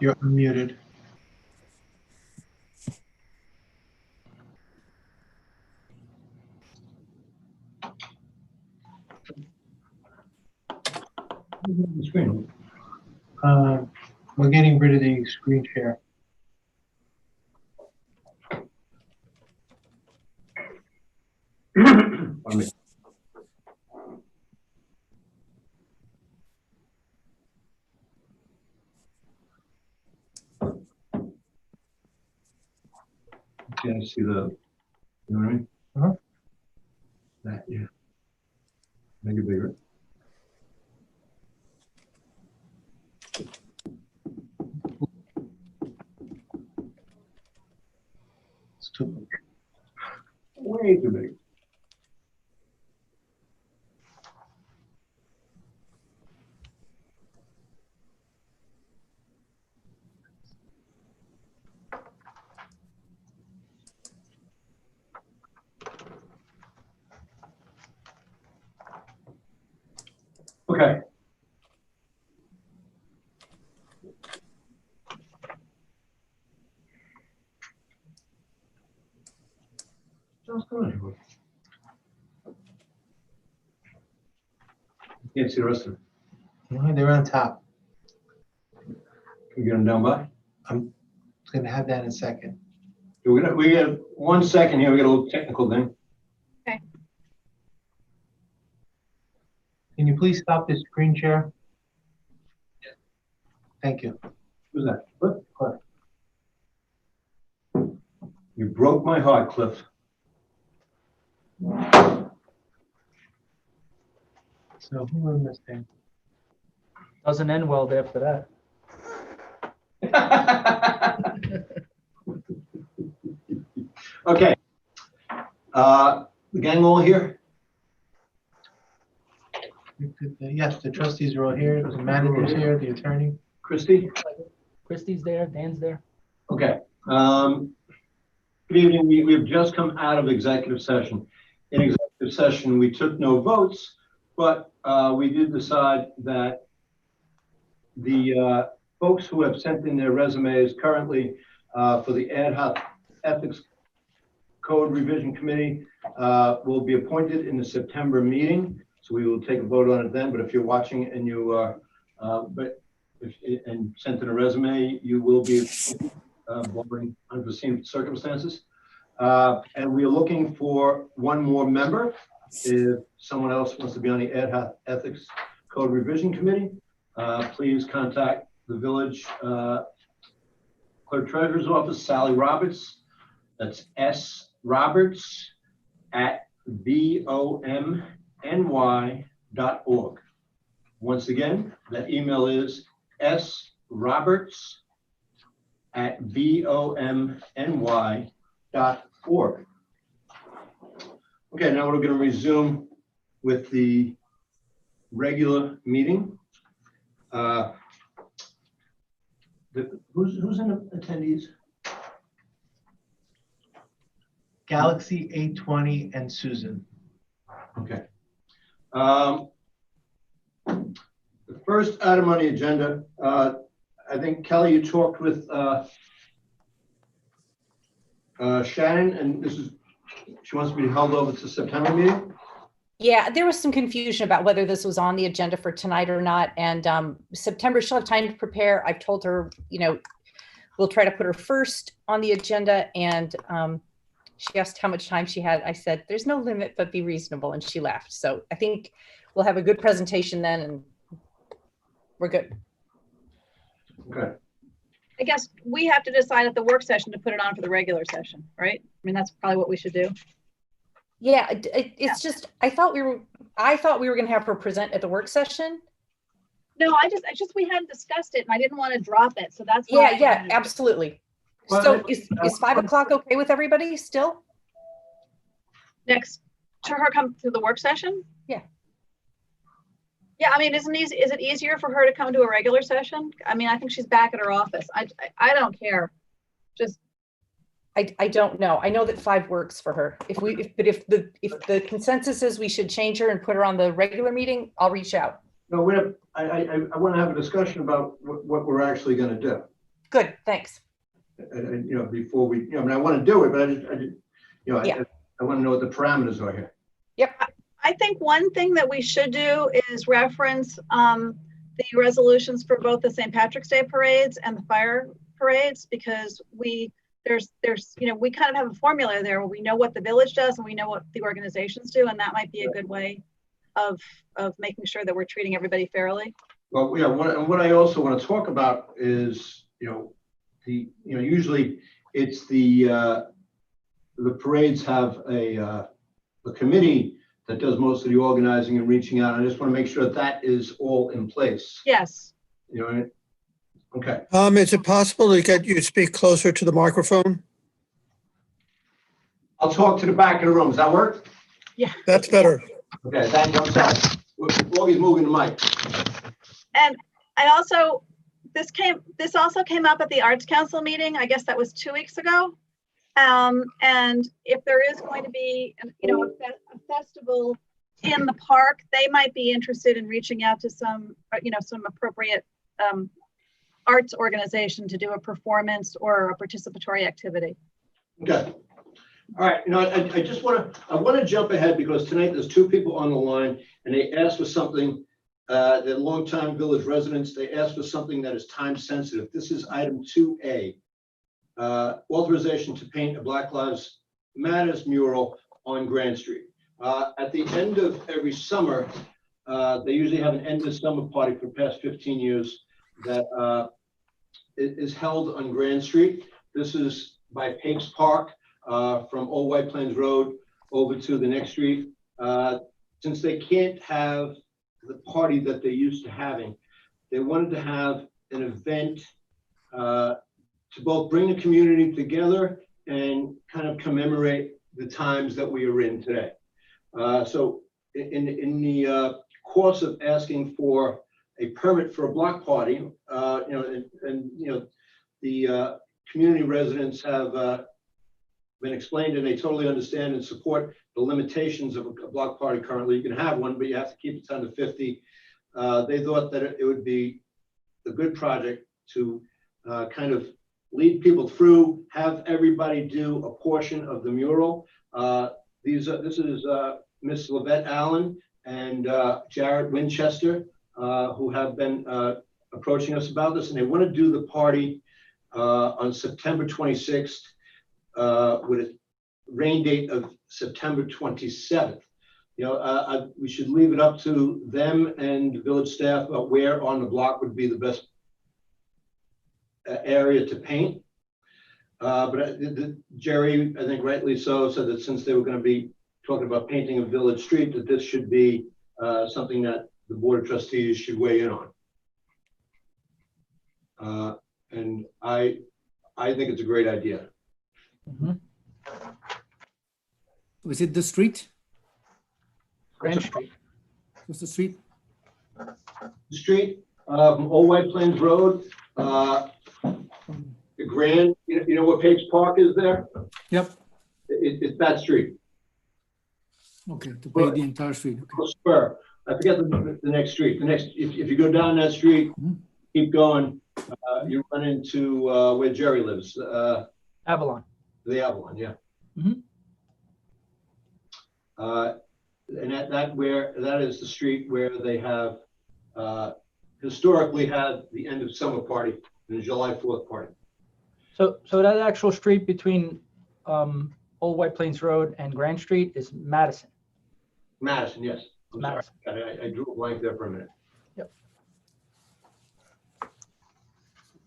You're unmuted. The screen. We're getting rid of the screen share. Pardon me. Okay, I see the, you know what I mean? Uh-huh. That, yeah. Make it bigger. It's too big. Way too big. Okay. What's going on here? Can't see the rest of it. No, they're on top. Can we get them down by? I'm going to have that in a second. We get 1 second here. We got a little technical thing. Okay. Can you please stop this screen share? Thank you. Who's that? Cliff? Cliff. You broke my heart, Cliff. So who am I missing? Doesn't end well after that. Okay. The gang all here? Yes, the trustees are all here. The manager's here, the attorney. Christy? Christie's there, Dan's there. Okay. Good evening. We have just come out of executive session. In executive session, we took no votes, but we did decide that the folks who have sent in their resumes currently for the ad hoc ethics code revision committee will be appointed in the September meeting. So we will take a vote on it then. But if you're watching and you and sent in a resume, you will be barring unforeseen circumstances. And we are looking for one more member. If someone else wants to be on the ad hoc ethics code revision committee, please contact the village clerk treasurer's office, Sally Roberts. That's S Roberts at VOMNY.org. Once again, that email is S Roberts at VOMNY.org. Okay, now we're going to resume with the regular meeting. Who's in the attendees? Galaxy 820 and Susan. Okay. The first item on the agenda, I think, Kelly, you talked with Shannon, and she wants to be held over to September meeting? Yeah, there was some confusion about whether this was on the agenda for tonight or not. And September, she'll have time to prepare. I've told her, we'll try to put her first on the agenda. And she asked how much time she had. I said, there's no limit, but be reasonable. And she laughed. So I think we'll have a good presentation then, and we're good. Okay. I guess we have to decide at the work session to put it on for the regular session, right? I mean, that's probably what we should do. Yeah, it's just, I thought we were going to have her present at the work session. No, I just we hadn't discussed it and I didn't want to drop it. So that's why. Yeah, absolutely. Well, So is 5 o'clock okay with everybody still? Next to her come to the work session? Yeah. Yeah, I mean, is it easier for her to come to a regular session? I mean, I think she's back at her office. I don't care. Just I don't know. I know that 5 works for her. If the consensus is we should change her and put her on the regular meeting, I'll reach out. No, I want to have a discussion about what we're actually going to do. Good, thanks. And, before we, I mean, I want to do it, but Yeah. I want to know what the parameters are here. Yep. I think one thing that we should do is reference the resolutions for both the St. Patrick's Day parades and the fire parades, because there's we kind of have a formula there where we know what the village does and we know what the organizations do, and that might be a good way of making sure that we're treating everybody fairly. Well, yeah, what I also want to talk about is, usually it's the parades have a committee that does most of the organizing and reaching out. I just want to make sure that is all in place. Yes. Okay. Is it possible to get you to speak closer to the microphone? I'll talk to the back of the room. Does that work? Yeah. That's better. Okay, thank you. I'm sorry. Augie moving the mic. And I also, this also came up at the Arts Council meeting. I guess that was 2 weeks ago. And if there is going to be, a festival in the park, they might be interested in reaching out to some appropriate arts organization to do a performance or a participatory activity. Okay. All right. I just want to jump ahead because tonight there's two people on the line and they asked for something. They're longtime village residents. They asked for something that is time sensitive. This is item 2A. Authorization to paint a Black Lives Matters mural on Grand Street. At the end of every summer, they usually have an end of summer party for the past 15 years that is held on Grand Street. This is by Papes Park, from Old White Plains Road over to the next street. Since they can't have the party that they used to having, they wanted to have an event to both bring the community together and kind of commemorate the times that we are in today. So in the course of asking for a permit for a block party, the community residents have been explained and they totally understand and support the limitations of a block party currently. You can have one, but you have to keep it under 50. They thought that it would be a good project to kind of lead people through, have everybody do a portion of the mural. This is Miss Lavette Allen and Jared Winchester, who have been approaching us about this, and they want to do the party on September 26th with a rain date of September 27th. We should leave it up to them and the village staff about where on the block would be the best area to paint. But Jerry, I think rightly so, said that since they were going to be talking about painting a village street, that this should be something that the Board of Trustees should weigh in on. And I think it's a great idea. Mm-hmm. Was it the street? Grand Street. Was the street? The street from Old White Plains Road, the Grand, you know where Papes Park is there? Yep. It's that street. Okay, to pay the entire street. Okay. Spur. I forget the next street. If you go down that street, keep going, you run into where Jerry lives. Avalon. The Avalon, yeah. Mhm. And that is the street where they have historically had the end of summer party and the July 4th party. So that actual street between Old White Plains Road and Grand Street is Madison. Madison, yes. I'm Madison. sorry. I drew a blank there for a minute.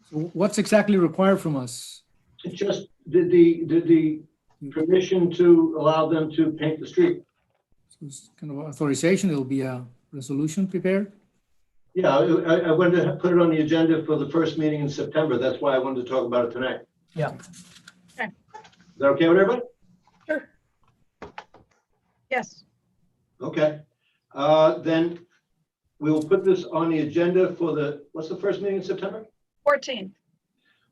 So what's exactly required from us? It's just the permission to allow them to paint the street. So it's kind of authorization. It'll be a resolution prepared. Yeah, I wanted to put it on the agenda for the first meeting in September. That's why I wanted to talk about it tonight. Yeah. Okay. Is that okay with everybody? Sure. Yes. Okay. Then we will put this on the agenda for what's the first meeting in September? 14th.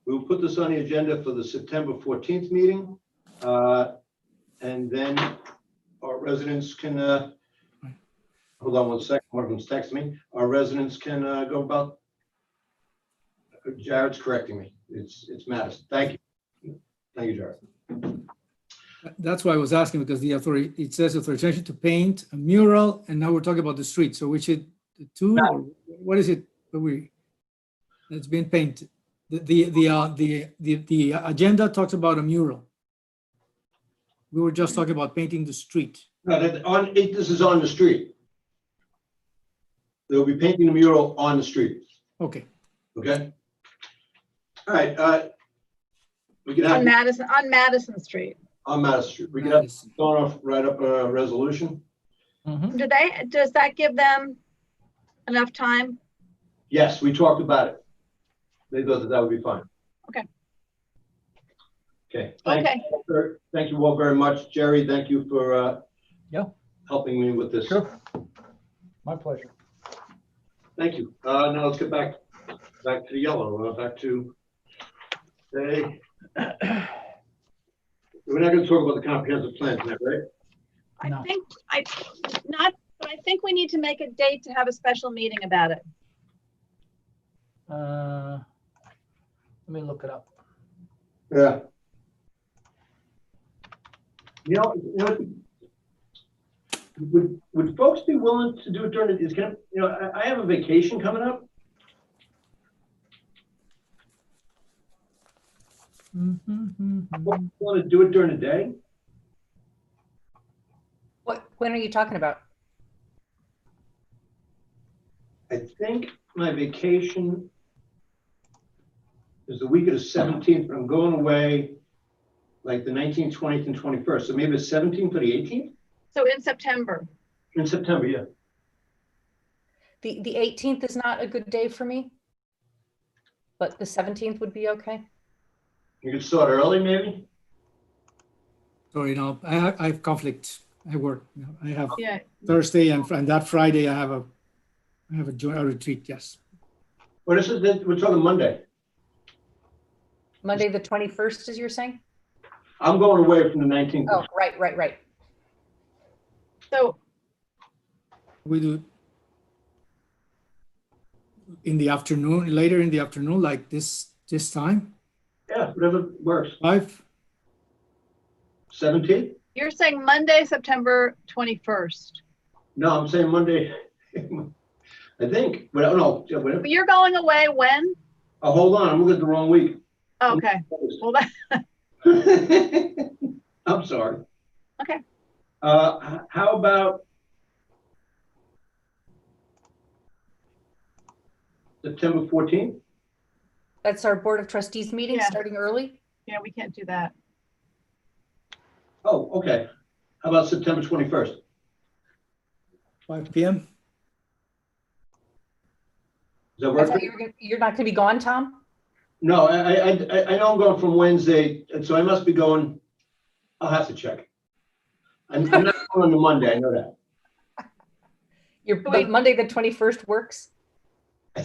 We will put this on the agenda for the September 14th meeting. And then our residents can, hold on one second, one of them's texting me. Our residents can go about Jared's correcting me. It's Madison. Thank you. Thank you, Jared. That's why I was asking, because the authority, it says authorization to paint a mural, and now we're talking about the street. So which is the two, or what is it that it's been painted? The agenda talks about a mural. We were just talking about painting the street. No, this is on the street. They'll be painting the mural on the street. Okay. Okay. All right. We can have On Madison Street. on Madison Street. We can have going off, write up a resolution. Mhm. Does that give them enough time? Yes, we talked about it. They thought that would be fine. Okay. Okay. Okay. Thank you all very much. Jerry, thank you for Yeah. helping me with this. Sure. My pleasure. Thank you. Now let's get back to the yellow, back to the, we're not going to talk about the comprehensive plan tonight, right? No. I think we need to make a date to have a special meeting about it. Let me look it up. Yeah. Would folks be willing to do it during the, I have a vacation coming up. Want to do it during the day? When are you talking about? I think my vacation is the week of the 17th, but I'm going away like the 19th, 20th, and 21st. So maybe the 17th or the 18th? So in September. In September, yeah. The 18th is not a good day for me, but the 17th would be okay. You could start early, maybe? Sorry, no, I have conflict. I work. I have Yeah. Thursday and that Friday I have a joint retreat. Yes. Well, we're talking Monday. Monday, the 21st, as you're saying? I'm going away from the 19th. Oh, right. So We do in the afternoon, later in the afternoon, like this time. Yeah, whatever works. 5. 17th? you're saying Monday, September 21st. No, I'm saying Monday. I think, but no. Yeah, whatever. But you're going away when? Oh, hold on, I'm looking at the wrong week. Okay. Well, I'm sorry. Okay. How about September 14th? That's our Board of Trustees meeting Yeah. starting early. yeah, we can't do that. Oh, okay. How about September 21st? 5 p.m. Does that I work? thought you're not going to be gone, Tom? No, I know I'm going from Wednesday, and so I must be going. I'll have to check. I'm not going on the Monday. I know that. But Monday, the 21st works? I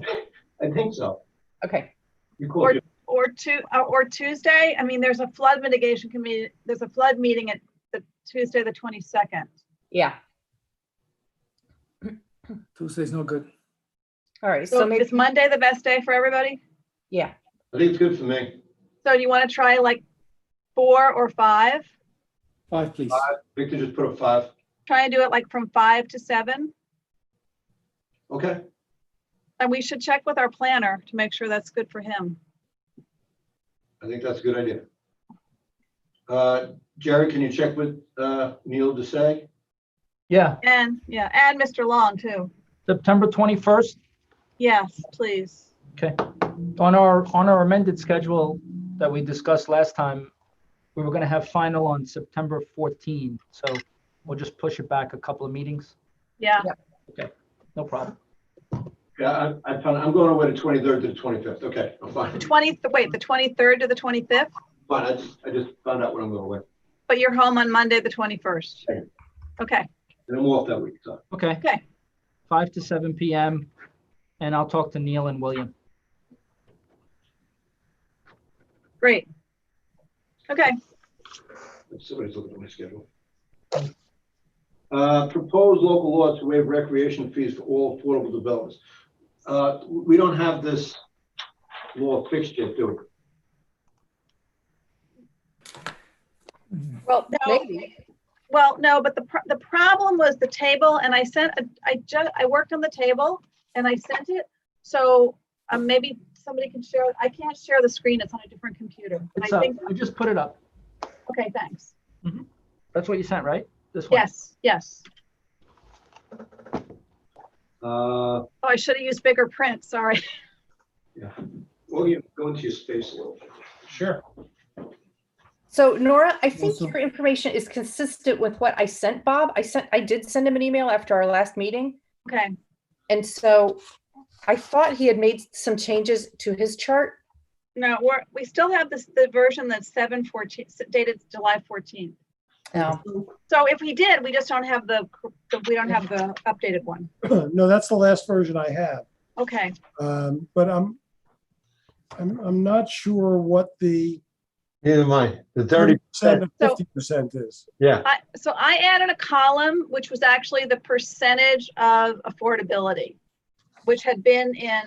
think so. Okay. You call it. Or Tuesday. I mean, there's a flood mitigation committee. There's a flood meeting at the Tuesday, the 22nd. Yeah. Tuesday's no good. All right. So So maybe, is Monday the best day for everybody? yeah. I think it's good for me. So do you want to try like 4 or 5? 5, please. Victor just put a 5. Try and do it like from 5 to 7. Okay. And we should check with our planner to make sure that's good for him. I think that's a good idea. Jerry, can you check with Neil to say? Yeah, And and Mr. Long too. September 21st. Yes, please. Okay. On our amended schedule that we discussed last time, we were going to have final on September 14th. So we'll just push it back a couple of meetings. Yeah. Okay, no problem. Yeah, I'm going away the 23rd to the 25th. Okay, I'm fine. The 23rd to the 25th, Fine. I just found out when I'm going away. but you're home on Monday, the 21st. Okay. Okay. And I'm off that week, so. Okay. Okay. 5 to 7 p.m. And I'll talk to Neil and William. Great. Okay. Somebody's looking at my schedule. Proposed local law to waive recreation fees for all affordable developments. We don't have this more fixture to it. Well, No. maybe. Well, no, but the problem was the table, and I worked on the table and I sent it. So maybe somebody can share. I can't share the screen. It's on a different computer. But It's I up. think, I just put it up. okay, thanks. That's what you sent, right? This one? Yes, yes. Uh, Oh, I should have used bigger print. Sorry. yeah. Well, you go into your space a little bit. Sure. So Nora, I think Also- your information is consistent with what I sent Bob. I did send him an email after our last meeting. Okay. And so I thought he had made some changes to his chart. No, we still have the version that's 7/14, dated July 14th. No. So if we did, we just don't have the updated one. No, that's the last version I have. Okay. But I'm not sure what the Neither am I. The 30% 30%. and So- 50% is. Yeah. So I added a column, which was actually the percentage of affordability, which had been in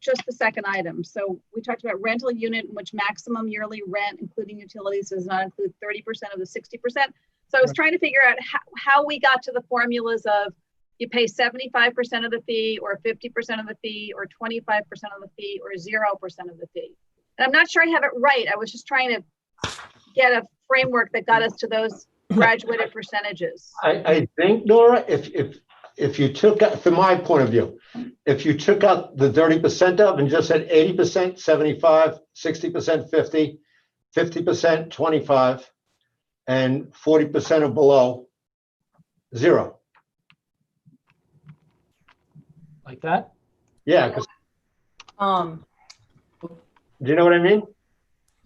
just the second item. So we talked about rental unit in which maximum yearly rent, including utilities, does not include 30% of the 60%. So I was trying to figure out how we got to the formulas of you pay 75% of the fee or 50% of the fee or 25% of the fee or 0% of the fee. And I'm not sure I have it right. I was just trying to get a framework that got us to those graduated percentages. I think, Nora, if you took out, from my point of view, if you took out the 30% of and just said 80%, 75, 60%, 50, 50%, 25, and 40% or below, 0. Like that? Yeah, 'cause- do you know what I mean?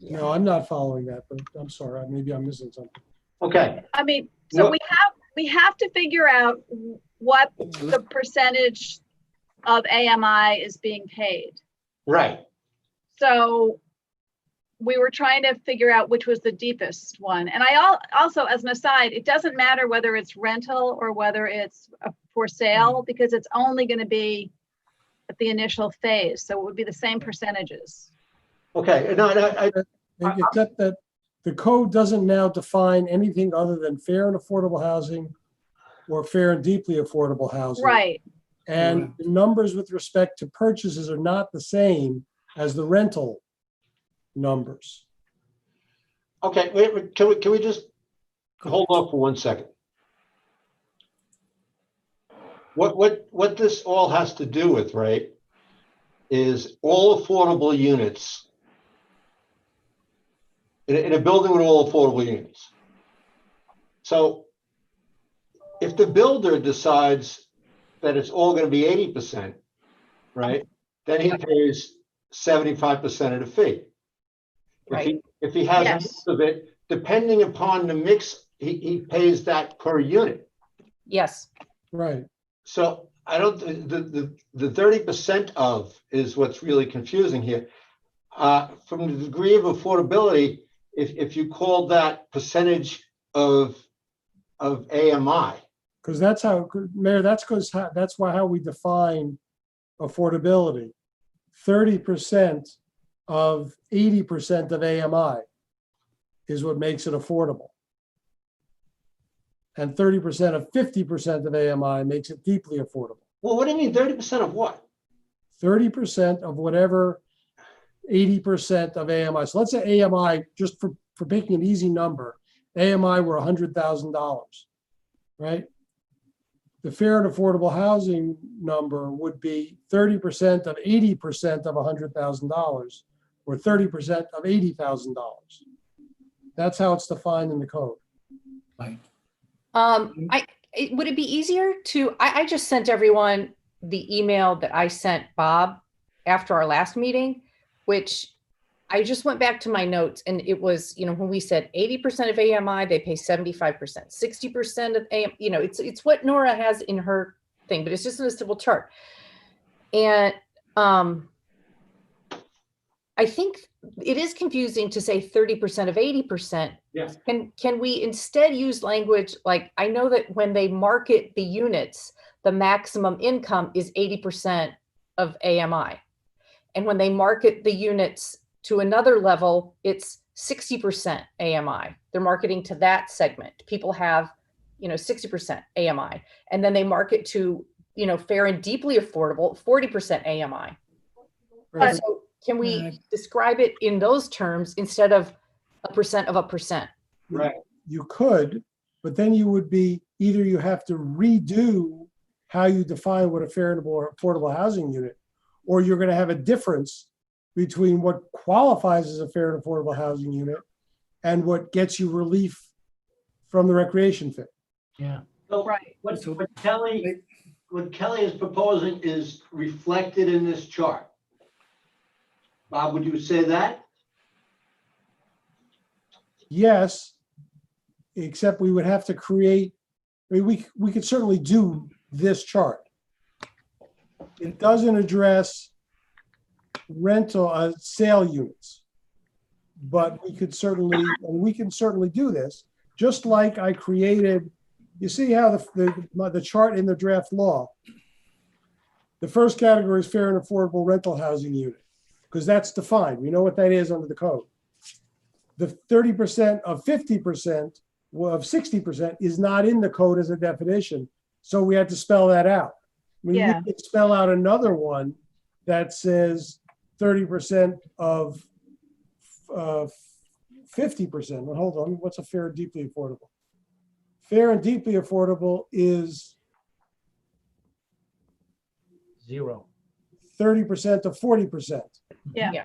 No, I'm not following that, but I'm sorry. Maybe I'm missing something. Okay, I mean, so No. we have to figure out what the percentage of AMI is being paid. right. So we were trying to figure out which was the deepest one. And I also, as an aside, it doesn't matter whether it's rental or whether it's for sale, because it's only going to be at the initial phase. So it would be the same percentages. Okay, no, Except that the code doesn't now define anything other than fair and affordable housing or fair and deeply affordable housing. Right. And the numbers with respect to purchases are not the same as the rental numbers. okay, wait, can we just hold on for 1 second? What this all has to do with, right, is all affordable units in a building with all affordable units. So if the builder decides that it's all going to be 80%, right, then he pays 75% of the fee. Right. If he has a Yes. mix of it, depending upon the mix, he pays that per unit. Yes. Right. So I don't, the 30% of is what's really confusing here. From the degree of affordability, if you call that percentage of AMI, Because that's how, Mayor, that's how we define affordability. 30% of 80% of AMI is what makes it affordable. And 30% of 50% of AMI makes it deeply affordable. well, what do you mean 30% of what? 30% of whatever 80% of AMI. So let's say AMI, just for picking an easy number, AMI were $100,000, right? The fair and affordable housing number would be 30% of 80% of $100,000 or 30% of $80,000. That's how it's defined in the code. Right. Would it be easier to, I just sent everyone the email that I sent Bob after our last meeting, which I just went back to my notes and it was, when we said 80% of AMI, they pay 75%, 60% of AM, it's what Nora has in her thing, but it's just in a simple chart. And I think it is confusing to say 30% of 80%. Yes. Can we instead use language like, I know that when they market the units, the maximum income is 80% of AMI. And when they market the units to another level, it's 60% AMI. They're marketing to that segment. People have, 60% AMI. And then they market to, fair and deeply affordable, 40% AMI. Right. So can we Right. describe it in those terms instead of a percent of a percent? Right. You could, but then you would be, either you have to redo how you define what a fair and affordable housing unit, or you're going to have a difference between what qualifies as a fair and affordable housing unit and what gets you relief from the recreation fee. Yeah. So Right. what Kelly is proposing is reflected in this chart. Bob, would you say that? Yes, except we would have to create, we could certainly do this chart. It doesn't address rental, sale units. But we can certainly do this, just like I created, you see how the chart in the draft law, the first category is fair and affordable rental housing unit, because that's defined. We know what that is under the code. The 30% of 50% of 60% is not in the code as a definition. So we had to spell that out. Yeah. We could spell out another one that says 30% of 50%. Well, hold on, what's a fair and deeply affordable? Fair and deeply affordable is 0. 30% of 40%. Yeah. Yeah.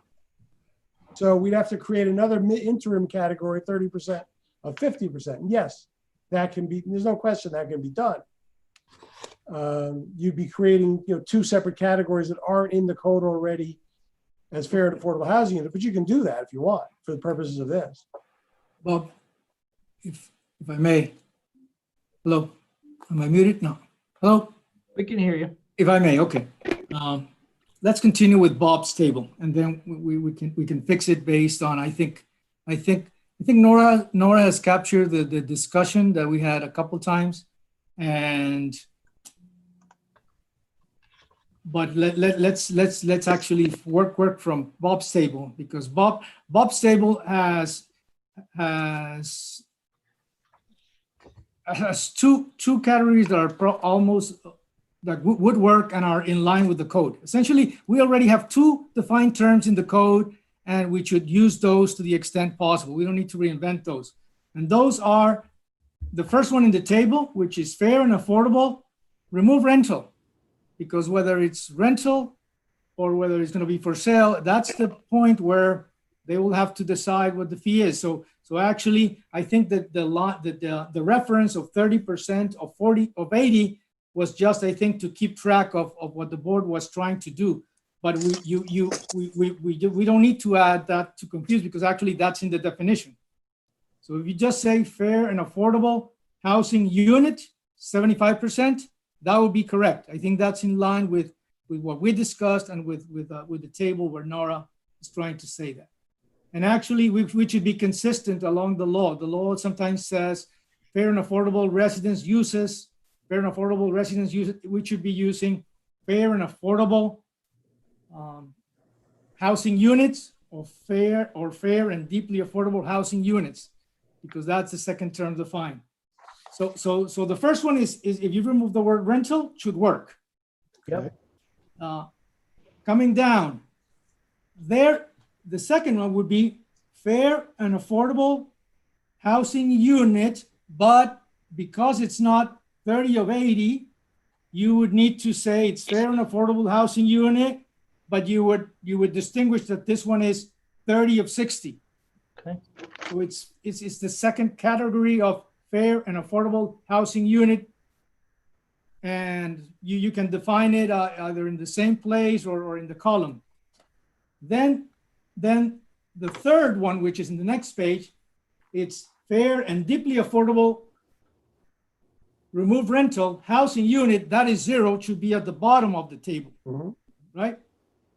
So we'd have to create another interim category, 30% of 50%. And yes, that can be, there's no question that can be done. You'd be creating, two separate categories that aren't in the code already as fair and affordable housing unit, but you can do that if you want for the purposes of this. Bob, if I may. Hello, am I muted? No. Hello, We can hear you. if I may, okay. Let's continue with Bob's table, and then we can fix it based on, I think Nora has captured the discussion that we had a couple times, but let's actually work from Bob's table, because Bob's table has two categories that are almost that would work and are in line with the code. Essentially, we already have two defined terms in the code, and we should use those to the extent possible. We don't need to reinvent those. And those are the first one in the table, which is fair and affordable. Remove rental, because whether it's rental or whether it's going to be for sale, that's the point where they will have to decide what the fee is. So actually, I think that the reference of 30% of 40 of 80 was just, I think, to keep track of what the board was trying to do. But we don't need to add that to confuse, because actually that's in the definition. So if you just say fair and affordable housing unit, 75%, that would be correct. I think that's in line with what we discussed and with the table where Nora is trying to say that. And actually, we should be consistent along the law. The law sometimes says fair and affordable residence uses, fair and affordable residence uses. We should be using fair and affordable housing units, or fair and deeply affordable housing units, because that's the second term defined. So the first one is if you remove the word rental, should work. Yep. Coming down there, the second one would be fair and affordable housing unit, but because it's not 30 of 80, you would need to say it's fair and affordable housing unit, but you would distinguish that this one is 30 of 60. Okay. So it's the second category of fair and affordable housing unit, and you can define it either in the same place or in the column. Then the third one, which is in the next page, it's fair and deeply affordable remove rental housing unit, that is 0, should be at the bottom of the table, right?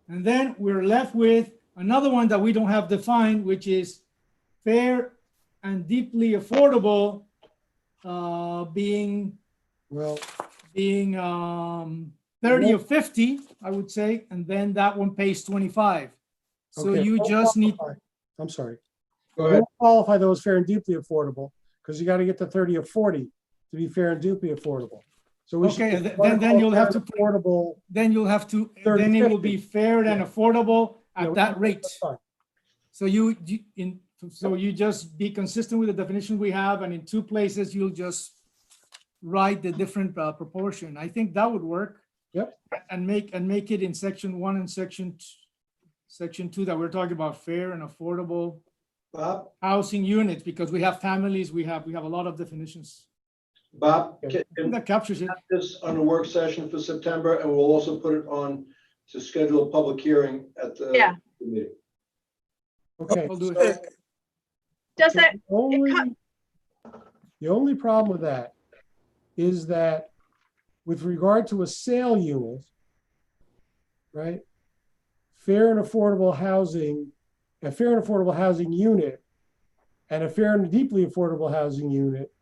And then we're left with another one that we don't have defined, which is fair and deeply affordable, being 30 or 50, I would say, and then that one pays 25. So Okay, you don't just need, qualify. I'm sorry. Go You ahead. won't qualify those fair and deeply affordable because you got to get to 30 or 40 to be fair and deeply affordable. So we should okay, just then you'll have to, affordable. then you'll have to, 30, then it will 50. be fair and affordable Yeah, at that rate. that's fine. So so you just be consistent with the definition we have, and in two places, you'll just write the different proportion. I think that would work. Yep. And make it in section 1 and section 2 that we're talking about fair and affordable Bob, housing units, because we have families, we have a lot of definitions. Bob, Okay. can That captures it. have this on a work session for September, and we'll also put it on to schedule a public hearing at the Yeah. meeting. Okay. I'll do so- it. Does that, The only problem with that is that with regard to a sale unit, right? Fair and affordable housing, a fair and affordable housing unit and a fair and deeply affordable housing unit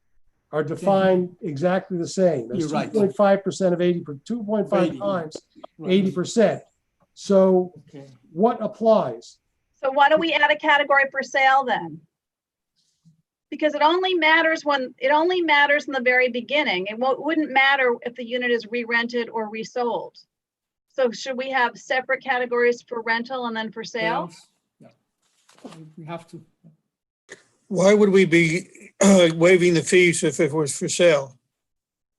are defined exactly the same. You're right. 2.5% of 80, 2.5 80. times Right. 80%. So Okay. what applies? so why don't we add a category for sale then? Because it only matters in the very beginning. It wouldn't matter if the unit is re-rented or resold. So should we have separate categories for rental and then for sale? Sales. Yeah. We have to. Why would we be waiving the fees if it was for sale?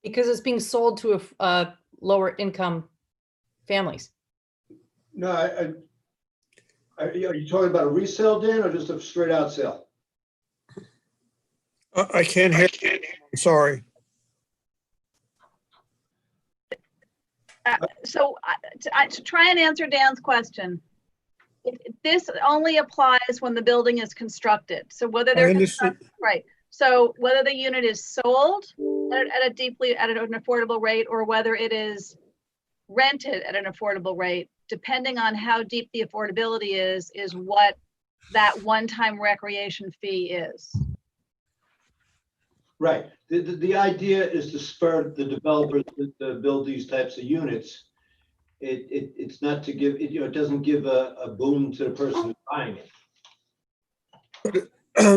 Because it's being sold to a lower income families. No, are you talking about a resale, Dan, or just a straight out sale? I can't hear. I'm sorry. So to try and answer Dan's question, this only applies when the building is constructed. So whether I they're understand. right. So whether the unit is sold at an affordable rate or whether it is rented at an affordable rate, depending on how deep the affordability is what that one-time recreation fee is. Right. The idea is to spur the developers to build these types of units. It's not to give, it doesn't give a boom to the person who's buying it.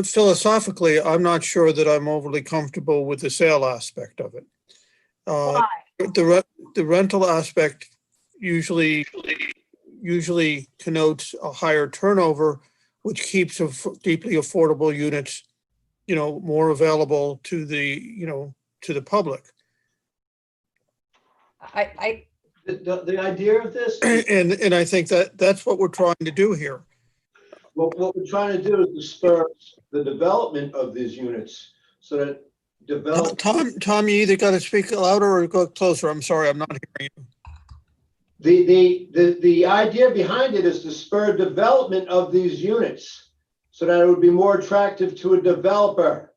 Philosophically, I'm not sure that I'm overly comfortable with the sale aspect of it. Why? The rental aspect usually connotes a higher turnover, which keeps deeply affordable units, more available to the public. The idea of this, And I think that's what we're trying to do here. what we're trying to do is to spur the development of these units so that Tom, you either got to speak louder or go closer. I'm sorry, I'm not hearing you. The idea behind it is to spur development of these units so that it would be more attractive to a developer.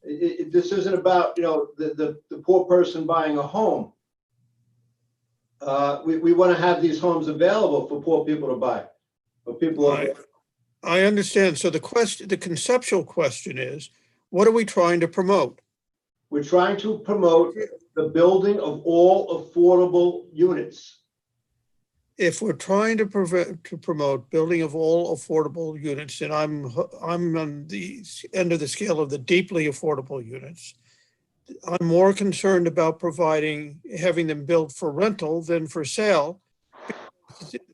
This isn't about, the poor person buying a home. We want to have these homes available for poor people to buy, for people. I understand. So the conceptual question is, what are we trying to promote? We're trying to promote the building of all affordable units. If we're trying to promote building of all affordable units, and I'm on the end of the scale of the deeply affordable units, I'm more concerned about having them built for rental than for sale.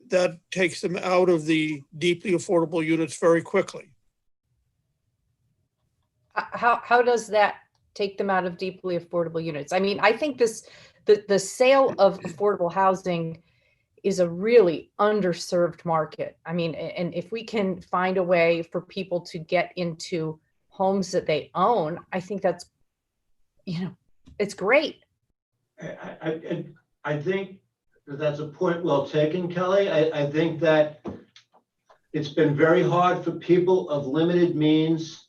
That takes them out of the deeply affordable units very quickly. How does that take them out of deeply affordable units? I mean, I think the sale of affordable housing is a really underserved market. I mean, and if we can find a way for people to get into homes that they own, I think that's, it's great. I think that's a point well taken, Kelly. I think that it's been very hard for people of limited means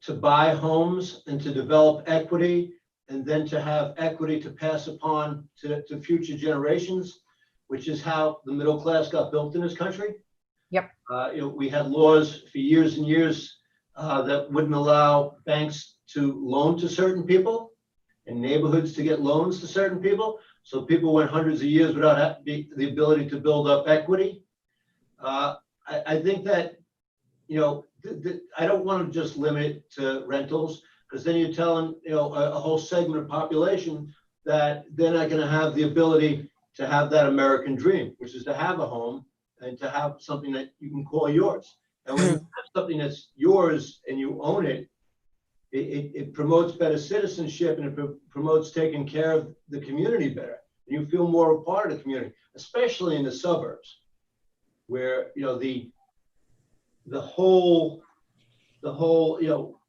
to buy homes and to develop equity and then to have equity to pass upon to future generations, which is how the middle class got built in this country. Yep. We had laws for years and years that wouldn't allow banks to loan to certain people. in neighborhoods to get loans to certain people. So people went hundreds of years without the ability to build up equity. I think that, you know, I don't want to just limit it to rentals, because then you're telling, you know, a whole segment of population that they're not going to have the ability to have that American dream, which is to have a home and to have something that you can call yours. And when you have something that's yours and you own it, it promotes better citizenship, and it promotes taking care of the community better. And you feel more a part of the community, especially in the suburbs, where, you know, the whole, you know,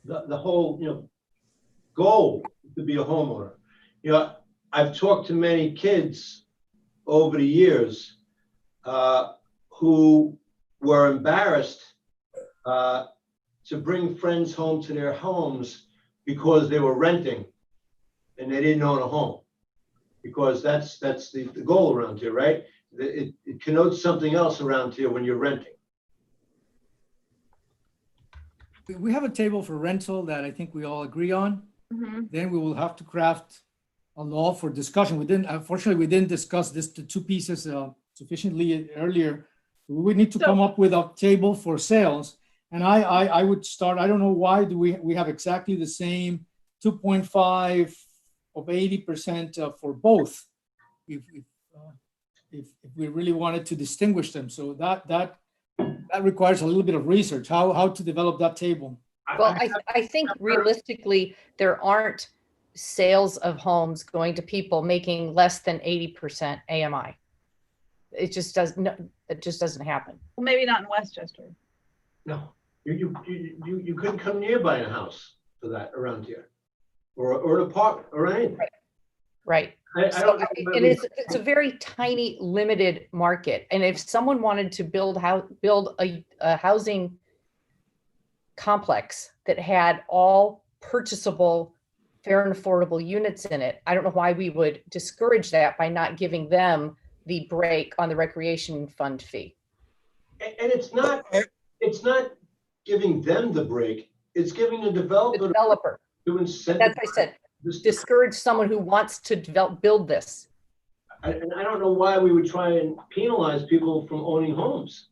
the whole, you know, goal to be a homeowner. You know, I've talked to many kids over the years who were embarrassed to bring friends home to their homes because they were renting and they didn't own a home, because that's the goal around here, right? It connotes something else around here when you're renting. We have a table for rental that I think we all agree on. Mhm. Then we will have to craft a law for discussion. Unfortunately, we didn't discuss the two pieces sufficiently earlier. We would need to come up with a table for sales. And I would start, I don't know why do we have exactly the same 2.5 of 80% for both, if we really wanted to distinguish them. So that requires a little bit of research, how to develop that table. Well, I think realistically, there aren't sales of homes going to people making less than 80% AMI. It just doesn't happen. Well, maybe not in Westchester. No, you couldn't come near buying a house for that around here, or an apartment or anything. Right. So it's a very tiny, limited market. And if someone wanted to build a housing complex that had all purchasable, fair and affordable units in it, I don't know why we would discourage that by not giving them the break on the recreation fund fee. And it's not giving them the break. It's giving the The developer developer. to incentivize. That's what I said. Discourage someone who wants to build this. And I don't know why we would try and penalize people from owning homes.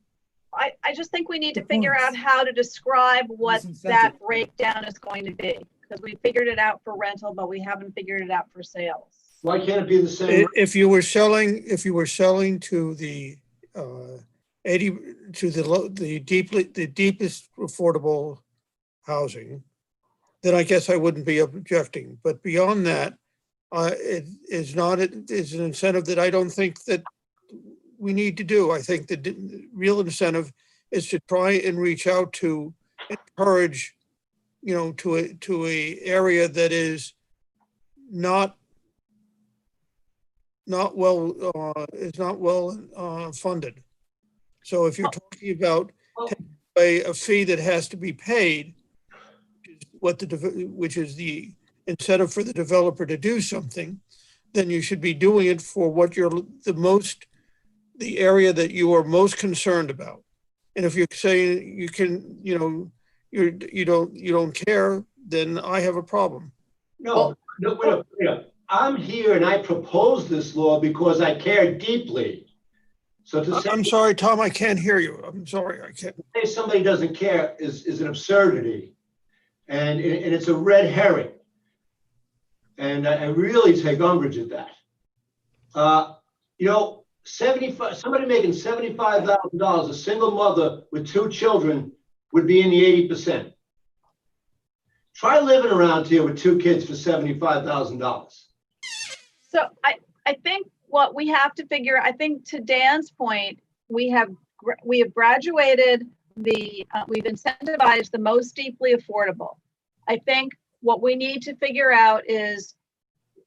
I just think we need to Good figure points. out how to describe what Disincentive. that breakdown is going to be. Because we figured it out for rental, but we haven't figured it out for sales. Why can't it be the same? If you were selling to the 80 to the deepest affordable housing, then I guess I wouldn't be objecting. But beyond that, it's an incentive that I don't think that we need to do. I think the real incentive is to try and reach out to encourage, you know, to a area that is not well funded. So if you're talking about a fee that has to be paid, which is the incentive for the developer to do something, then you should be doing it for what the area that you are most concerned about. And if you're saying you can, you know, you don't care, then I have a problem. No, wait up. I'm here and I proposed this law because I care deeply. So to say, I'm sorry, Tom, I can't hear you. I'm sorry, I can't. say somebody doesn't care is an absurdity, and it's a red herring. And I really take umbrage at that. You know, somebody making $75,000, a single mother with 2 children, would be in the 80%. Try living around here with 2 kids for $75,000. So I think what we have to figure, I think to Dan's point, we have graduated we've incentivized the most deeply affordable. I think what we need to figure out is,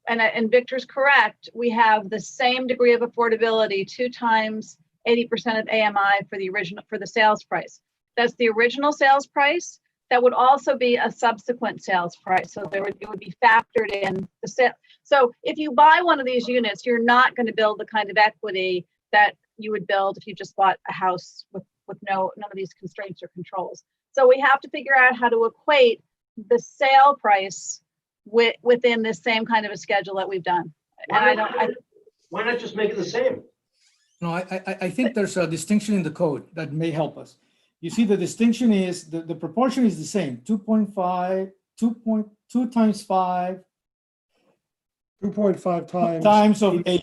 and Victor's correct, we have the same degree of affordability, 2 times 80% of AMI for the sales price. That's the original sales price. That would also be a subsequent sales price. So it would be factored in the sale. So if you buy one of these units, you're not going to build the kind of equity that you would build if you just bought a house with none of these constraints or controls. So we have to figure out how to equate the sale price within this same kind of a schedule that we've done. And I don't, Why not just make it the same? No, I think there's a distinction in the code that may help us. You see, the distinction is, the proportion is the same, 2.5, 2.2 times 5 2.5 times. times of 80.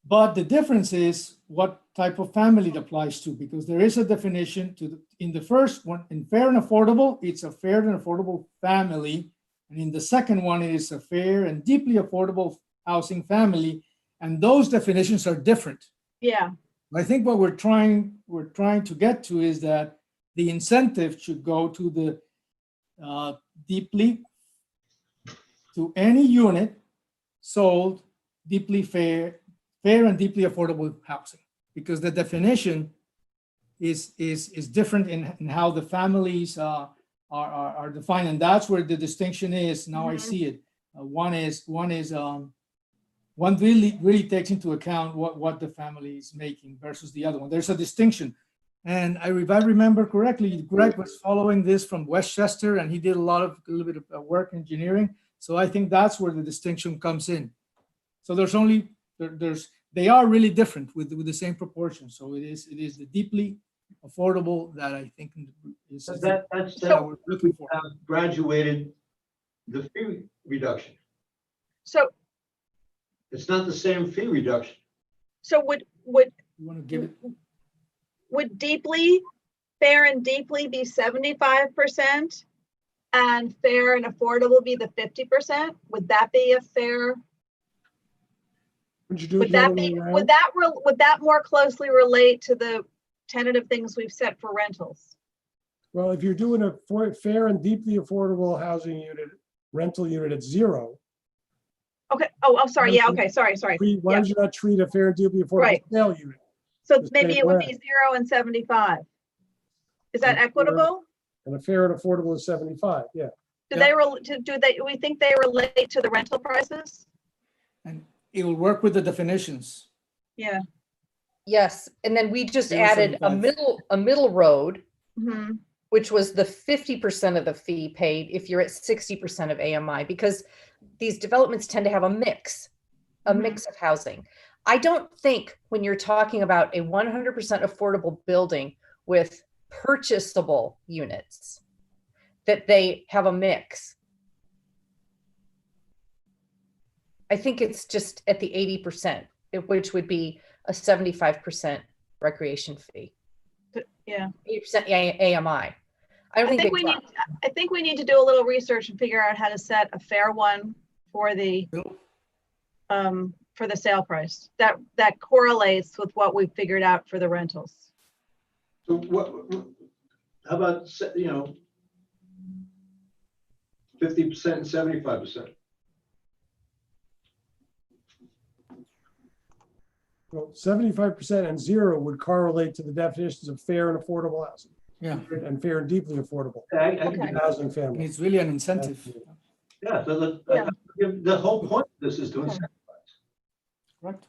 But the difference is what type of family it applies to, because there is a definition in the first one, in fair and affordable, it's a fair and affordable family. And in the second one, it is a fair and deeply affordable housing family. And those definitions are different. yeah, I think what we're trying to get to is that the incentive should go to the to any unit sold deeply fair and deeply affordable housing, because the definition is different in how the families are defined, and that's where the distinction is. Now I see it. One really takes into account what the family is making versus the other one. There's a distinction. And if I remember correctly, Greg was following this from Westchester, and he did a little bit of work engineering. So I think that's where the distinction comes in. So they are really different with the same proportion. So it is the deeply affordable that I think is That's what we're looking for. graduated the fee reduction. so, It's not the same fee reduction. so would You want to give it? would deeply, fair and deeply be 75%? And fair and affordable be the 50%? Would that be a fair? Would you do it Would the that other way be, around? would that more closely relate to the tentative things we've set for rentals? Well, if you're doing a fair and deeply affordable housing unit, rental unit at 0, Okay, oh, sorry, yeah, okay, sorry. why Yeah. would you not treat a fair and deeply affordable Right. sale unit? So the maybe same it would way. be 0 and 75. Is that And fair- equitable? And a fair and affordable is 75, yeah. Do we think they relate to the rental prices? And it will work with the definitions. Yeah. Yes, and then we just 0, added a 75. middle road, Mhm. which was the 50% of the fee paid if you're at 60% of AMI, because these developments tend to have a mix of housing. I don't think when you're talking about a 100% affordable building with purchasable units, that they have a mix. I think it's just at the 80%, which would be a 75% recreation fee, Yeah. 80% AMI. I don't think I think we need to do a little research and figure out how to set a fair one for the sale price that correlates with what we've figured out for the rentals. So how about, 50% and 75%? Well, 75% and 0 would correlate to the definitions of fair and affordable housing Yeah, and fair and deeply affordable Okay. housing and family. it's really an incentive. Yeah, so Yeah. the whole point of this is to Okay. incentivize. Correct.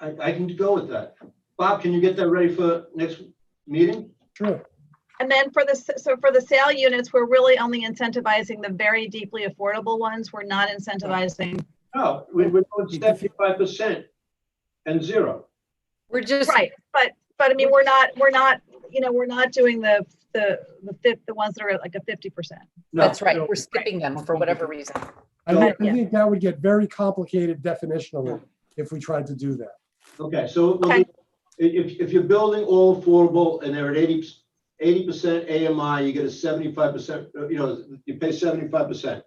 I can go with that. Bob, can you get that ready for next meeting? Sure. And then for the sale units, we're really only incentivizing the very deeply affordable ones. We're not incentivizing. No, we're doing 75% and 0. we're just Right, but I mean, we're not doing the ones that are at like a 50%. No, that's right. no. We're skipping them for whatever reason. I Yeah. think that would get very complicated definitionally if we tried to do that. Okay, so Okay. if you're building all affordable and they're at 80% AMI, you get a 75%, you pay 75%.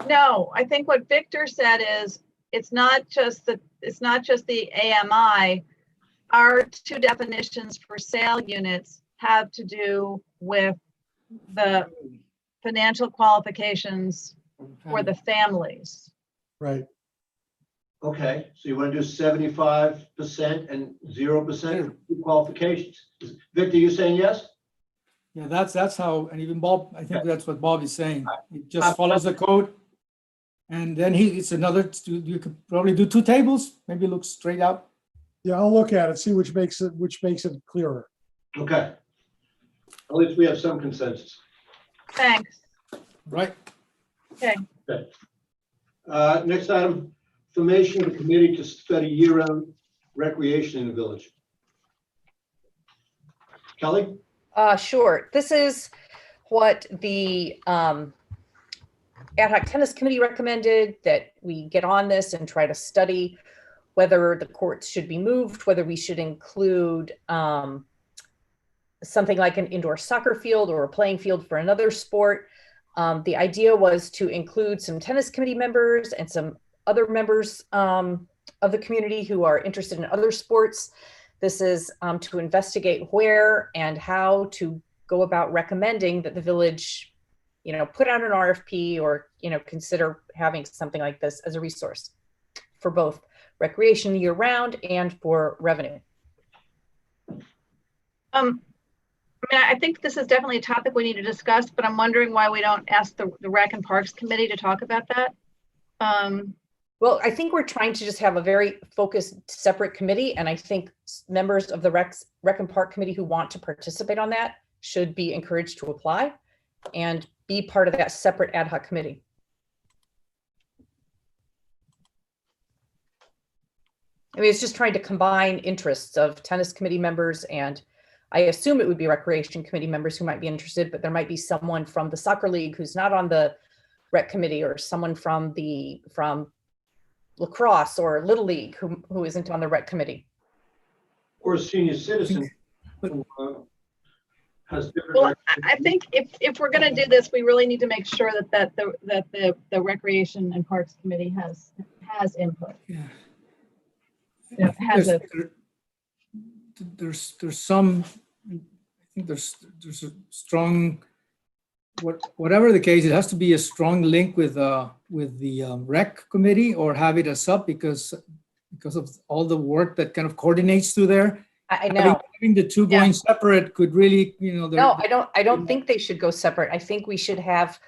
No, I think what Victor said is, it's not just the AMI. Our two definitions for sale units have to do with the financial qualifications for the families. Right. Okay, so you want to do 75% and 0% qualifications. Victor, you saying yes? Yeah, that's how, and even Bob, I think that's what Bob is saying. It just follows the code. And then you could probably do 2 tables, maybe look straight out. Yeah, I'll look at it, see which makes it clearer. Okay. At least we have some consensus. Thanks. Right. Okay. Next item, formation of a committee to study year-round recreation in the village. Kelly? Sure. This is what the ad hoc tennis committee recommended, that we get on this and try to study whether the courts should be moved, whether we should include something like an indoor soccer field or a playing field for another sport. The idea was to include some tennis committee members and some other members of the community who are interested in other sports. This is to investigate where and how to go about recommending that the village, put out an RFP or, consider having something like this as a resource for both recreation year round and for revenue. I think this is definitely a topic we need to discuss, but I'm wondering why we don't ask the Rec and Parks Committee to talk about that. Well, I think we're trying to just have a very focused, separate committee, and I think members of the Rec and Park Committee who want to participate on that should be encouraged to apply and be part of that separate ad hoc committee. I mean, it's just trying to combine interests of tennis committee members, and I assume it would be recreation committee members who might be interested, but there might be someone from the soccer league who's not on the rec committee, or someone from lacrosse or little league who isn't on the rec committee. Or a senior citizen who has different. Well, I think if we're going to do this, we really need to make sure that the Recreation and Parks Committee has input. Yeah. Has There's some, I think there's a strong, whatever the case, it has to be a strong link with the rec committee, or have it as sub, because of all the work that kind of coordinates through there. I know. Having the two going separate could really, No, I don't think they should go separate. I think we should have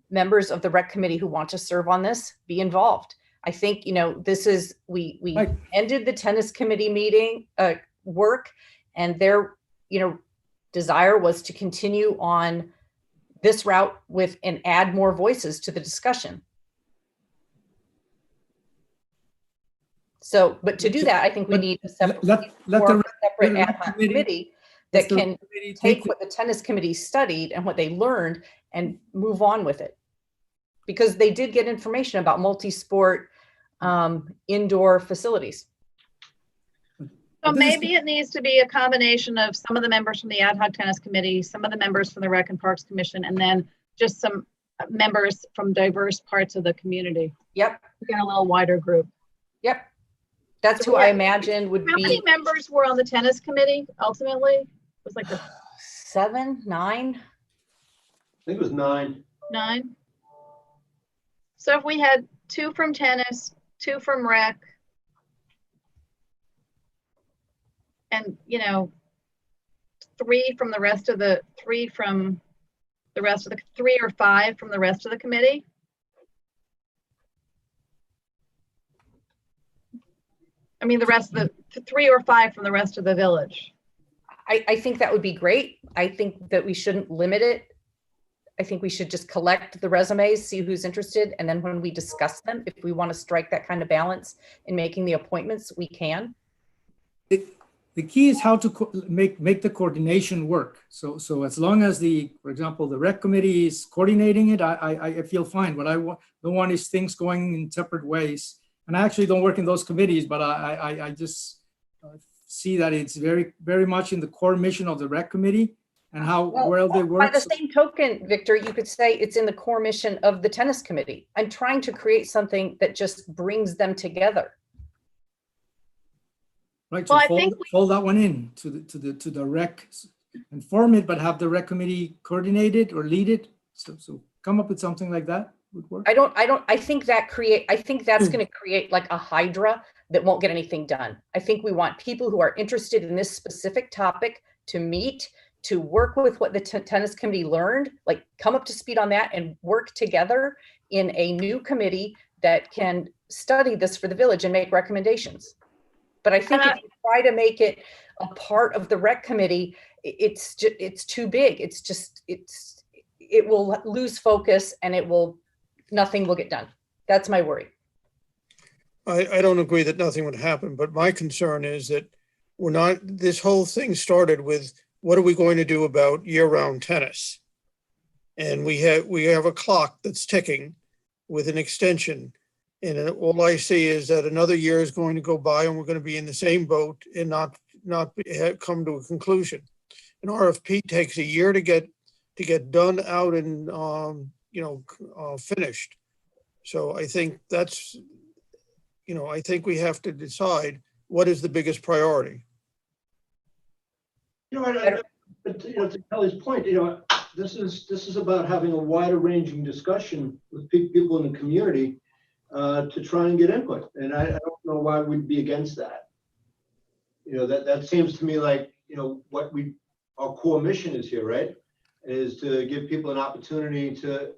members of the rec committee who want to serve on this be involved. I think, this is, we Right. ended the tennis committee meeting work, and their, desire was to continue on this route and add more voices to the discussion. So, but to do that, I think we need a separate ad hoc committee that can take what the tennis committee studied and what they learned and move on with it. Because they did get information about multi-sport indoor facilities. So maybe it needs to be a combination of some of the members from the ad hoc tennis committee, some of the members from the Rec and Parks Commission, and then just some members from diverse parts of the community. Yep. Get a little wider group. Yep. That's who I imagine would How be. many members were on the tennis committee ultimately? It was like 7, 9. I think it was 9. 9. So if we had 2 from tennis, 2 from rec, and 3 from the rest of the 3 from the rest of the 3 or 5 from the rest of the committee. I mean, the rest of the 3 or 5 from the rest of the village. I think that would be great. I think that we shouldn't limit it. I think we should just collect the resumes, see who's interested, and then when we discuss them, if we want to strike that kind of balance in making the appointments, we can. The key is how to make the coordination work. So as long as for example, the rec committee is coordinating it, I feel fine. What I don't want is things going in separate ways. And I actually don't work in those committees, but I just see that it's very, very much in the core mission of the rec committee and how well they work. By the same token, Victor, you could say it's in the core mission of the tennis committee. I'm trying to create something that just brings them together. Right, so Well, I think fold that one in to the rec and form it, but have the rec committee coordinate it or lead it. So come up with something like that would work. I think that's going to create like a hydra that won't get anything done. I think we want people who are interested in this specific topic to meet, to work with what the tennis committee learned, like come up to speed on that and work together in a new committee that can study this for the village and make recommendations. But I think if you try to make it a part of the rec committee, it's too big. it will lose focus and nothing will get done. That's my worry. I don't agree that nothing would happen, but my concern is that this whole thing started with, what are we going to do about year-round tennis? And we have a clock that's ticking with an extension. And all I see is that another year is going to go by and we're going to be in the same boat and not come to a conclusion. An RFP takes a year to get done out and finished. So I think I think we have to decide what is the biggest priority. To Kelly's point, this is about having a wider ranging discussion with people in the community to try and get input. And I don't know why we'd be against that. That seems to me like, what our core mission is here, right? Is to give people an opportunity to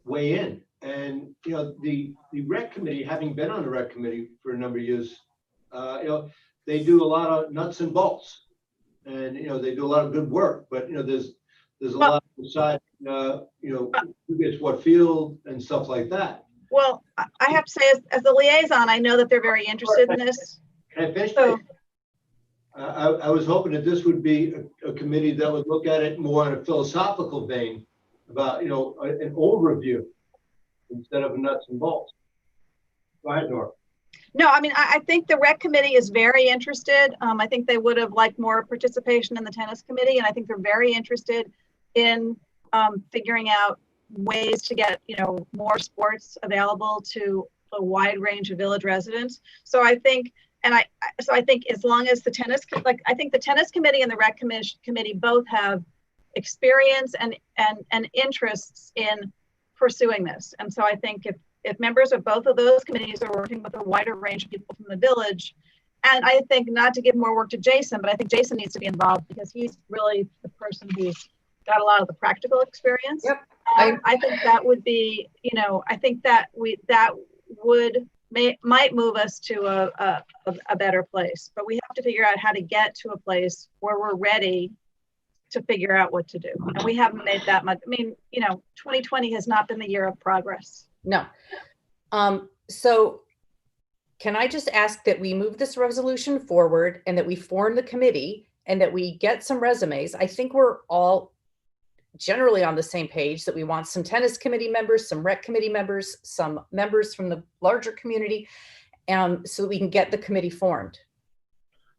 weigh in. And, the rec committee, having been on the rec committee for a number of years, they do a lot of nuts and bolts. And, they do a lot of good work, but, there's a lot of side, who gets what field and stuff like that. Well, I have to say, as the liaison, I know that they're very interested in this. Can I finish? So, I was hoping that this would be a committee that would look at it more in a philosophical vein about, an overview instead of nuts and bolts. Go ahead, Nora. no, I mean, I think the rec committee is very interested. I think they would have liked more participation in the tennis committee, and I think they're very interested in figuring out ways to get, more sports available to a wide range of village residents. So I think, I think as long as the tennis, I think the tennis committee and the rec committee both have experience and interests in pursuing this. And so I think if members of both of those committees are working with a wider range of people from the village, and I think not to give more work to Jason, but I think Jason needs to be involved because he's really the person who's got a lot of the practical experience. Yep. I think that would be, I think that might move us to a better place, but we have to figure out how to get to a place where we're ready to figure out what to do. And we haven't made that much. I mean, 2020 has not been the year of progress. No. So can I just ask that we move this resolution forward and that we form the committee and that we get some resumes? I think we're all generally on the same page that we want some tennis committee members, some rec committee members, some members from the larger community, so that we can get the committee formed.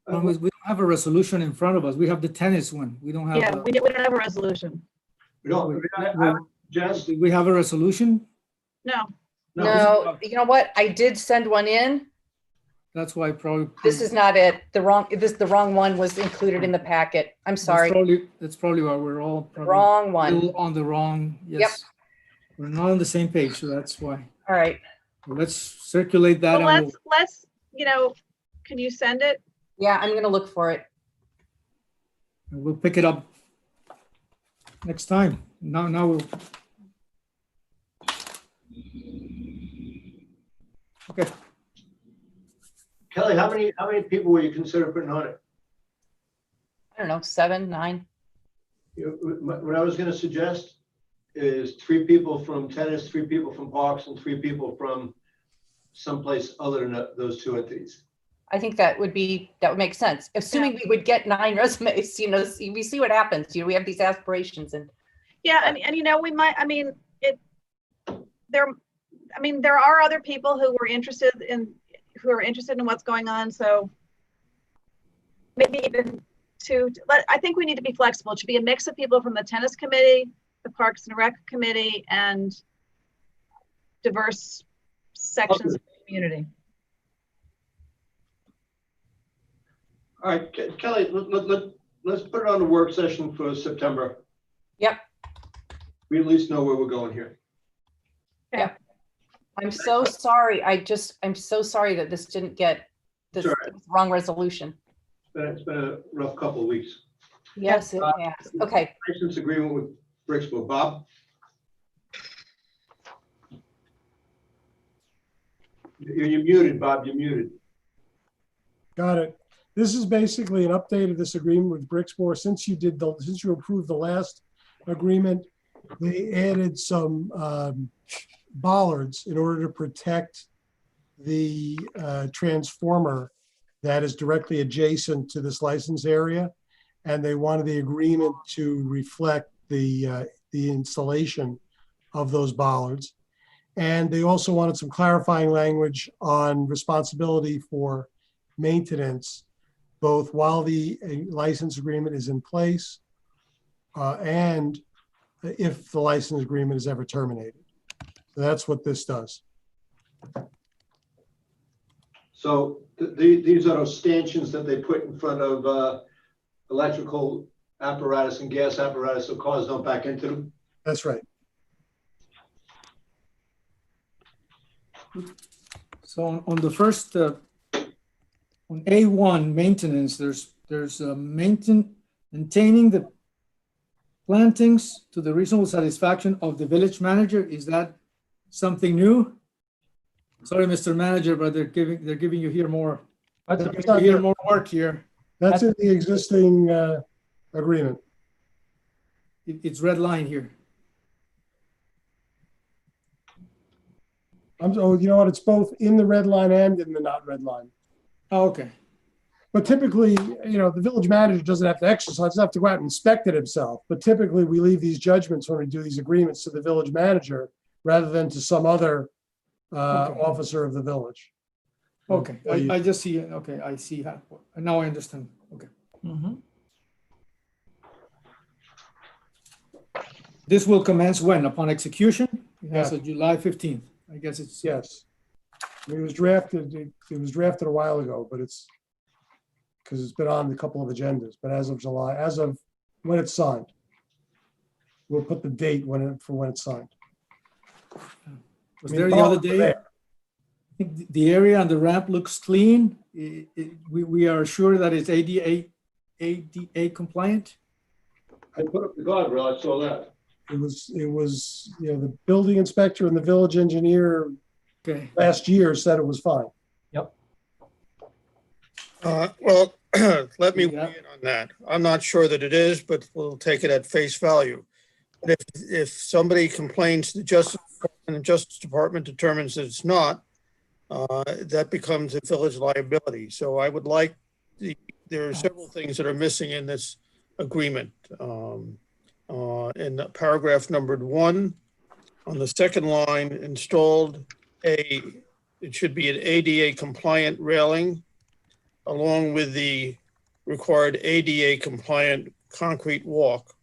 We don't have a resolution in front of us. We have the tennis one. We don't have. Yeah, we don't have a resolution. We don't. Jess? Do we have a resolution? No. You know what? I did send one in. That's why probably. This is not it. The wrong one was included in the packet. I'm sorry. That's probably why we're all Wrong one. still on the wrong. Yes. Yep. We're not on the same page, so that's why. All right. Well, let's circulate that. Well, and let's, can you send it? Yeah, I'm going to look for it. we'll pick it up next time. Now we'll. Okay. Kelly, how many people were you consider putting on it? I don't know, 7, 9. What I was going to suggest is 3 people from tennis, 3 people from parks, and 3 people from someplace other than those 2 entities. I think that would make sense, assuming we would get 9 resumes. We see what happens. We have these aspirations, and yeah, and we might. There are other people who are interested in what's going on. So maybe even I think we need to be flexible. It should be a mix of people from the tennis committee, the Parks and Rec committee, and diverse sections of the community. All right, Kelly, let's put it on the work session for September. Yep. We at least know where we're going here. Yeah. I'm so sorry. I'm so sorry that this didn't get this wrong resolution. It's been a rough couple of weeks. Yes, it has. Okay. License agreement with Brixborough. Bob? You're muted, Bob. You're muted. Got it. This is basically an update of this agreement with Brixborough since you approved the last agreement, they added some bollards in order to protect the transformer that is directly adjacent to this license area. And they wanted the agreement to reflect the installation of those bollards. And they also wanted some clarifying language on responsibility for maintenance, both while the license agreement is in place and if the license agreement is ever terminated. So that's what this does. So these are those stanchions that they put in front of electrical apparatus and gas apparatus so cars don't back into them? That's right. So on the first, on A1 maintenance, there's maintaining the plantings to the reasonable satisfaction of the village manager. Is that something new? Sorry, Mr. Manager, but they're giving you here more. That's They're giving you here more work here. That's in the existing agreement. It's red line here. Oh, you know what? It's both in the red line and in the not red line. Oh, okay. But typically, you know, the village manager doesn't have to exercise, doesn't have to go out and inspect it himself. But typically we leave these judgments when we do these agreements to the village manager rather than to some other officer of the village. Okay, I just see it. Okay, I see how, now I understand. Okay. This will commence when? Upon execution? It has a July 15th. I guess it's. Yes. It was drafted, it was drafted a while ago, but it's because it's been on a couple of agendas, but as of July, as of when it's signed. We'll put the date for when it's signed. Was there the other day? I think the area on the ramp looks clean. We are sure that it's ADA compliant. I put up the guardrail, I saw that. It was, you know, the building inspector and the village engineer Okay. last year said it was fine. Yep. Well, let me Yeah. weigh in on that. I'm not sure that it is, but we'll take it at face value. But if somebody complains to the Justice Department and the Justice Department determines that it's not, that becomes a village liability. So I would like there are several things that are missing in this agreement. In paragraph numbered 1, on the second line, installed it should be an ADA compliant railing along with the required ADA compliant concrete walk.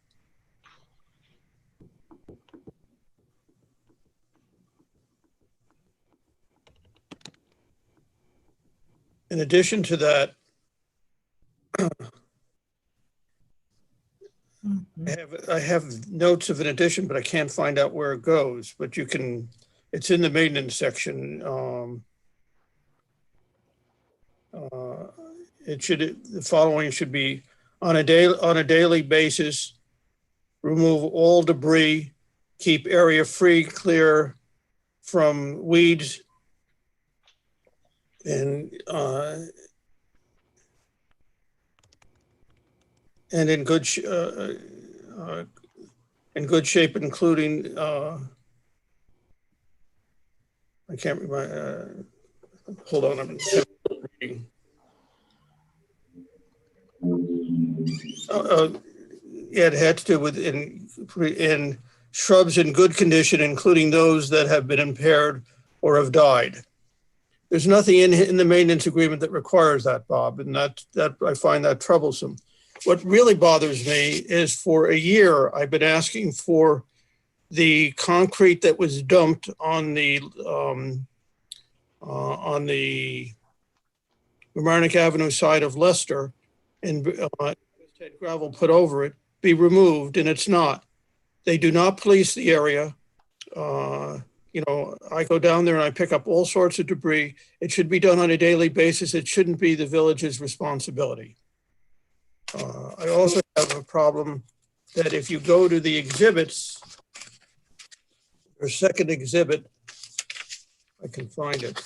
In addition to that, I have notes of an addition, but I can't find out where it goes, but you can, it's in the maintenance section. The following should be on a daily basis, remove all debris, keep area free, clear from weeds and in good shape, including I can't remember. Hold on, I'm reading. It had to do with in shrubs in good condition, including those that have been impaired or have died. There's nothing in the maintenance agreement that requires that, Bob, and that I find that troublesome. What really bothers me is for a year, I've been asking for the concrete that was dumped on the Mamaroneck Avenue side of Leicester and had gravel put over it be removed, and it's not. They do not police the area. You know, I go down there and I pick up all sorts of debris. It should be done on a daily basis. It shouldn't be the village's responsibility. I also have a problem that if you go to the exhibits, or second exhibit, I can find it.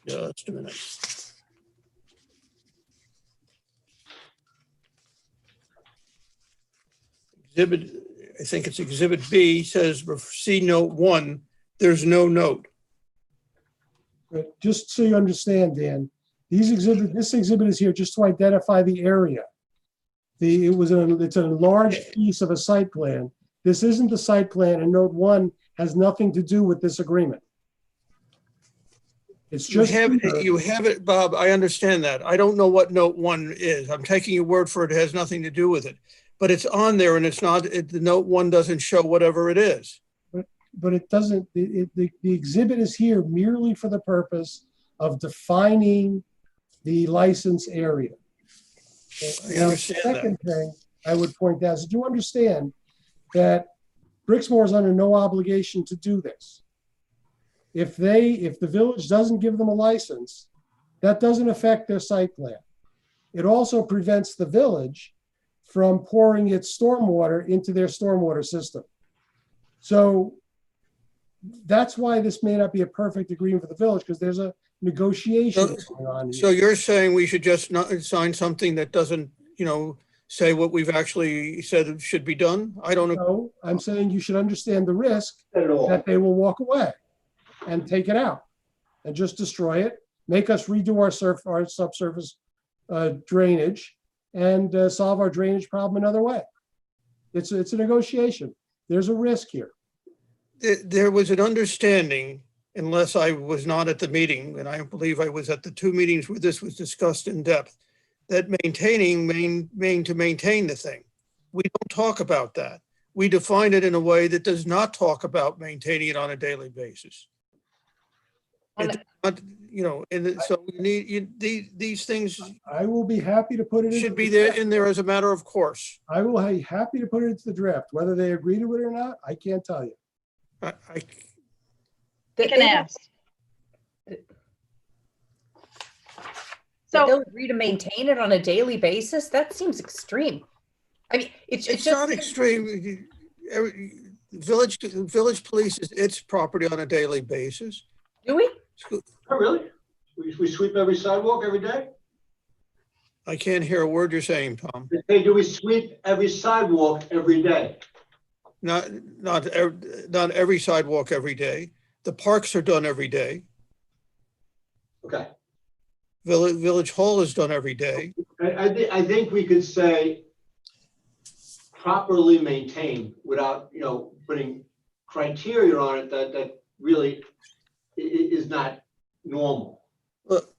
Just a minute. exhibit, I think it's exhibit B, says see note 1, there's no note. But just so you understand, Dan, this exhibit is here just to identify the area. It's a large piece of a site plan. This isn't the site plan, and note 1 has nothing to do with this agreement. It's just You have it, Bob, I understand that. I don't know what note 1 is. I'm taking your word for it. It has nothing to do with it. But it's on there, and it's not, the note 1 doesn't show whatever it is. but it doesn't, the exhibit is here merely for the purpose of defining the license area. I Now, understand the second thing I would point out is, do you understand that Brixmor is under no obligation to do this? If the village doesn't give them a license, that doesn't affect their site plan. It also prevents the village from pouring its stormwater into their stormwater system. So that's why this may not be a perfect agreement for the village, because there's a negotiation going on here. So you're saying we should just not sign something that doesn't, say what we've actually said should be done? I don't know. No, I'm saying you should understand the risk Not at all. that they will walk away and take it out and just destroy it, make us redo our subsurface drainage and solve our drainage problem another way. It's a negotiation. There's a risk here. There was an understanding, unless I was not at the meeting, and I believe I was at the 2 meetings where this was discussed in depth, that maintain the thing. We don't talk about that. We define it in a way that does not talk about maintaining it on a daily basis. It's not, so we need these things I will be happy to put it should be there in there as a matter of course. I will be happy to put it into the draft. Whether they agree to it or not, I can't tell you. We can ask. They'll So, agree to maintain it on a daily basis? That seems extreme. I mean, it's It's just. not extreme. Village polices its property on a daily basis. Do we? Oh, really? We sweep every sidewalk every day? I can't hear a word you're saying, Tom. Hey, do we sweep every sidewalk every day? Not every sidewalk every day. The parks are done every day. Okay. Village Hall is done every day. I think we could say properly maintained without, putting criteria on it that really is not normal. Look,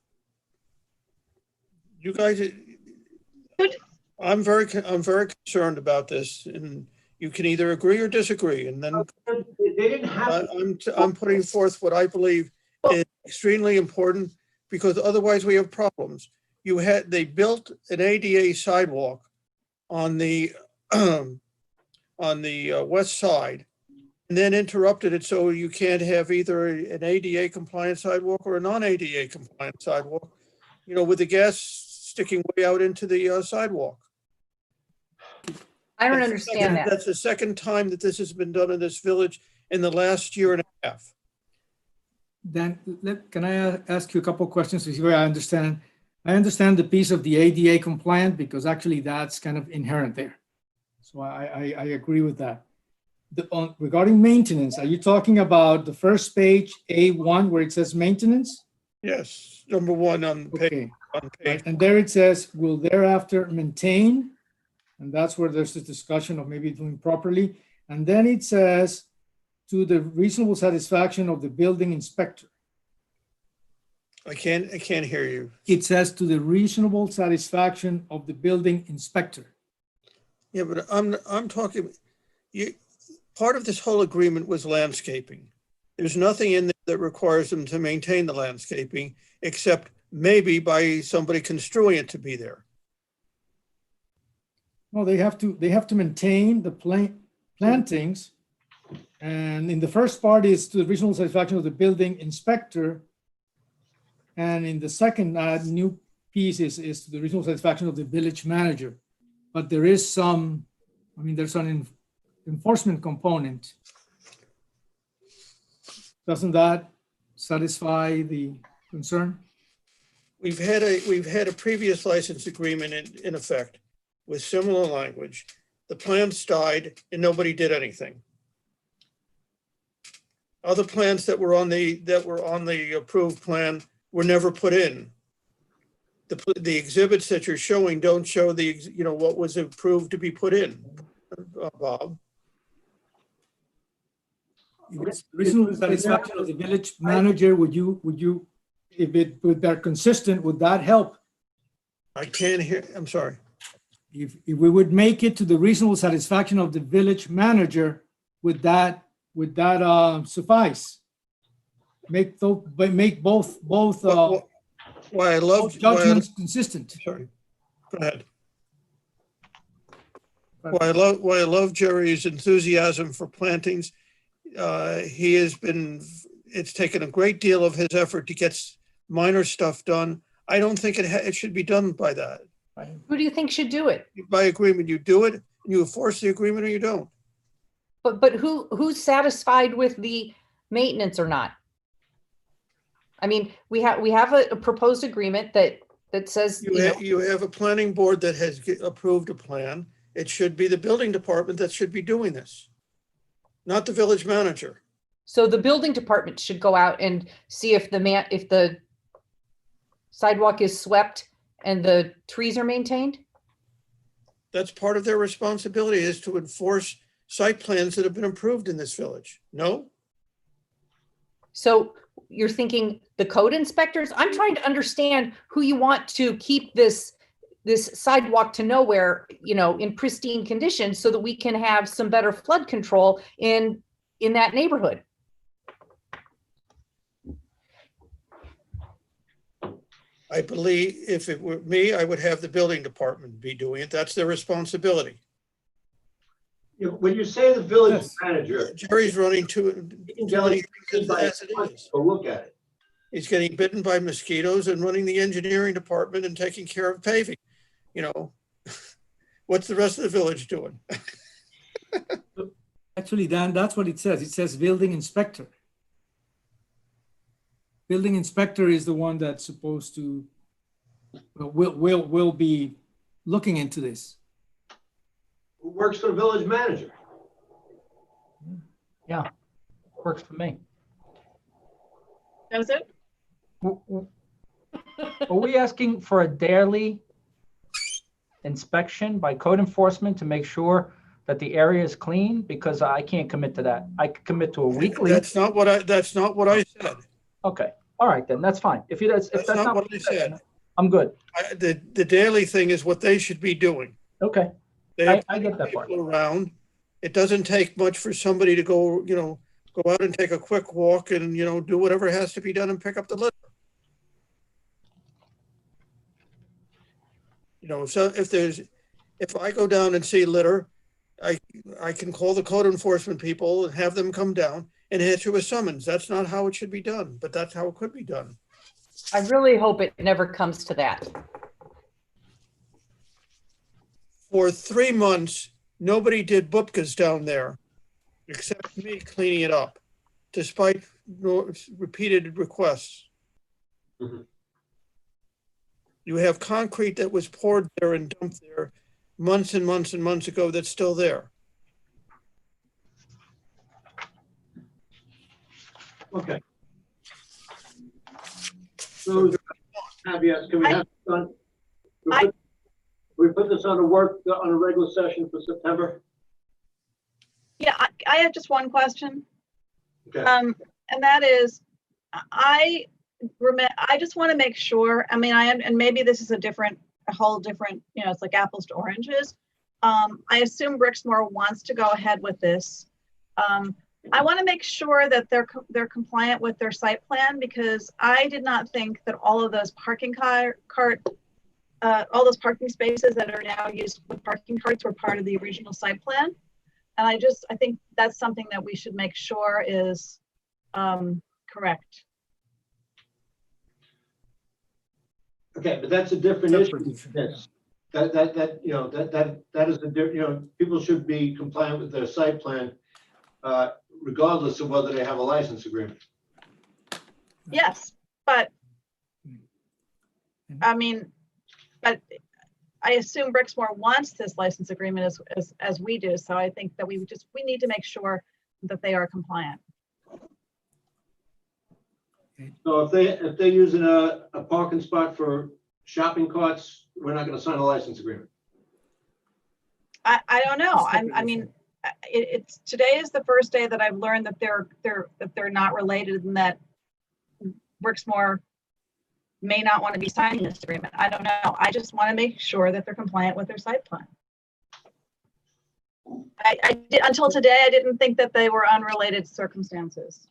you guys, I'm very concerned about this, and you can either agree or disagree. And then They didn't have. I'm putting forth what I believe is extremely important, because otherwise we have problems. They built an ADA sidewalk on the west side, and then interrupted it so you can't have either an ADA compliant sidewalk or a non-ADA compliant sidewalk, with the gas sticking way out into the sidewalk. I don't understand that. That's the second time that this has been done in this village in the last year and a half. Dan, can I ask you a couple of questions to see where I understand? I understand the piece of the ADA compliant, because actually that's kind of inherent there. So I agree with that. Regarding maintenance, are you talking about the first page, A1, where it says maintenance? Yes, number 1 on page. Okay. On page. Right, and there it says, will thereafter maintain, and that's where there's this discussion of maybe doing properly. And then it says, to the reasonable satisfaction of the building inspector. I can't hear you. It says to the reasonable satisfaction of the building inspector. Yeah, but I'm talking, part of this whole agreement was landscaping. There's nothing in there that requires them to maintain the landscaping, except maybe by somebody construing it to be there. Well, they have to maintain the plantings. And in the first part is to the reasonable satisfaction of the building inspector. And in the second new piece is to the reasonable satisfaction of the village manager. But there is there's an enforcement component. Doesn't that satisfy the concern? We've had a previous license agreement in effect with similar language. the plants died and nobody did anything. Other plants that were on the approved plan were never put in. The exhibits that you're showing don't show what was approved to be put in, Bob. If it's reasonable satisfaction of the village manager, would you, if they're consistent, would that help? I can't hear, I'm sorry. If we would make it to the reasonable satisfaction of the village manager, would that suffice? Make both Why I love judgments consistent. Sorry, go ahead. Why I love Jerry's enthusiasm for plantings. It's taken a great deal of his effort to get minor stuff done. I don't think it should be done by that. Who do you think should do it? By agreement, you do it, and you enforce the agreement, or you don't. But who's satisfied with the maintenance or not? I mean, we have a proposed agreement that says, You have a planning board that has approved a plan. It should be the building department that should be doing this, not the village manager. so the building department should go out and see if the sidewalk is swept and the trees are maintained? That's part of their responsibility, is to enforce site plans that have been approved in this village. No? So you're thinking the code inspectors? I'm trying to understand who you want to keep this sidewalk to nowhere, in pristine condition so that we can have some better flood control in that neighborhood. I believe if it were me, I would have the building department be doing it. That's their responsibility. When you say the village Yes. manager, Jerry's running too many things as it is. go look at it. He's getting bitten by mosquitoes and running the engineering department and taking care of paving. What's the rest of the village doing? Actually, Dan, that's what it says. It says building inspector. Building inspector is the one that's supposed to, will be looking into this. Who works for the village manager? Yeah, works for me. Does it? Are we asking for a daily inspection by code enforcement to make sure that the area is clean? Because I can't commit to that. I could commit to a weekly. That's not what I said. Okay, all right, then that's fine. If that's not what I said. I'm good. The daily thing is what they should be doing. Okay, They have I get that part. people around. It doesn't take much for somebody to go out and take a quick walk and, do whatever has to be done and pick up the litter. So if I go down and see litter, I can call the code enforcement people and have them come down and issue a summons. That's not how it should be done, but that's how it could be done. I really hope it never comes to that. For 3 months, nobody did bupkas down there except me cleaning it up, despite repeated requests. Mhm. You have concrete that was poured there and dumped there months and months and months ago that's still there. Okay. So, caveats, can we have this done? We put this on a regular session for September? Yeah, I have just one question. Okay. And that is, I just want to make sure, and maybe this is a whole different, it's like apples to oranges. I assume Brixmor wants to go ahead with this. I want to make sure that they're compliant with their site plan, because I did not think that all of those all those parking spaces that are now used with parking carts were part of the original site plan. And I think that's something that we should make sure is correct. Okay, but that's a different issue. Yes. That is a different, people should be compliant with their site plan, regardless of whether they have a license agreement. Yes, but I assume Brixmor wants this license agreement as we do. So I think that we need to make sure that they are compliant. So if they're using a parking spot for shopping carts, we're not going to sign a license agreement. I don't know. I mean, it's today is the first day that I've learned that they're not related and that Brixmor may not want to be signing this agreement. I don't know. I just want to make sure that they're compliant with their site plan. Until today, I didn't think that they were unrelated circumstances.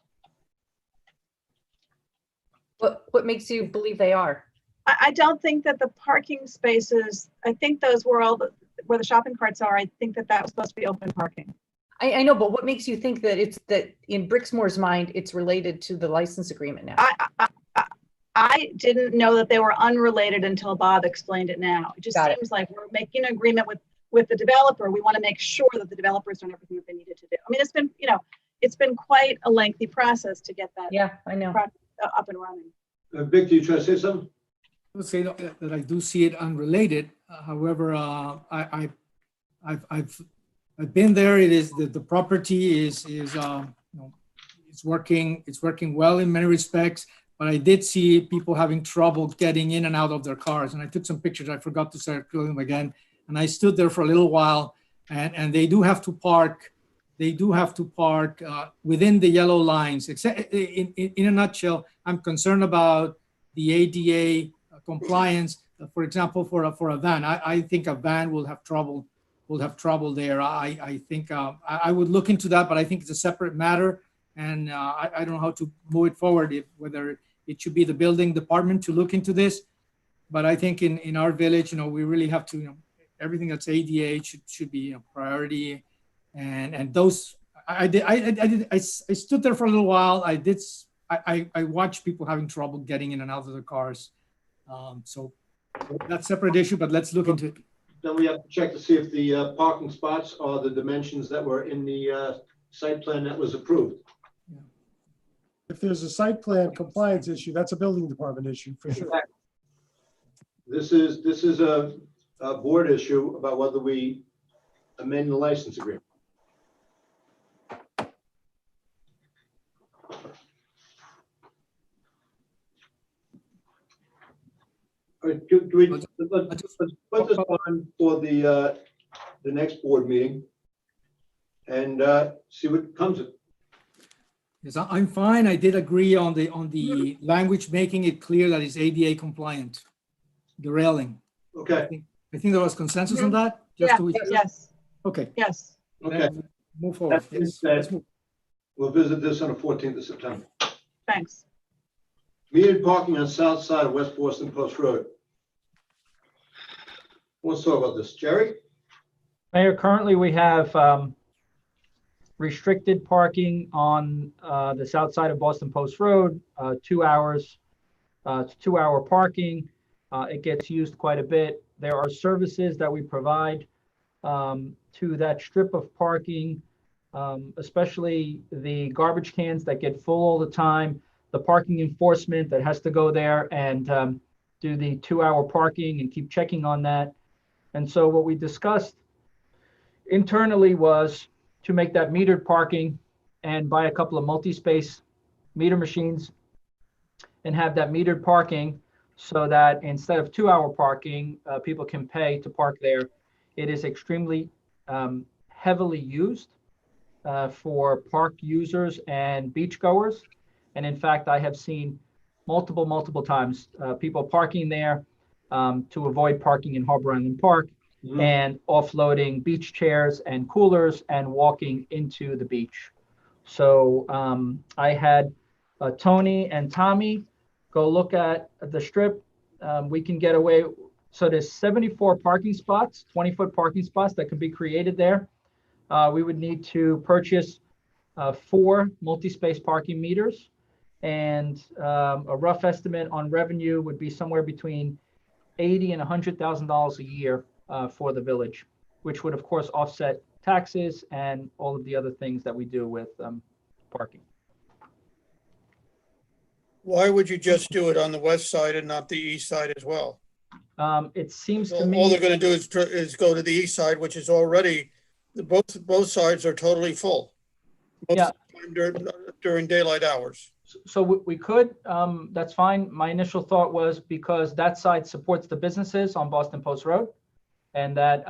What makes you believe they are? I don't think that the parking spaces, I think those were all where the shopping carts are. I think that was supposed to be open parking. I know, but what makes you think that that in Brixmor's mind, it's related to the license agreement now? I didn't know that they were unrelated until Bob explained it now. It just seems like we're making an agreement with the developer. We want to make sure that the developer's done everything that they needed to do. I mean, it's been quite a lengthy process to get that. Yeah, I know. Up and running. Vic, do you try to say something? I would say that I do see it unrelated. However, I've been there. It is the property is it's working well in many respects. But I did see people having trouble getting in and out of their cars, and I took some pictures. I forgot to circulate them again, and I stood there for a little while. And they do have to park. They do have to park within the yellow lines. Except in a nutshell, I'm concerned about the ADA compliance. For example, for a van, I think a van will have trouble. There. I think I would look into that, but I think it's a separate matter, and I don't know how to move it forward. Whether it should be the building department to look into this, but I think in our village, we really have to, everything that's ADA should be a priority. And those, I stood there for a little while. I watched people having trouble getting in and out of their cars. So that's a separate issue, but let's look into it. Then we have to check to see if the parking spots are the dimensions that were in the site plan that was approved. If there's a site plan compliance issue, that's a building department issue for sure. This is a board issue about whether we amend the license agreement. All right, let's put this on for the next board meeting and see what comes of it. Yes, I'm fine. I did agree on the language, making it clear that it's ADA compliant, the railing. Okay. I think there was consensus on that. Yeah, to yes, Okay. yes. Okay. Then move forward. That being Yes, said, let's move. we'll visit this on the 14th of September. Thanks. Metered parking on south side of West Boston Post Road. Let's talk about this. Jerry? Mayor, currently we have restricted parking on the south side of Boston Post Road, 2 hours. It's 2-hour parking. It gets used quite a bit. There are services that we provide to that strip of parking, especially the garbage cans that get full all the time, the parking enforcement that has to go there and do the 2-hour parking and keep checking on that. And so what we discussed internally was to make that metered parking and buy a couple of multi-space meter machines and have that metered parking so that instead of 2-hour parking, people can pay to park there. It is extremely heavily used for park users and beachgoers. And in fact, I have seen multiple times people parking there to avoid parking in Harbor Island Park and offloading beach chairs and coolers and walking into the beach. So I had Tony and Tommy go look at the strip. We can get away. So there's 74 parking spots, 20-foot parking spots that could be created there. We would need to purchase 4 multi-space parking meters. And a rough estimate on revenue would be somewhere between $80,000 and $100,000 a year for the village, which would of course offset taxes and all of the other things that we do with parking. Why would you just do it on the west side and not the east side as well? It seems to All me, they're gonna do is go to the east side, which is already, both sides are totally full. Most Yeah. of the time during daylight hours. so we could, that's fine. My initial thought was because that side supports the businesses on Boston Post Road, and that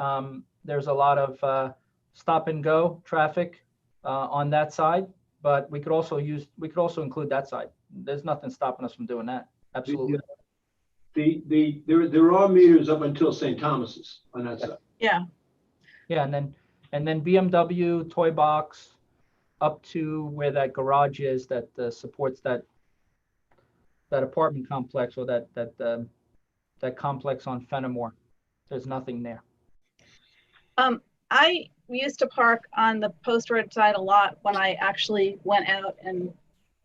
there's a lot of stop and go traffic on that side. But we could also include that side. There's nothing stopping us from doing that. Absolutely. There are meters up until St. Thomas's on that side. Yeah. Yeah, and then BMW, Toy Box, up to where that garage is that supports that apartment complex, or that complex on Fenimore. There's nothing there. I used to park on the Post Road side a lot when I actually went out and,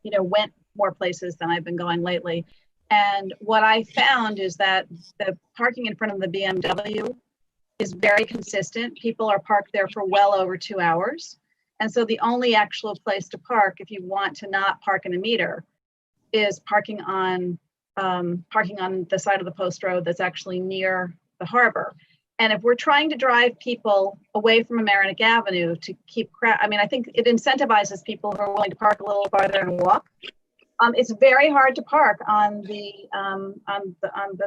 went more places than I've been going lately. And what I found is that the parking in front of the BMW is very consistent. People are parked there for well over 2 hours. And so the only actual place to park, if you want to not park in a meter, is parking on the side of the Post Road that's actually near the harbor. And if we're trying to drive people away from Mamaroneck Avenue to keep I think it incentivizes people who are willing to park a little farther and walk. It's very hard to park on the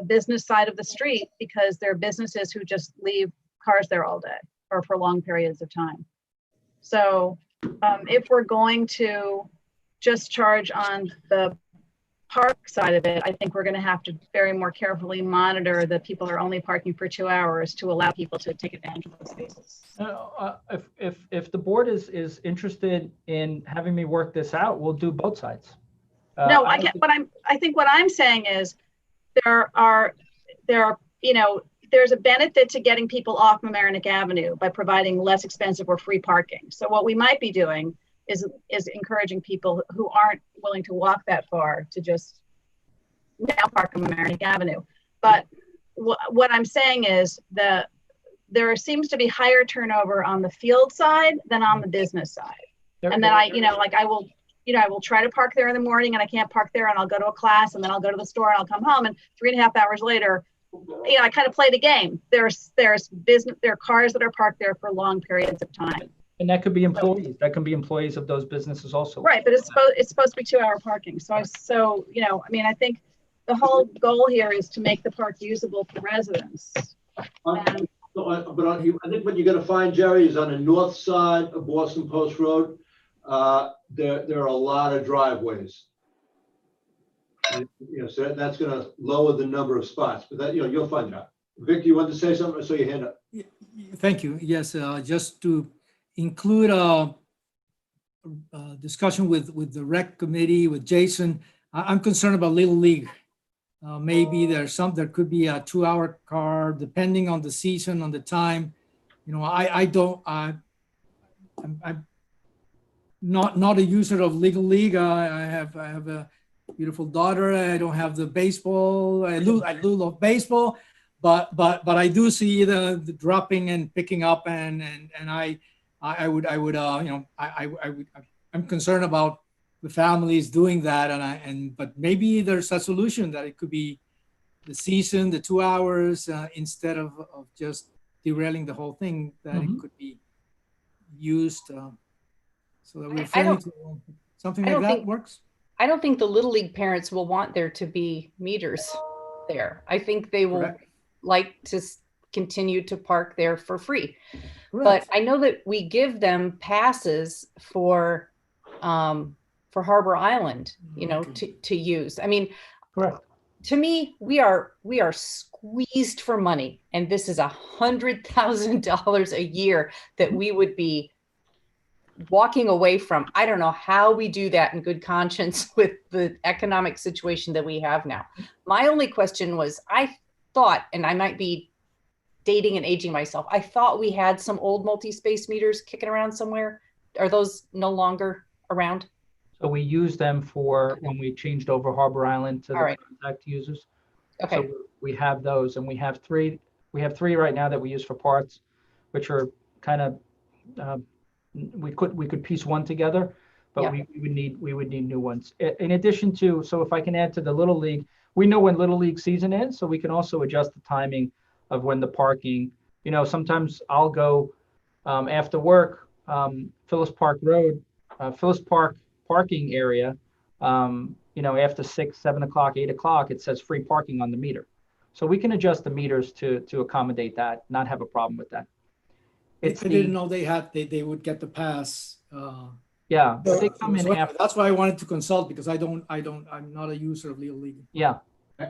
business side of the street because there are businesses who just leave cars there all day or for long periods of time. So if we're going to just charge on the park side of it, I think we're going to have to very more carefully monitor that people are only parking for 2 hours to allow people to take advantage of those spaces. If the board is interested in having me work this out, we'll do both sides. No, I get what I think what I'm saying is there's a benefit to getting people off Mamaroneck Avenue by providing less expensive or free parking. So what we might be doing is encouraging people who aren't willing to walk that far to just now park on Mamaroneck Avenue. But what I'm saying is there seems to be higher turnover on the field side than on the business side. And then I will try to park there in the morning and I can't park there and I'll go to a class and then I'll go to the store and I'll come home and 3.5 hours later, I kind of play the game. There's business, there are cars that are parked there for long periods of time. And that could be employees. That can be employees of those businesses also. Right, but it's supposed to be 2 hour parking. So I think the whole goal here is to make the park usable for residents. But I think what you're going to find, Jerry, is on the north side of Boston Post Road, there are a lot of driveways. And, so that's going to lower the number of spots. But that you'll find out. Vic, you wanted to say something? I saw your hand up. Thank you. Yes, just to include a discussion with the rec committee, with Jason. I'm concerned about Little League. Maybe there could be a 2 hour car, depending on the season, on the time. I'm not a user of Little League. I have a beautiful daughter. I don't have the baseball. I do love baseball, but I do see the dropping and picking up, and I'm concerned about the families doing that, but maybe there's a solution that it could be the season, the 2 hours, instead of just derailing the whole thing, that it could be used so that we're friendly to something like that works. I don't think the Little League parents will want there to be meters there. I think they will like to continue to park there for free. Correct. But I know that we give them passes for Harbor Island, to use. I mean, correct. To me, we are squeezed for money, and this is $100,000 a year that we would be walking away from. I don't know how we do that in good conscience with the economic situation that we have now. My only question was, I thought, and I might be dating and aging myself, I thought we had some old multi-space meters kicking around somewhere. Are those no longer around? So we use them for when we changed over Harbor Island to the contact users. Okay. So we have those, and we have three right now that we use for parts, which are kind of we could piece one together, but we would need new ones. In addition to, so if I can add to the Little League, we know when Little League season is, so we can also adjust the timing of when the parking, sometimes I'll go after work, Phyllis Park Road, Phyllis Park parking area, after 6, 7 o'clock, 8 o'clock, it says free parking on the meter. So we can adjust the meters to accommodate that, not have a problem with that. I didn't know they would get the pass. Yeah, but they come in So after. that's why I wanted to consult, because I'm not a user of Little League. Yeah,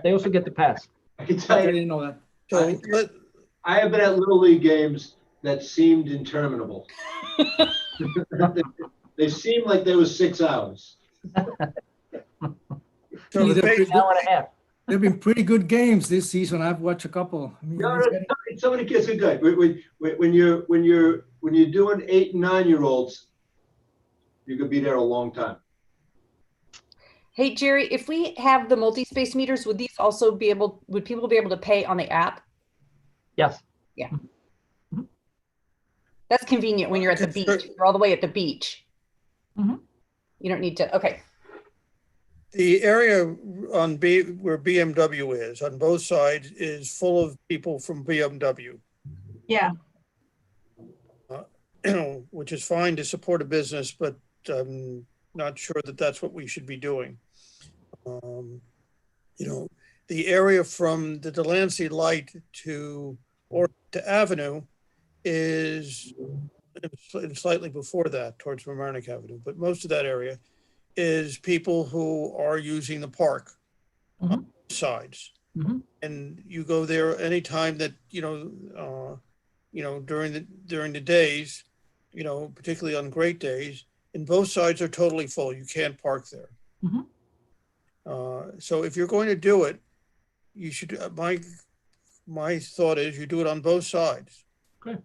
they also get the pass. I can I tell you, didn't know that. So I have been at Little League games that seemed interminable. They seemed like they was 6 hours. So the They're base- An hour and a half. There've been pretty good games this season. I've watched a couple. I mean, No, it's getting- some of the kids are good. When you're doing 8 and 9-year-olds, you could be there a long time. Hey, Jerry, if we have the multi-space meters, would people be able to pay on the app? Yes. That's convenient when you're at the beach. You're all the way at the beach. Mhm. You don't need to, okay. The area where BMW is, on both sides, is full of people from BMW, Yeah, which is fine to support a business, but I'm not sure that that's what we should be doing. The area from the Delancey Light to Avenue is slightly before that, towards Mamaroneck Avenue, but most of that area is people who are using the park on both sides. Mhm. And you go there anytime that, during the days, particularly on great days, and both sides are totally full. You can't park there. Mhm. So if you're going to do it, you should, my thought is you do it on both sides. Okay.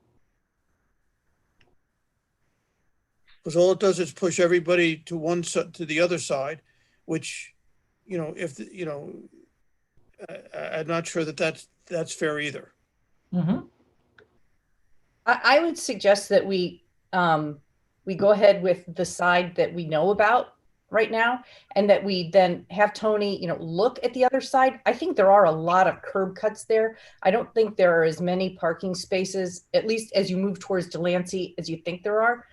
Because all it does is push everybody to one side, to the other side, which, I'm not sure that's fair either. Mhm. I would suggest that we go ahead with the side that we know about right now, and that we then have Tony, look at the other side. I think there are a lot of curb cuts there. I don't think there are as many parking spaces, at least as you move towards Delancey, as you think there are.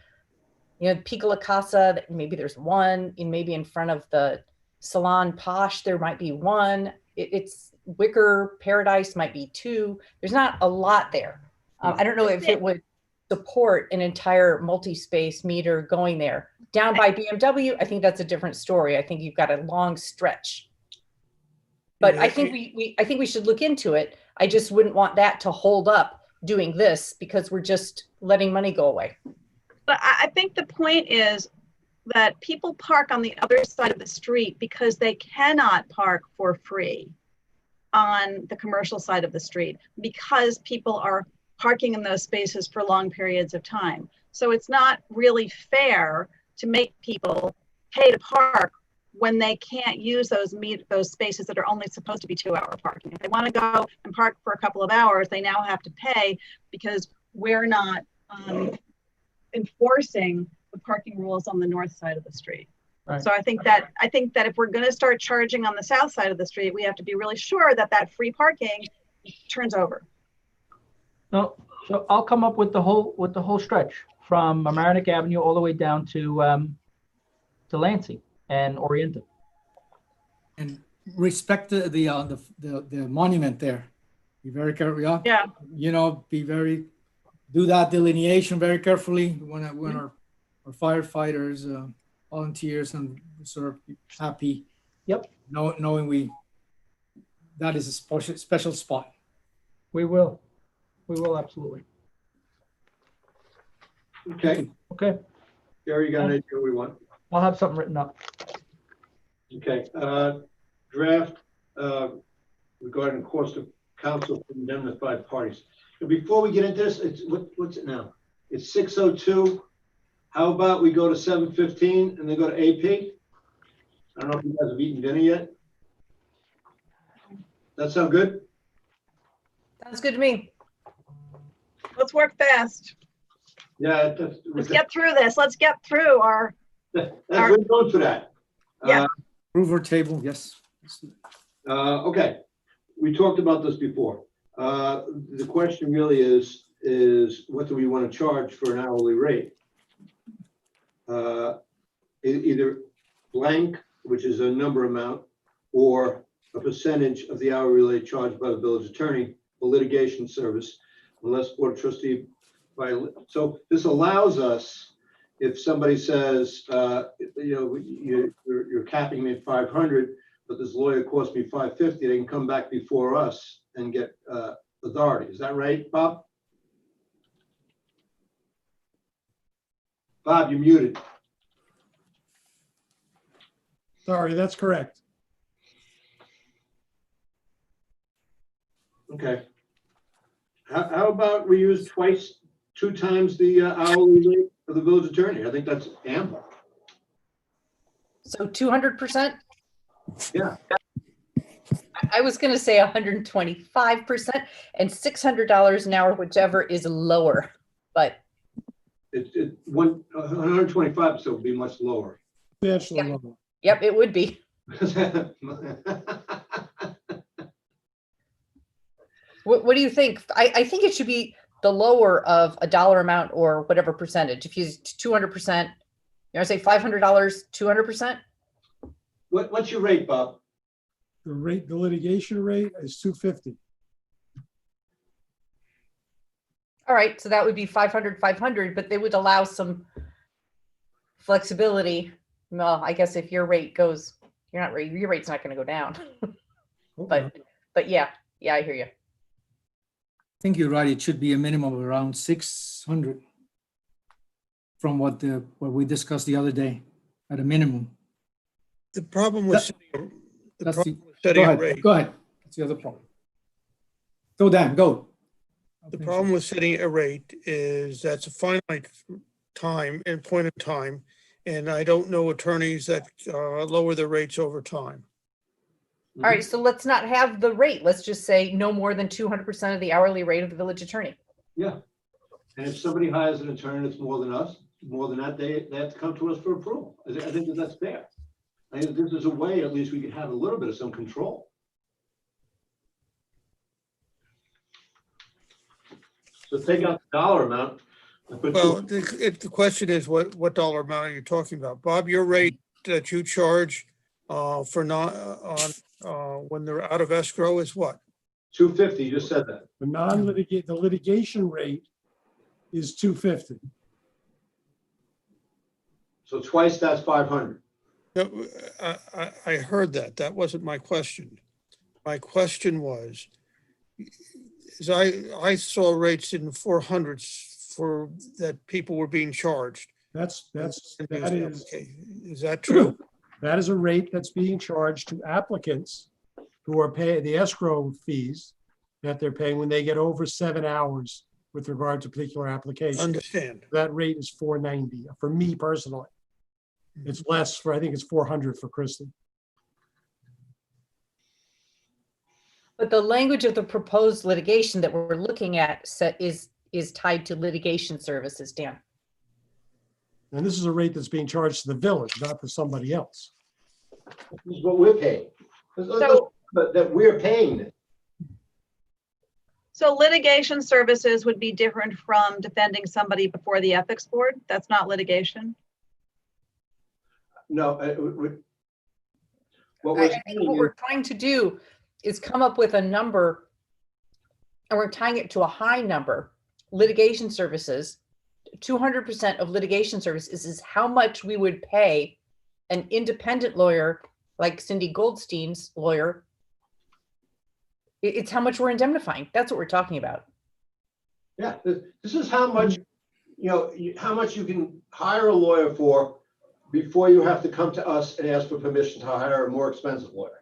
Pico La Casa, maybe there's one, and maybe in front of the Salon Posh, there might be one. It's Wicker Paradise might be 2. There's not a lot there. I don't know if it would support an entire multi-space meter going there. Down by BMW, I think that's a different story. I think you've got a long stretch. But I think we should look into it. I just wouldn't want that to hold up doing this, because we're just letting money go away. but I think the point is that people park on the other side of the street because they cannot park for free on the commercial side of the street, because people are parking in those spaces for long periods of time. So it's not really fair to make people pay to park when they can't use those spaces that are only supposed to be 2-hour parking. If they want to go and park for a couple of hours, they now have to pay because we're not enforcing the parking rules on the north side of the street. Right. So I think that if we're going to start charging on the south side of the street, we have to be really sure that that free parking turns over. No, so I'll come up with the whole stretch from Mamaroneck Avenue all the way down to Delancey and Oriental. And respect the monument there. Be very careful. Yeah. Do that delineation very carefully when our firefighters, volunteers, and sort of happy. Yep. Knowing that is a special spot. We will absolutely. Okay, Okay, Gary, you got an idea what we want? I'll have something written up. Okay, draft regarding cost of counsel for indemnified parties. And before we get into this, what's it now? It's 6:02. How about we go to 7:15 and then go to AP? I don't know if you guys have eaten dinner yet. That sound good? Sounds good to me. Let's work fast. Yeah, Let's get through this. Let's get through our. we're going for that. Yeah. Approval table, yes. Okay, we talked about this before. The question really is what do we want to charge for an hourly rate? Either blank, which is a number amount, or a percentage of the hourly rate charged by the village attorney for litigation service, unless Board of Trustee so this allows us, if somebody says, you're capping me at 500, but this lawyer cost me 550, they can come back before us and get authority. Is that right, Bob? Bob, you're muted. Sorry, that's correct. Okay. How about we use two times the hourly rate of the village attorney? I think that's ample. So 200%? Yeah. I was going to say 125% and $600 an hour, whichever is lower, but 125% would be much lower. Substantially Yep. lower. yep, it would be. What do you think? I think it should be the lower of a dollar amount or whatever percentage. If you use 200%, you know, say $500, 200%. What's your rate, Bob? The litigation rate is 250. All right, so that would be 500, 500, but they would allow some flexibility. Well, I guess if your rate goes, your rate's not going to go down. But yeah, I hear you. I think you're right. It should be a minimum of around 600 from what we discussed the other day at a minimum. The problem with That's setting go a ahead. rate, Go ahead. That's the other problem. Go, Dan, go. the problem with setting a rate is that's a finite time and point in time. And I don't know attorneys that lower their rates over time. All right, so let's not have the rate. Let's just say no more than 200% of the hourly rate of the village attorney. Yeah. And if somebody hires an attorney that's more than us, more than that, they have to come to us for approval. I think that's fair. I think this is a way, at least we could have a little bit of some control. So take out the dollar amount. Well, the question is, what dollar amount are you talking about? Bob, your rate that you charge for when they're out of escrow is what? 250, you just said that. The litigation rate is 250. So twice that's 500. No, I heard that. That wasn't my question. My question was, is I saw rates in 400s for that people were being charged. That is that true? That is a rate that's being charged to applicants who are paying the escrow fees that they're paying when they get over 7 hours with regard to particular application. Understand. That rate is $490 for me personally. It's less for, I think it's $400 for Kristen. But the language of the proposed litigation that we're looking at is tied to litigation services, Dan. And this is a rate that's being charged to the village, not to somebody else. This is what we're paying. But that we're paying it. So litigation services would be different from defending somebody before the ethics board. That's not litigation. No, what I think what we're trying to do is come up with a number, and we're tying it to a high number. Litigation services, 200% of litigation services is how much we would pay an independent lawyer like Cindy Goldstein's lawyer. It's how much we're indemnifying. That's what we're talking about. Yeah, this is how much, how much you can hire a lawyer for before you have to come to us and ask for permission to hire a more expensive lawyer.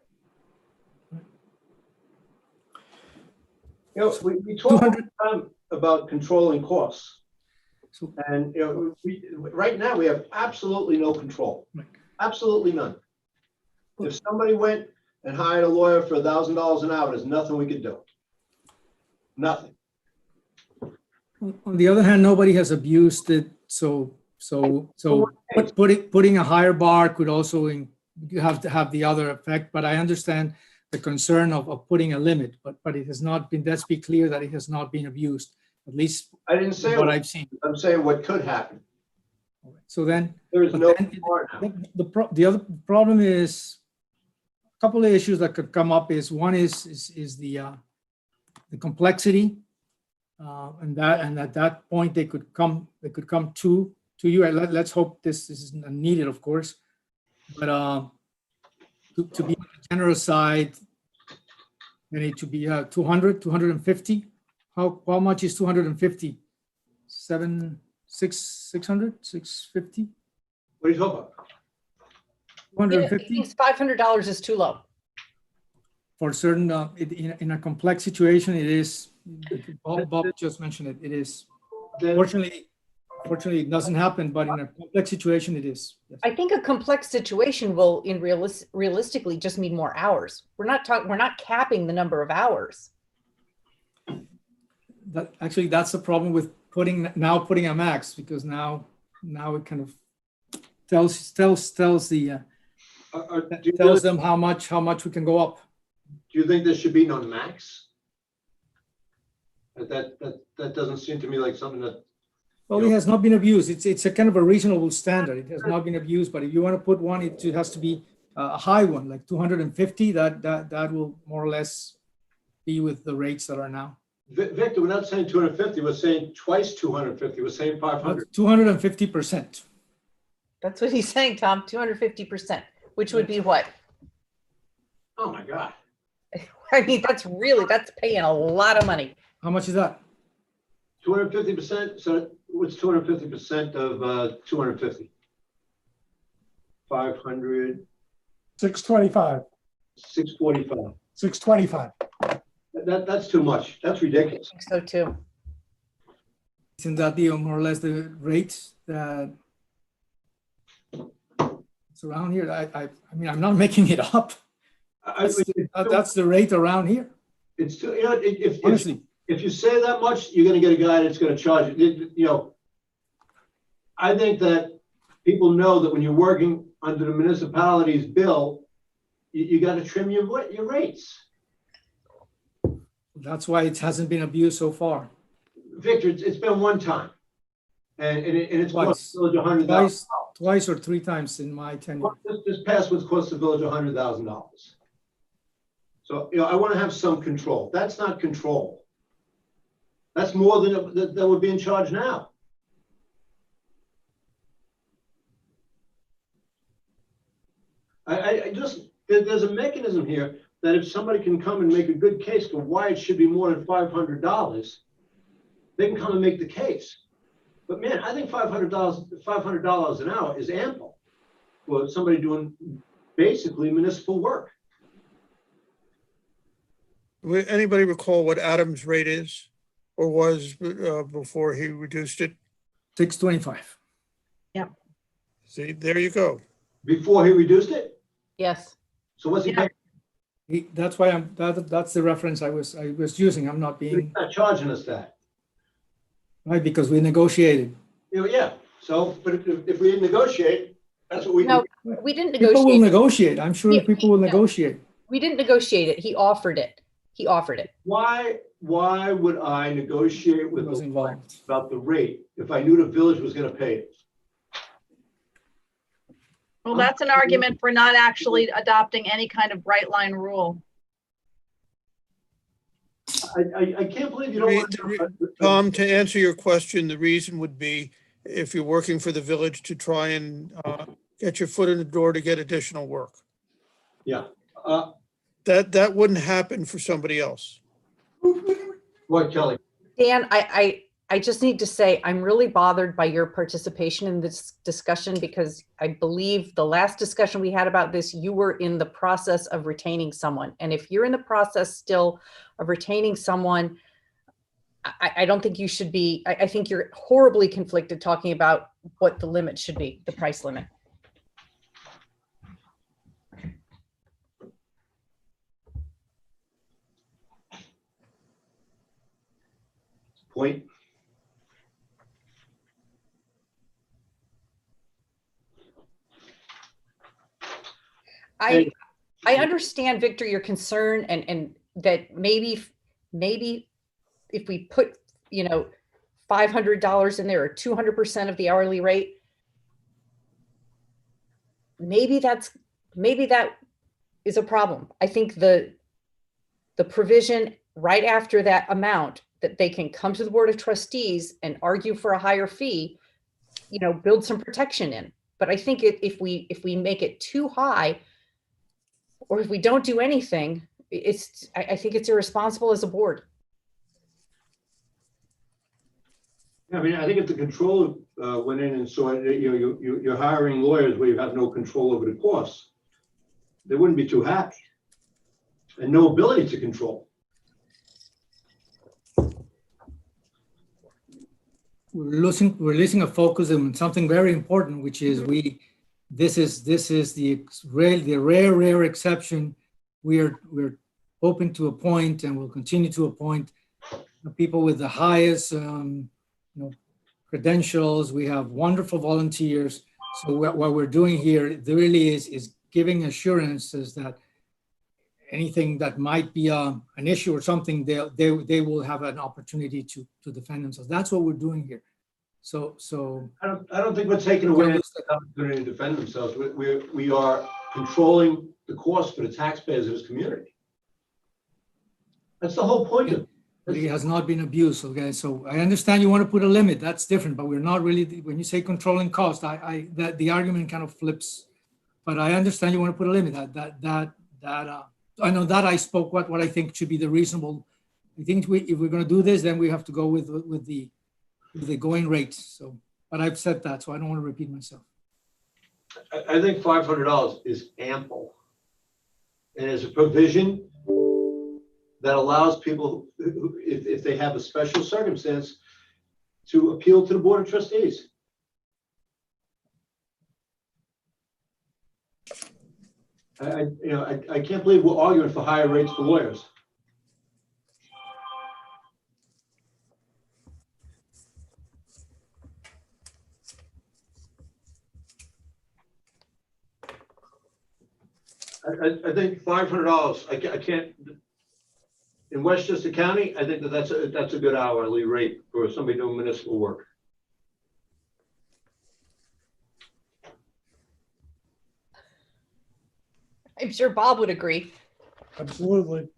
We talk all the time about controlling costs. And right now we have absolutely no control. Absolutely none. If somebody went and hired a lawyer for $1,000 an hour, there's nothing we could do. Nothing. On the other hand, nobody has abused it. So putting a higher bar could also have to have the other effect. But I understand the concern of putting a limit, but it has not been, let's be clear that it has not been abused, at least I didn't say what what I've seen. I'm saying what could happen. So then, There is but no then bar now. the other problem is, a couple of issues that could come up is, one is the complexity. And at that point, they could come to you. And let's hope this is needed, of course. But to be on the generous side, they need to be 200, 250. How much is 250? 600, 650? What are you talking about? Yeah, he 250 thinks $500 is too low. for certain, in a complex situation, it is. Bob just mentioned it. It is. Then, Fortunately, it doesn't happen, but in a complex situation, it is. Yes. I think a complex situation will, realistically, just mean more hours. We're not capping the number of hours. That's the problem with putting a max, because now it kind of tells the do you tells them how much we can go up. Do you think there should be no max? That doesn't seem to me like something that, Well, it has not been abused. It's a kind of a reasonable standard. It has not been abused, but if you want to put one, it has to be a high one, like 250. That will more or less be with the rates that are now. Victor, we're not saying 250, we're saying twice 250, we're saying 500. 250%. That's what he's saying, Tom, 250%, which would be what? Oh my God. I mean, that's paying a lot of money. How much is that? 250%, so what's 250% of 250? 500, 625, 645. 625. That's too much. That's ridiculous. I think so too. Isn't that the more or less the rate that it's around here? I mean, I'm not making it up. That's the rate around here. It's too, you know, Honestly, if you say that much, you're going to get a guy that's going to charge it. You know, I think that people know that when you're working under the municipality's bill, you got to trim your rates. that's why it hasn't been abused so far. Victor, it's been one time, and it's Twice. cost the village $100,000. Twice or three times in my tenure. This past was cost the village $100,000. So, you know, I want to have some control. That's not control. That's more than that would be in charge now. I just, there's a mechanism here that if somebody can come and make a good case for why it should be more than $500, they can come and make the case. But man, I think $500 an hour is ample for somebody doing basically municipal work. Will anybody recall what Adam's rate is or was before he reduced it? 625. See, there you go. Before he reduced it? Yes. So what's he Yeah. paying? That's why that's the reference I was using. I'm not He's being not charging us that. right because we negotiated. You know, yeah. So, but if we didn't negotiate, that's what we No, do. we didn't People will negotiate. negotiate. I'm sure Yeah, people will no. negotiate. We didn't negotiate it. He offered it. Why would I negotiate It with was the involved. about the rate if I knew the village was going to pay it? Well, that's an argument for not actually adopting any kind of bright line rule. I can't believe you don't want Tom, to answer your question, the reason would be if you're working for the village to try and get your foot in the door to get additional work. Yeah. That wouldn't happen for somebody else. What, Kelly? Dan, I just need to say, I'm really bothered by your participation in this discussion because I believe the last discussion we had about this, you were in the process of retaining someone. And if you're in the process still of retaining someone, I don't think you should be, I think you're horribly conflicted talking about what the limit should be, the price limit. Point. I I understand, Victor, your concern and that maybe if we put, $500 in there or 200% of the hourly rate, maybe that is a problem. I think the provision right after that amount that they can come to the Board of Trustees and argue for a higher fee, build some protection in. But I think if we make it too high, or if we don't do anything, I think it's irresponsible as a board. I mean, I think if the controller went in and saw it, you're hiring lawyers where you have no control over the costs, they wouldn't be too happy, and no ability to control. We're losing a focus on something very important, which is this is the rare exception. We're hoping to appoint and will continue to appoint the people with the highest credentials. We have wonderful volunteers. So what we're doing here really is giving assurances that anything that might be an issue or something, they will have an opportunity to defend themselves. That's what we're doing here. So I don't think we're taking away the opportunity to defend themselves. We are controlling the cost for the taxpayers of this community. That's the whole point of it. It has not been abused. Okay, so I understand you want to put a limit. That's different, but we're not really. When you say controlling cost, that the argument kind of flips. But I understand you want to put a limit. I know that I spoke what I think should be the reasonable. I think if we're going to do this, then we have to go with the going rate. So, but I've said that, so I don't want to repeat myself. I think $500 is ample, and as a provision that allows people, if they have a special circumstance, to appeal to the Board of Trustees. I can't believe we're arguing for higher rates for lawyers. I think $500. I can't. In Westchester County, I think that's a good hourly rate for somebody doing municipal work. I'm sure Bob would agree. Absolutely.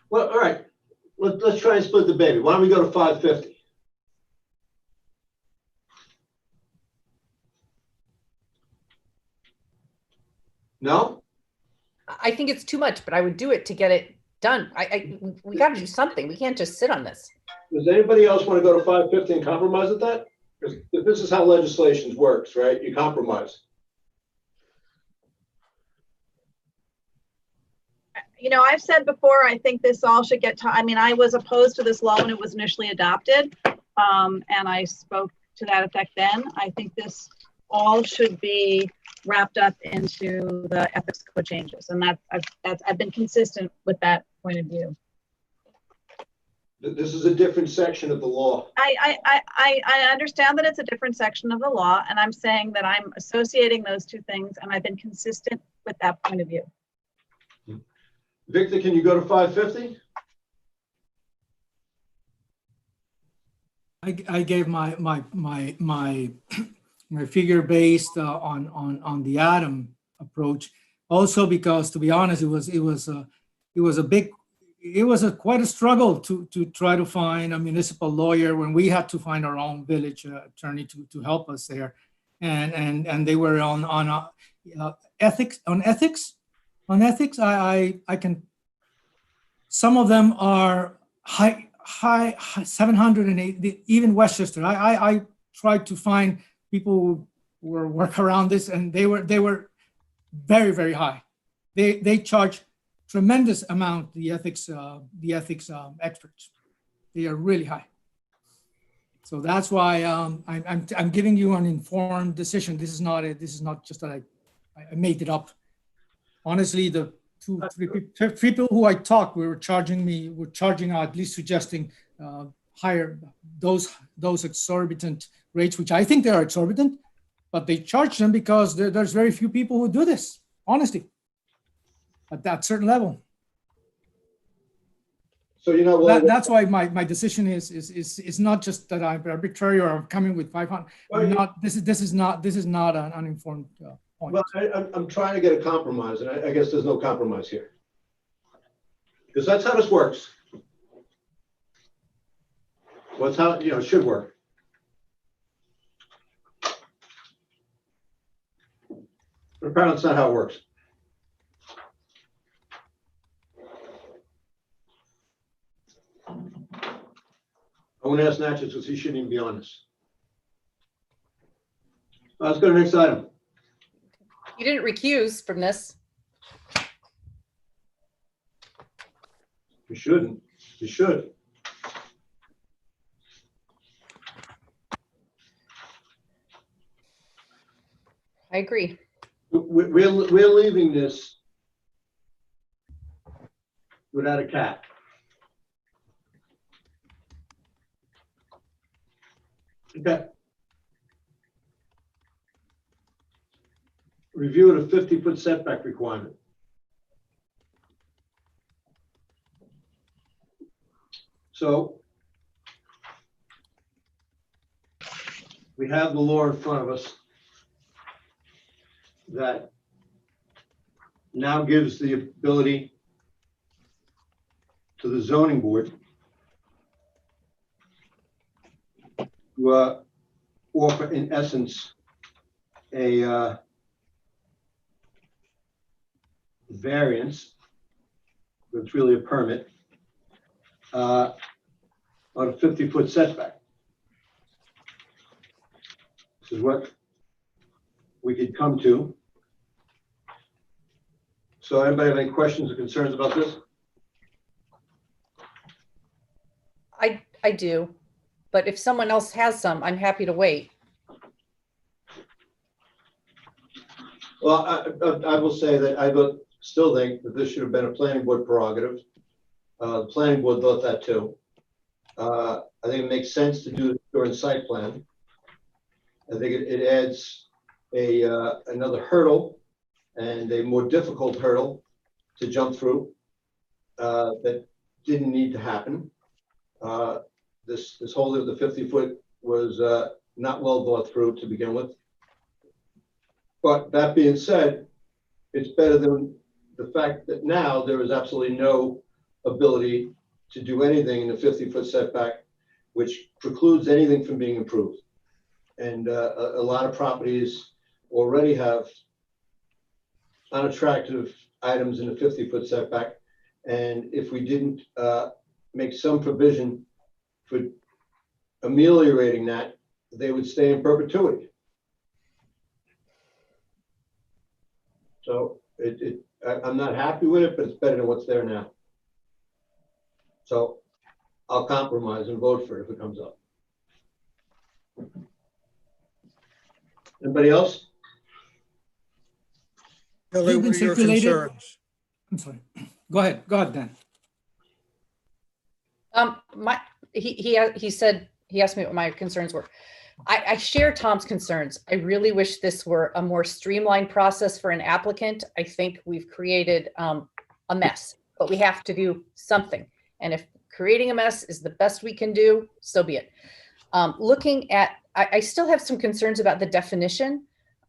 Well, all right. Let's try and split the baby. Why don't we go to 550? No? I think it's too much, but I would do it to get it done. We got to do something. We can't just sit on this. Does anybody else want to go to 550 and compromise at that? Because this is how legislation works, right? You compromise. I've said before, I think this all should get to, I was opposed to this law when it was initially adopted. And I spoke to that effect then. I think this all should be wrapped up into the ethics code changes. And I've been consistent with that point of view. This is a different section of the law. I understand that it's a different section of the law, and I'm saying that I'm associating those two things, and I've been consistent with that point of view. Victor, can you go to 550? I gave my figure based on the Adam approach. Also, because to be honest, it was quite a struggle to try to find a municipal lawyer when we had to find our own village attorney to help us there, and they were on ethics. I can. Some of them are high 708. Even Westchester. I tried to find people who work around this, and they were very, very high. They charge tremendous amount. The ethics experts, they are really high. So that's why I'm giving you an informed decision. This is not just that I made it up. Honestly, the three people who I talked were charging at least suggesting higher those exorbitant rates, which I think they are exorbitant. but they charge them because there's very few people who do this, honestly, at that certain level. So you're not willing. That's why my decision is not just that I'm arbitrary or I'm coming with 500. Well, I'm not. This is not an uninformed point. Well, I'm trying to get a compromise, and I guess there's no compromise here. Because that's how this works. Well, it's how, it should work. But apparently it's not how it works. I want to ask Natchez because he shouldn't even be on this. Let's go to the next item. You didn't recuse from this. You shouldn't. You should. I agree. We're leaving this without a cap. Okay. Review of the 50-foot setback requirement. So we have the law in front of us that now gives the ability to the zoning board to offer, in essence, a variance, but it's really a permit, on a 50-foot setback. This is what we could come to. So anybody have any questions or concerns about this? I do, but if someone else has some, I'm happy to wait. Well, I will say that I still think that this should have been a planning board prerogative. The planning board thought that too. I think it makes sense to do it during site plan. I think it adds another hurdle and a more difficult hurdle to jump through that didn't need to happen. This whole of the 50-foot was not well thought through to begin with. But that being said, it's better than the fact that now there is absolutely no ability to do anything in the 50-foot setback, which precludes anything from being improved. And a lot of properties already have unattractive items in the 50-foot setback. And if we didn't make some provision for ameliorating that, they would stay in perpetuity. So I'm not happy with it, but it's better than what's there now. So I'll compromise and vote for it if it comes up. Anybody else? Kelly, They've been what are your circulated. concerns? I'm sorry. Go ahead, Dan. He said, he asked me what my concerns were. I share Tom's concerns. I really wish this were a more streamlined process for an applicant. I think we've created a mess, but we have to do something. And if creating a mess is the best we can do, so be it. Looking at, I still have some concerns about the definition.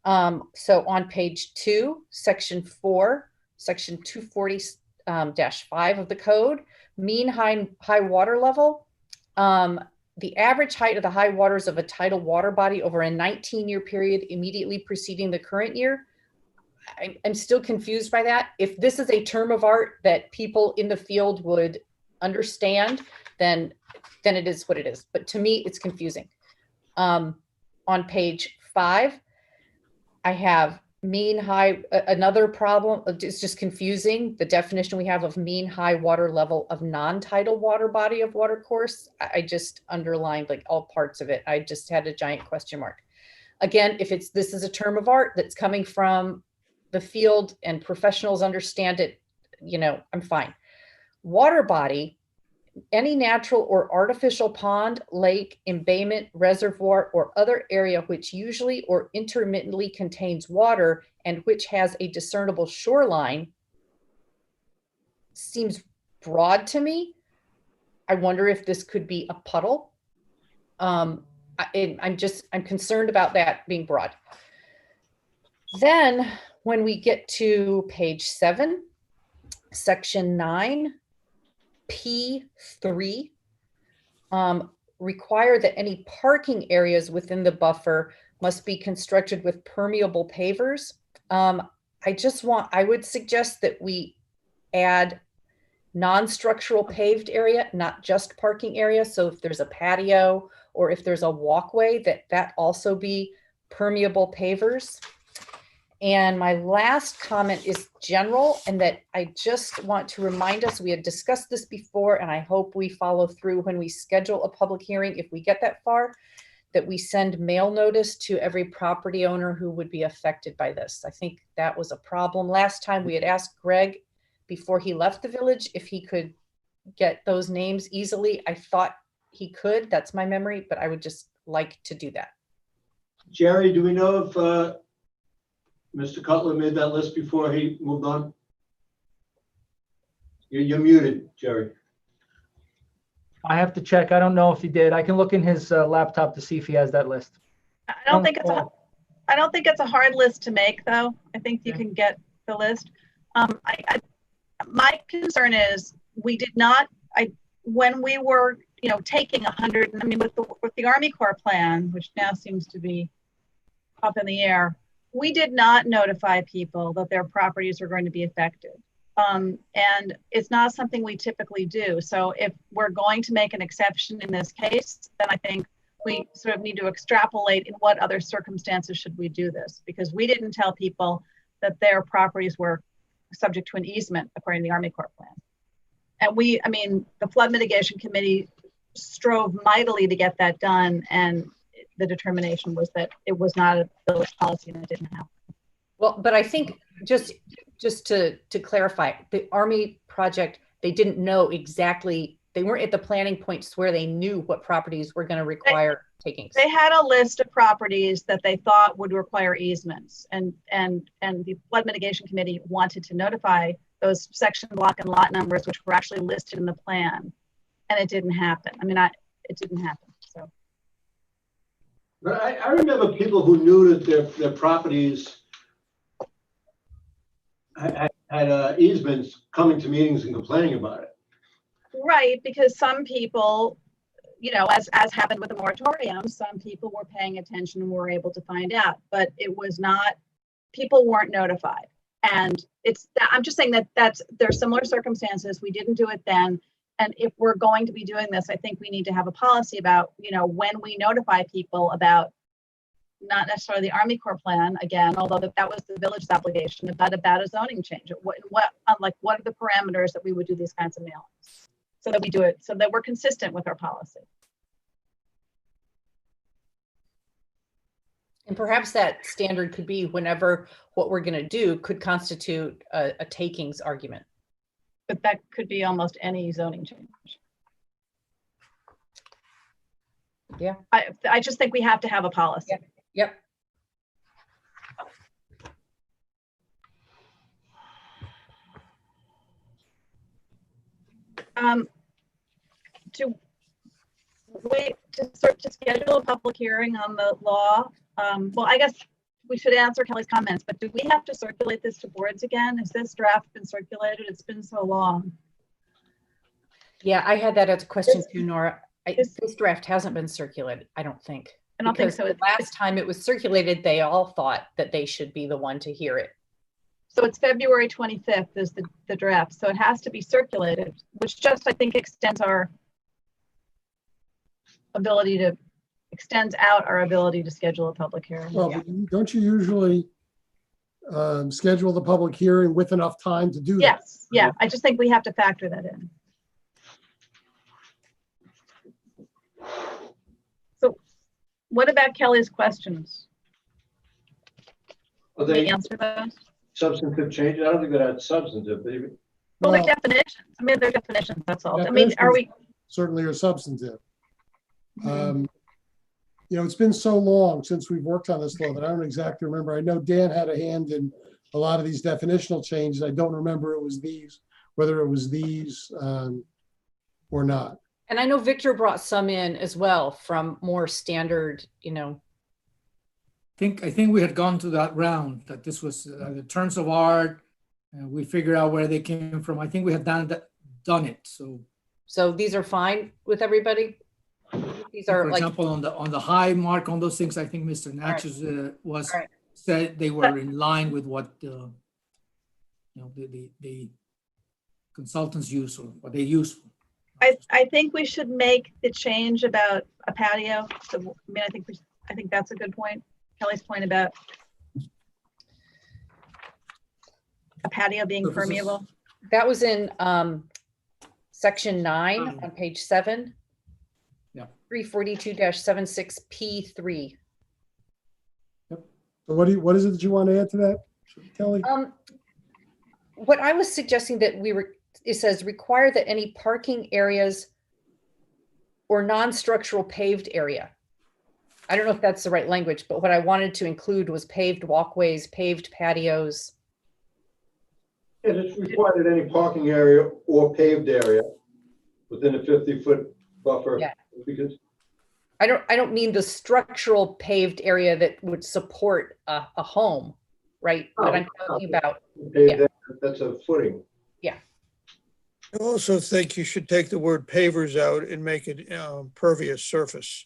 So on page 2, section 4, section 240-5 of the code, mean high water level. The average height of the high waters of a tidal water body over a 19-year period immediately preceding the current year. I'm still confused by that. If this is a term of art that people in the field would understand, then it is what it is. But to me, it's confusing. On page 5, I have mean high, another problem, it's just confusing. The definition we have of mean high water level of non-tidal water body of water course. I just underlined like all parts of it. I just had a giant question mark. Again, if this is a term of art that's coming from the field and professionals understand it, I'm fine. Water body, any natural or artificial pond, lake, embayment, reservoir, or other area which usually or intermittently contains water and which has a discernible shoreline seems broad to me. I wonder if this could be a puddle. I'm concerned about that being broad. Then when we get to page 7, section 9, P3, require that any parking areas within the buffer must be constructed with permeable pavers. I would suggest that we add non-structural paved area, not just parking area. So if there's a patio or if there's a walkway, that also be permeable pavers. And my last comment is general, and that I just want to remind us, we had discussed this before, and I hope we follow through when we schedule a public hearing, if we get that far, that we send mail notice to every property owner who would be affected by this. I think that was a problem. Last time we had asked Greg before he left the village if he could get those names easily. I thought he could, that's my memory, but I would just like to do that. Jerry, do we know if Mr. Cutler made that list before he moved on? You're muted, Jerry. I have to check. I don't know if he did. I can look in his laptop to see if he has that list. I don't think it's a hard list to make, though. I think you can get the list. My concern is we did not. When we were, taking 100. I mean, with the Army Corps plan, which now seems to be up in the air, we did not notify people that their properties were going to be affected. And it's not something we typically do. So if we're going to make an exception in this case, then I think we sort of need to extrapolate in what other circumstances should we do this, because we didn't tell people that their properties were subject to an easement according to the Army Corps plan. And the Flood Mitigation Committee strove mightily to get that done, and the determination was that it was not a village policy and it didn't happen. Well, but I think just to clarify, the Army project, they didn't know exactly, they weren't at the planning points where they knew what properties were going to require takings. They had a list of properties that they thought would require easements, and the Flood Mitigation Committee wanted to notify those section, block, and lot numbers, which were actually listed in the plan, and it didn't happen. It didn't happen. So. But I remember people who knew that their properties had easements coming to meetings and complaining about it. Right, because some people, as happened with the moratorium, some people were paying attention and were able to find out, but it was not, people weren't notified. And I'm just saying that there's similar circumstances. We didn't do it then. And if we're going to be doing this, I think we need to have a policy about, when we notify people about, not necessarily the Army Corps plan, again, although that was the village's obligation, about a zoning change. What are the parameters that we would do these kinds of mailings, so that we do it, so that we're consistent with our policy. And perhaps that standard could be whenever what we're going to do could constitute a takings argument. But that could be almost any zoning change. Yeah. I just think we have to have a policy. Yeah. Yep. To wait to schedule a public hearing on the law. Well, I guess we should answer Kelly's comments, but do we have to circulate this to boards again? Has this draft been circulated? It's been so long. Yeah, I had that as a question too, Nora. This draft hasn't been circulated, I don't think. I don't think so. The last time it was circulated, they all thought that they should be the one to hear it. So it's February 25th is the draft. So it has to be circulated, which just, I think, extends out our ability to schedule a public hearing. Well, don't you usually schedule the public hearing with enough time to do that? Yes, yeah. I just think we have to factor that in. So what about Kelly's questions? Are Can we they answer those? substantive changes? I don't think that that's substantive, baby. Well, they're definitions. They're definitions, that's all. Are we, Definitions. certainly are substantive. You know, it's been so long since we've worked on this law that I don't exactly remember. I know Dan had a hand in a lot of these definitional changes. I don't remember whether it was these or not. And I know Victor brought some in as well from more standard, I think we had gone to that round, that this was the terms of art. We figured out where they came from. I think we had done it. So these are fine with everybody? These are For like, example, on the high mark on those things, I think Mr. Natchez was All right. said they were in line with what the consultants use or what they use. I think we should make the change about a patio. So, I think that's a good point. Kelly's point about a patio being Surfaces. permeable. that was in section 9 on page 7. Yeah. 342-76P3. So what is it that you want to add to that, Kelly? What I was suggesting that it says require that any parking areas or non-structural paved area. I don't know if that's the right language, but what I wanted to include was paved walkways, paved patios. Yeah, it's required that any parking area or paved area within a 50-foot buffer. Yeah. Because I don't mean the structural paved area that would support a home, right? But I'm talking about, paved, Yeah. that's a footing. I also think you should take the word pavers out and make it pervious surface.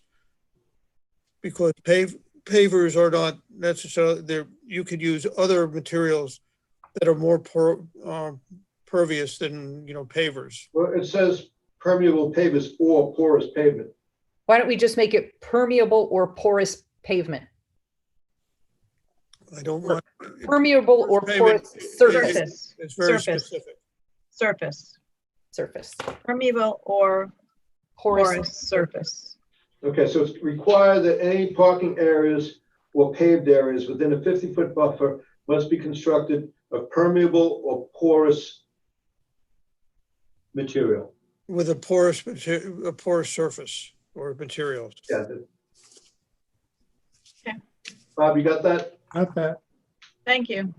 Because pavers are not necessarily, you could use other materials that are more pervious than, pavers. Well, it says permeable pavers or porous pavement. why don't we just make it permeable or porous pavement? I don't want. Permeable or Pavement porous surface. Surface. It's very Surface. specific. Surface. Permeable or porous surface. Okay, so it's required that any parking areas or paved areas within a 50-foot buffer must be constructed of permeable or porous material. With a porous surface or materials. Yeah. Okay. Bob, you got that? Got that. Thank you.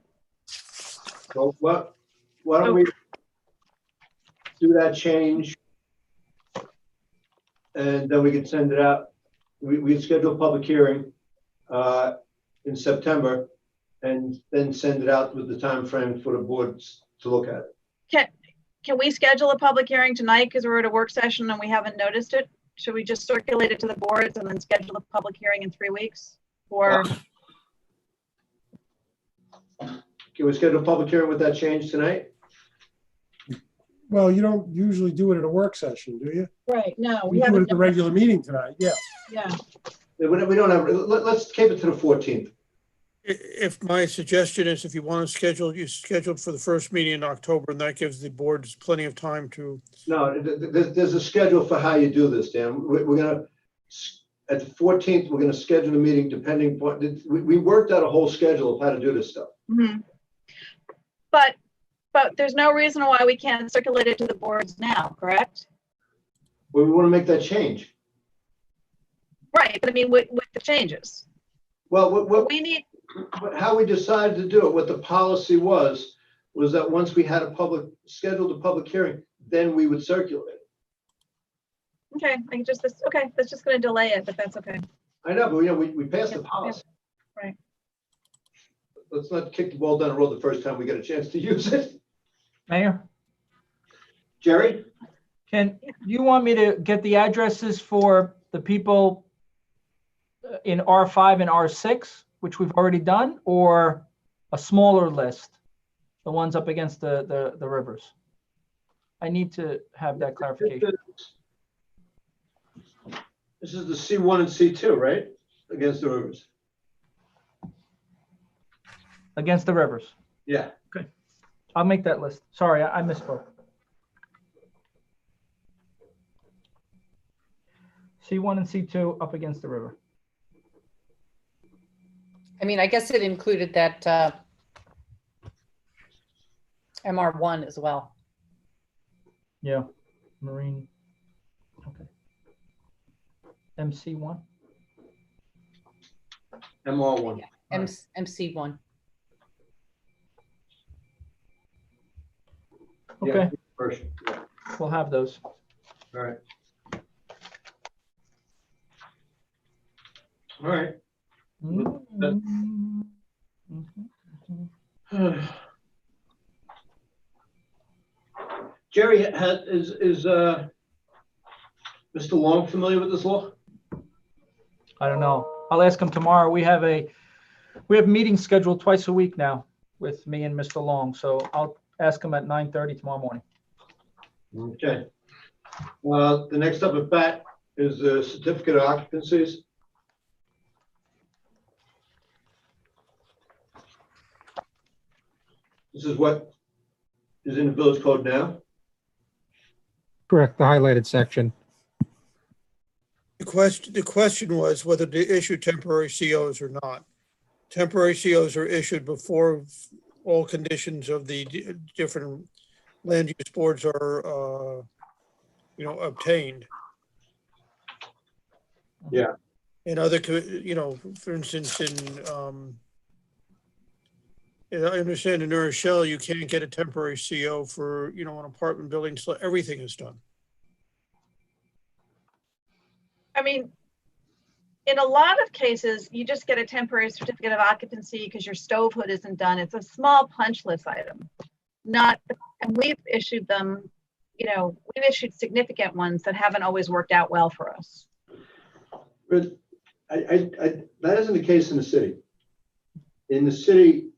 So why don't we do that change? And then we can send it out. We schedule a public hearing in September and then send it out with the time frame for the boards to look at it. Can we schedule a public hearing tonight because we're at a work session and we haven't noticed it? Should we just circulate it to the boards and then schedule a public hearing in 3 weeks? Or Can we schedule a public hearing with that change tonight? Well, you don't usually do it at a work session, do you? right? No, we We do it haven't. at the regular meeting tonight, yeah. Yeah. We don't have, let's keep it to the 14th. If my suggestion is if you want to schedule, you schedule it for the first meeting in October, and that gives the boards plenty of time to. No, there's a schedule for how you do this, Dan. We're gonna, at the 14th, we're gonna schedule a meeting depending, we worked out a whole schedule of how to do this stuff. Mhm. But there's no reason why we can't circulate it to the boards now, correct? Well, we want to make that change. Right, but I mean, with the changes. Well, We need, how we decided to do it, what the policy was that once we had scheduled a public hearing, then we would circulate it. okay, that's just gonna delay it, but that's okay. I know, but we passed the policy. Right. Let's not kick the ball down the road the first time we get a chance to use it. Mayor, Jerry? can you want me to get the addresses for the people in R5 and R6, which we've already done, or a smaller list, the ones up against the rivers? I need to have that clarification. This is the C1 and C2, right? Against the rivers. Against the rivers. Yeah. I'll make that list. Sorry, I misspoke. C1 and C2 up against the river. I mean, I guess it included that MR1 as well. Yeah, marine. MC1. MR1. MC1. Yeah, Okay, version. Yeah. we'll have those. All right. All right. Mhm. Jerry, is Mr. Long familiar with this law? I don't know. I'll ask him tomorrow. We have meetings scheduled twice a week now with me and Mr. Long, so I'll ask him at 9:30 tomorrow morning. Okay. The next up at bat is the certificate of occupancies. This is what is in the village code now. Correct, the highlighted section. The question was whether to issue temporary COs or not. Temporary COs are issued before all conditions of the different land use boards are, obtained. Yeah. And other, for instance, I understand in Rochelle, you can't get a temporary CO for, an apartment building till everything is done. I mean, in a lot of cases, you just get a temporary certificate of occupancy because your stove hood isn't done. It's a small punch list item. And we've issued them, we've issued significant ones that haven't always worked out well for us. But that isn't the case in the city. In the city,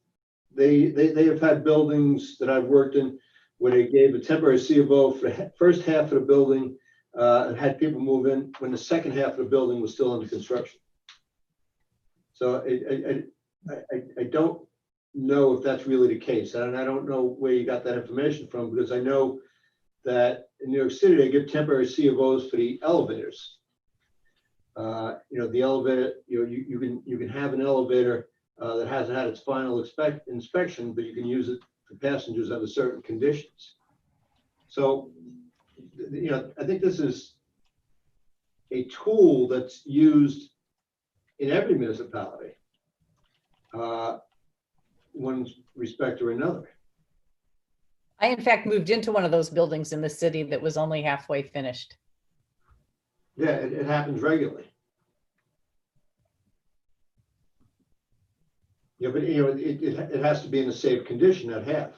they have had buildings that I've worked in where they gave a temporary C of O for the first half of the building and had people move in when the second half of the building was still under construction. So I don't know if that's really the case. And I don't know where you got that information from, because I know that in New York City, they give temporary C of Os for the elevators. The elevator, you can have an elevator that hasn't had its final inspection, but you can use it for passengers under certain conditions. So, I think this is a tool that's used in every municipality, one respect or another. I, in fact, moved into one of those buildings in the city that was only halfway finished. Yeah, it happens regularly. Yeah, but it has to be in a safe condition at half,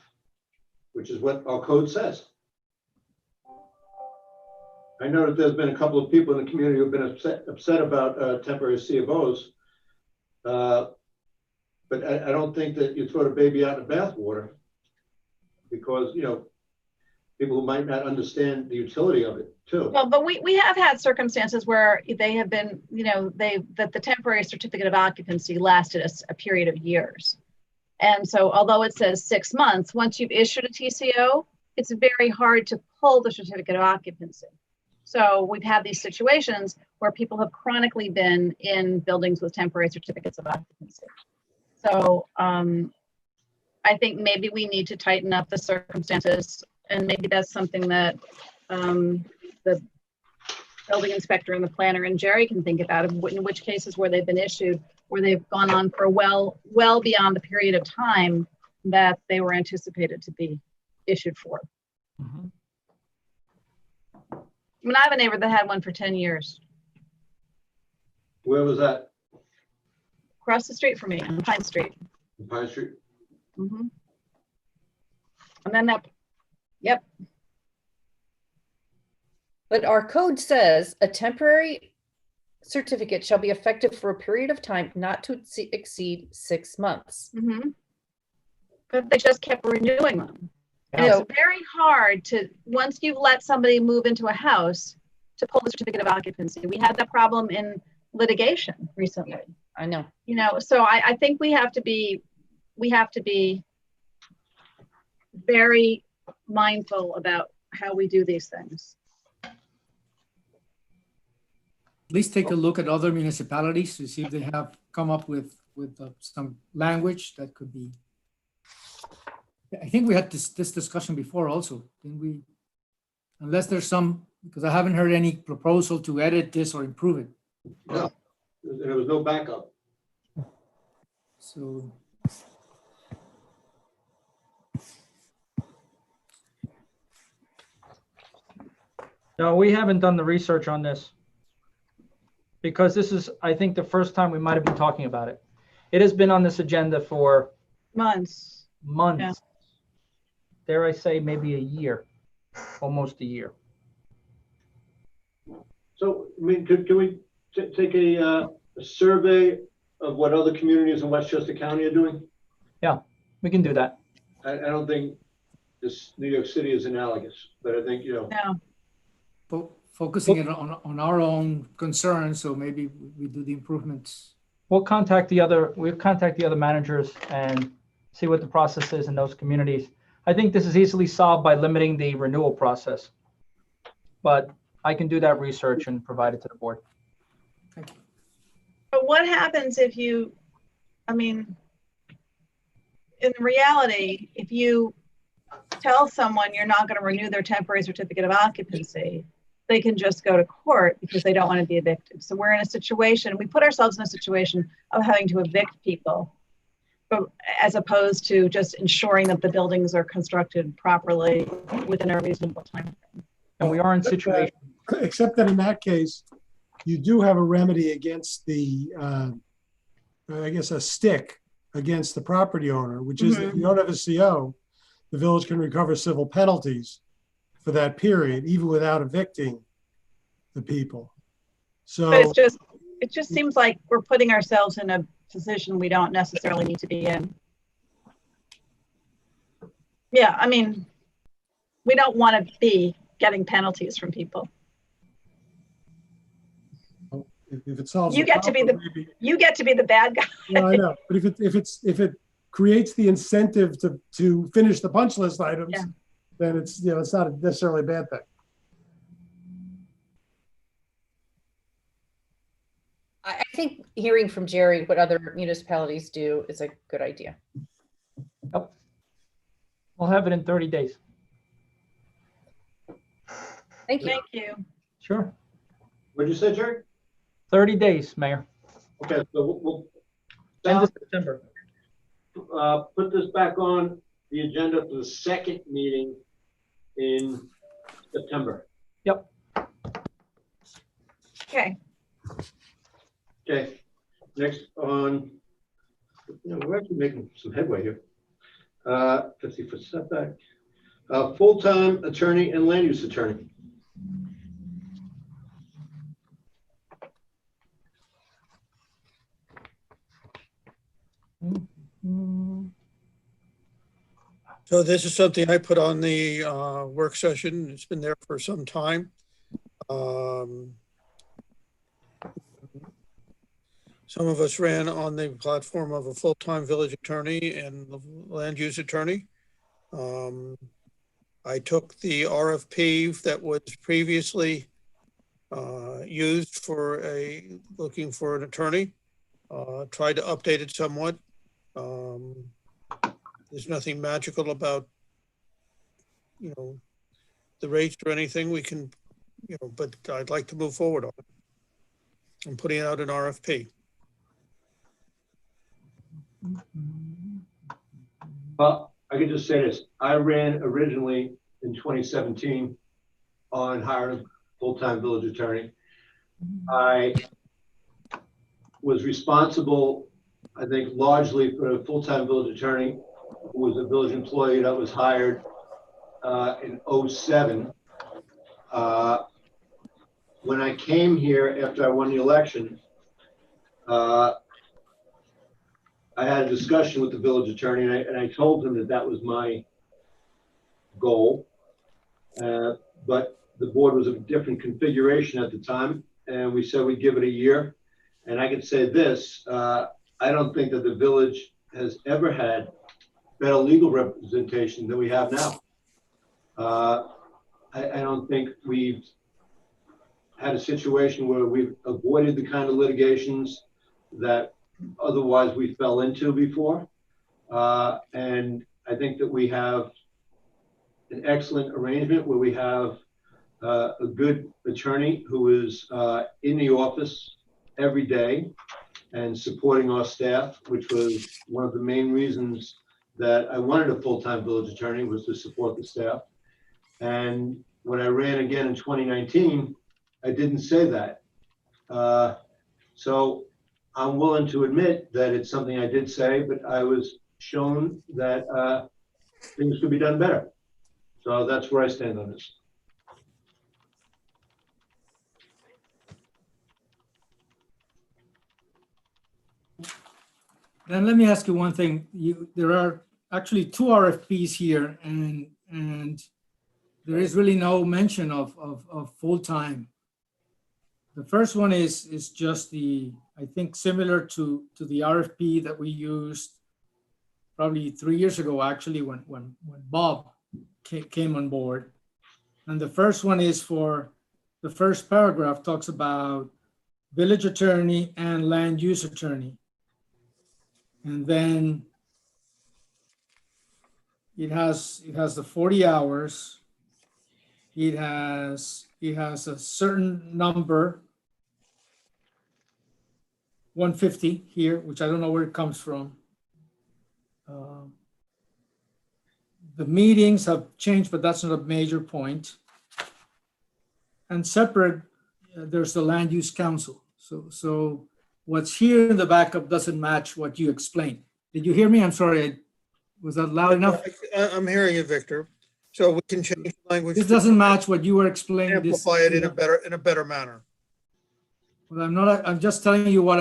which is what our code says. I know that there's been a couple of people in the community who've been upset about temporary C of Os, but I don't think that you throw the baby out in the bathwater, because people who might not understand the utility of it too. Well, but we have had circumstances where they have been, that the temporary certificate of occupancy lasted a period of years. And so although it says 6 months, once you've issued a TCO, it's very hard to pull the certificate of occupancy. So we've had these situations where people have chronically been in buildings with temporary certificates of occupancy. So I think maybe we need to tighten up the circumstances, and maybe that's something that the building inspector and the planner and Jerry can think about, in which cases where they've been issued, where they've gone on for well beyond the period of time that they were anticipated to be issued for. Mhm. I mean, I have a neighbor that had one for 10 years Where was that? across the street from me on Pine Street. In Pine Street? Mhm. And then yep. But our code says a temporary certificate shall be effective for a period of time not to exceed 6 months. Mhm. But they just kept renewing them. And So- it's very hard to, once you've let somebody move into a house, to pull the certificate of occupancy. We had that problem in litigation recently. I know. So I think we have to be very mindful about how we do these things. At least take a look at other municipalities to see if they have come up with some language that could be. I think we had this discussion before also, didn't we? Unless there's some, because I haven't heard any proposal to edit this or improve it. No, there was no backup. So No, we haven't done the research on this because this is, I think, the first time we might have been talking about it. It has been on this agenda for Months. months. Yeah. Dare I say, maybe a year, almost a year. So, I mean, can we take a survey of what other communities in Westchester County are doing? We can do that. I don't think this New York City is analogous, but I think, you know, No. focusing it on our own concerns, so maybe we do the improvements. We'll contact the other managers and see what the process is in those communities. I think this is easily solved by limiting the renewal process. But I can do that research and provide it to the board. Thank you. But what happens if you, I mean, in reality, if you tell someone you're not going to renew their temporary certificate of occupancy, they can just go to court because they don't want to be evicted. So we're in a situation, we put ourselves in a situation of having to evict people, but as opposed to just ensuring that the buildings are constructed properly within a reasonable time frame. And we are in situation. Except that in that case, you do have a remedy against the, I guess, a stick against the property owner, which is that if you don't have a CO, the village can recover civil penalties for that period, even without evicting the people. So But it just seems like we're putting ourselves in a position we don't necessarily need to be in. Yeah, I mean, we don't want to be getting penalties from people. if it solves, You the get to be problem, maybe, You get to be the bad guy. no, I know, but if it creates the incentive to finish the punch list items, Yeah. then it's, you know, it's not necessarily a bad thing. I think hearing from Jerry what other municipalities do is a good idea. Yep. We'll have it in 30 days. Thank you. Thank you. Sure. what did you say, Jerry? 30 days, Mayor. Okay, so we'll End of September. put this back on the agenda for the second meeting in September. Yep. Okay. Okay, next on, you know, we're actually making some headway here. 50-foot setback. Full-time attorney and land use attorney. So this is something I put on the work session. It's been there for some time. Some of us ran on the platform of a full-time village attorney and land use attorney. I took the RFP that was previously used for looking for an attorney, tried to update it somewhat. There's nothing magical about, you know, the rates or anything. We can, you know, but I'd like to move forward on it. I'm putting out an RFP. Well, I could just say this. I ran originally in 2017 on hiring a full-time village attorney. I was responsible, I think, largely for a full-time village attorney who was a village employee that was hired in 2007. When I came here after I won the election, I had a discussion with the village attorney, and I told him that that was my goal. But the board was a different configuration at the time, and we said we'd give it a year. And I can say this, I don't think that the village has ever had better legal representation than we have now. I don't think we've had a situation where we've avoided the kind of litigations that otherwise we fell into before. And I think that we have an excellent arrangement where we have a good attorney who is in the office every day and supporting our staff, which was one of the main reasons that I wanted a full-time village attorney, was to support the staff. And when I ran again in 2019, I didn't say that. So I'm willing to admit that it's something I did say, but I was shown that things could be done better. So that's where I stand on this. Then let me ask you one thing. There are actually two RFPs here, and there is really no mention of full-time. The first one is just I think similar to the RFP that we used probably 3 years ago, actually, when Bob came on board. And the first one is for, the first paragraph talks about village attorney and land use attorney. And then it has the 40 hours. It has a certain number, 150 here, which I don't know where it comes from. The meetings have changed, but that's not a major point. And separate, there's the land use council. So what's here in the backup doesn't match what you explained. Did you hear me? I'm sorry. Was that loud enough? I'm hearing you, Victor. So we can change the language. This doesn't match what you were explaining. Amplify it in a better manner. Well, I'm just telling you what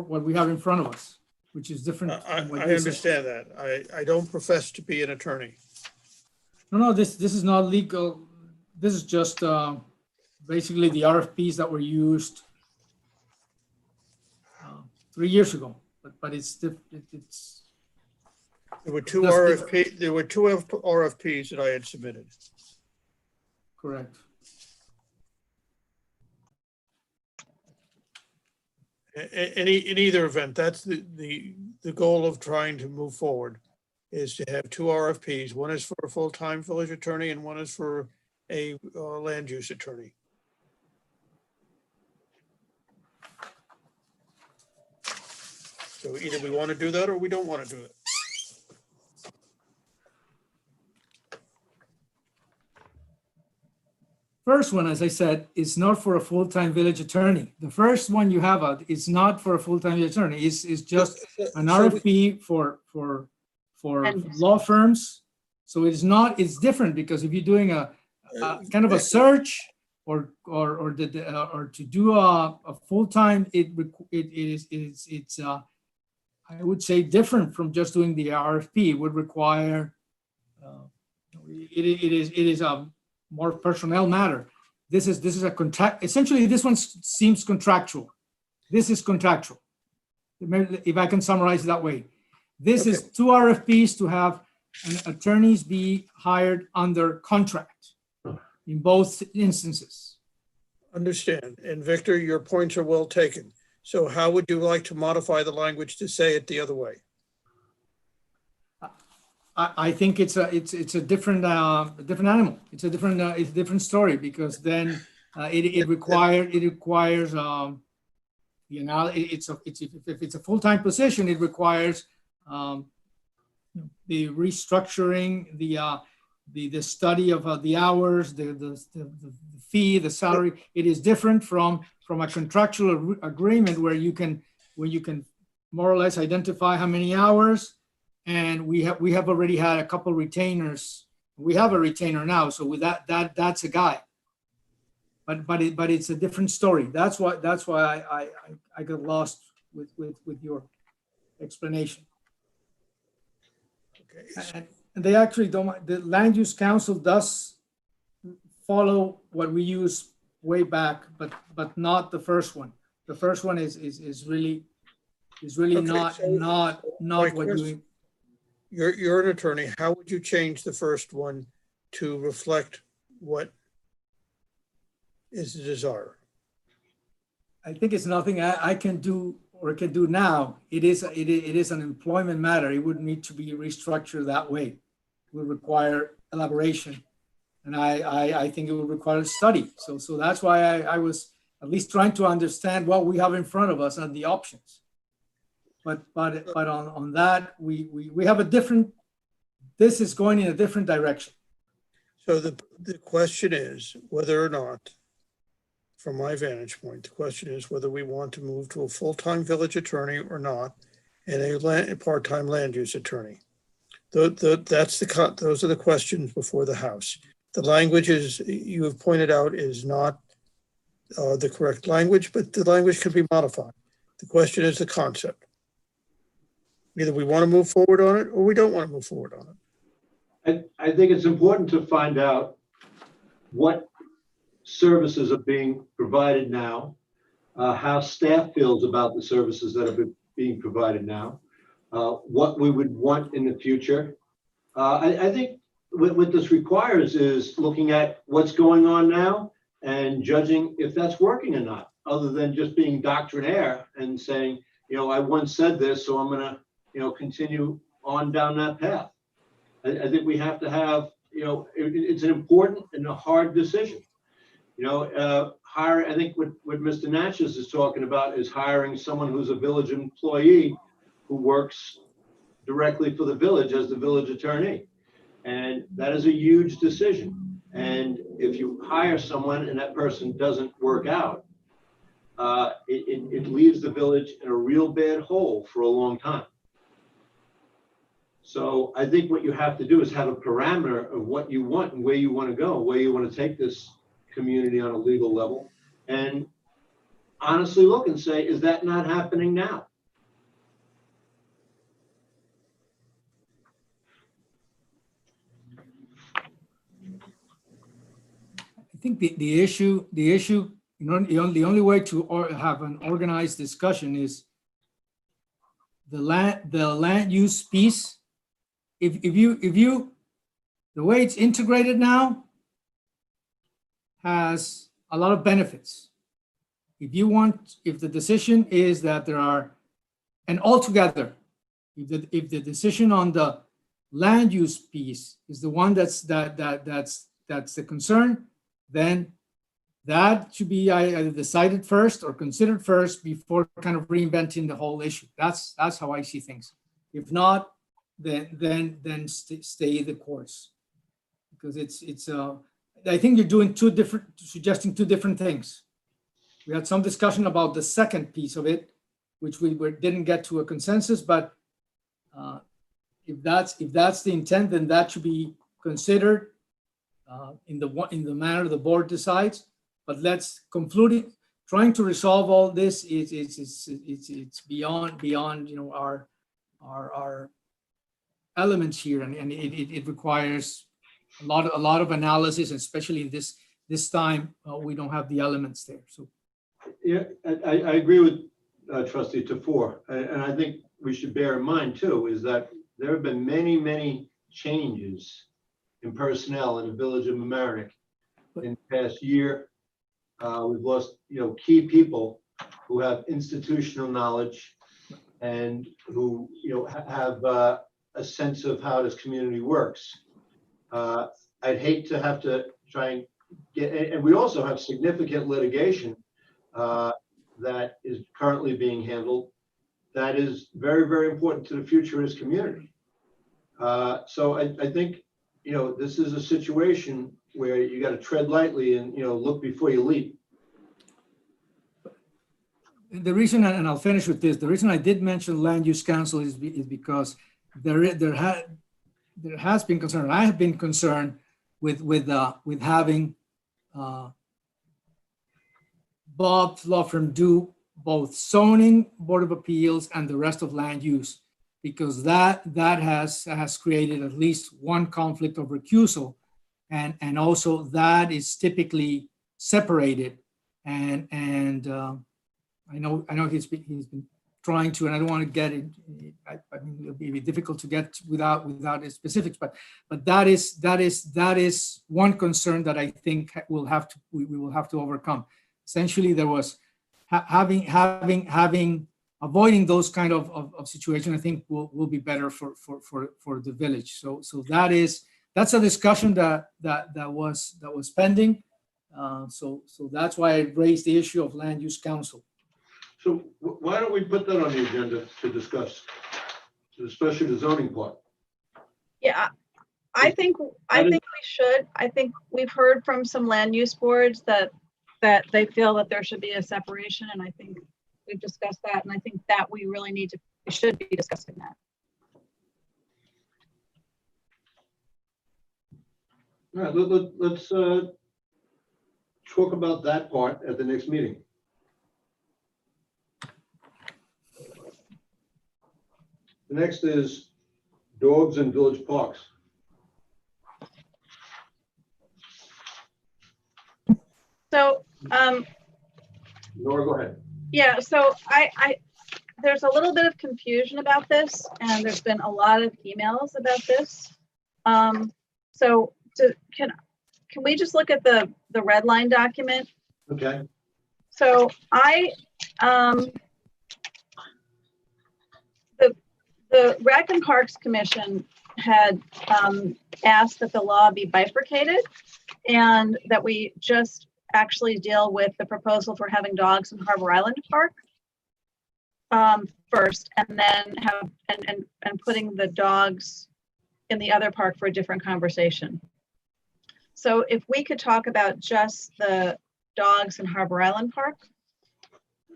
what we have in front of us, which is different. I from what you said. understand that. I don't profess to be an attorney. No, this is not legal. This is just basically the RFPs that were used 3 years ago, but it's. There were two That's RFP. There were two RFPs that I had submitted. Correct. In either event, that's the goal of trying to move forward, is to have two RFPs. One is for a full-time village attorney and one is for a land use attorney. So either we want to do that or we don't want to do it. First one, as I said, is not for a full-time village attorney. The first one you have is not for a full-time village attorney. It's just an RFP for law firms. So it's different, because if you're doing a kind of a search or to do a full-time, it's I would say different from just doing the RFP. It would require it is a more personnel matter. This is a contract. Essentially, this one seems contractual. This is contractual, if I can summarize it that way. This is two RFPs to have attorneys be hired under contract in both instances. Understand. And Victor, your points are well taken. So how would you like to modify the language to say it the other way? I think it's a different animal. It's a different story, because then it requires if it's a full-time position, it requires the restructuring, the study of the hours, the fee, the salary. It is different from a contractual agreement where you can more or less identify how many hours. And we have already had a couple retainers. We have a retainer now, so with that's a guy. But it's a different story. That's why I got lost with your explanation. Okay. And they actually don't. The land use council does follow what we used way back, but not the first one. The first one is really Okay, not so what you. You're an attorney. How would you change the first one to reflect what is the desire? I think it's nothing I can do or can do now. It is an employment matter. It would need to be restructured that way. It would require elaboration, and I think it would require study. So that's why I was at least trying to understand what we have in front of us and the options. But on that, we have a different, this is going in a different direction. So the question is whether or not, from my vantage point, the question is whether we want to move to a full-time village attorney or not, and a part-time land use attorney. Those are the questions before the House. The language is, you have pointed out, is not the correct language, but the language can be modified. The question is the concept. Either we want to move forward on it or we don't want to move forward on it. I think it's important to find out what services are being provided now, how staff feels about the services that are being provided now, what we would want in the future. I think what this requires is looking at what's going on now and judging if that's working or not, other than just being doctrinaire and saying, I once said this, so I'm going to, continue on down that path. I think we have to have, it's an important and a hard decision. I think what Mr. Natchez is talking about is hiring someone who's a village employee who works directly for the village as the village attorney. And that is a huge decision. And if you hire someone and that person doesn't work out, it leaves the village in a real bad hole for a long time. So I think what you have to do is have a parameter of what you want and where you want to go, where you want to take this community on a legal level, and honestly look and say, is that not happening now? I think the issue, the only way to have an organized discussion is the land use piece. If you, the way it's integrated now has a lot of benefits. If the decision is that there are, and altogether, if the decision on the land use piece is the one that's the concern, then that should be either decided first or considered first before kind of reinventing the whole issue. That's how I see things. If not, then stay the course, because it's I think you're doing suggesting two different things. We had some discussion about the second piece of it, which we didn't get to a consensus, but if that's the intent, then that should be considered in the manner the board decides. But let's conclude it. Trying to resolve all this it's beyond our elements here, and it requires a lot of analysis, especially in this time we don't have the elements there. So yeah, I agree with Trustee Tafour, and I think we should bear in mind too is that there have been many changes in personnel in the village of Mamaroneck in the past year. We've lost key people who have institutional knowledge and who have a sense of how this community works. I'd hate to have to try and get, and we also have significant litigation that is currently being handled that is very important to the future of this community. So I think this is a situation where you got to tread lightly and look before you leap. the reason, and I'll finish with this, the reason I did mention land use council is because there has been concern. I have been concerned with having Bob's law firm do both zoning, board of appeals, and the rest of land use, because that has created at least one conflict of recusal, and also that is typically separated, and I know he's been trying to, and I don't want to get it. I mean, it'll be difficult to get without the specifics, but that is one concern that I think we will have to overcome. Essentially, there was avoiding those kind of situations. I think will be better for the village. So that's a discussion that was pending. So that's why I raised the issue of land use council. So why don't we put that on the agenda to discuss, especially the zoning part? Yeah, I think we should. I think we've heard from some land use boards that they feel that there should be a separation, and I think we've discussed that, and I think that we should be discussing that. All right, let's talk about that part at the next meeting. The next is dogs in village parks. So, Nora, go ahead. yeah, so there's a little bit of confusion about this, and there's been a lot of emails about this. So can we just look at the red line document? Okay. So the Rec and Parks Commission had asked that the law be bifurcated and that we just actually deal with the proposal for having dogs in Harbor Island Park first, and then have and putting the dogs in the other park for a different conversation. So if we could talk about just the dogs in Harbor Island Park,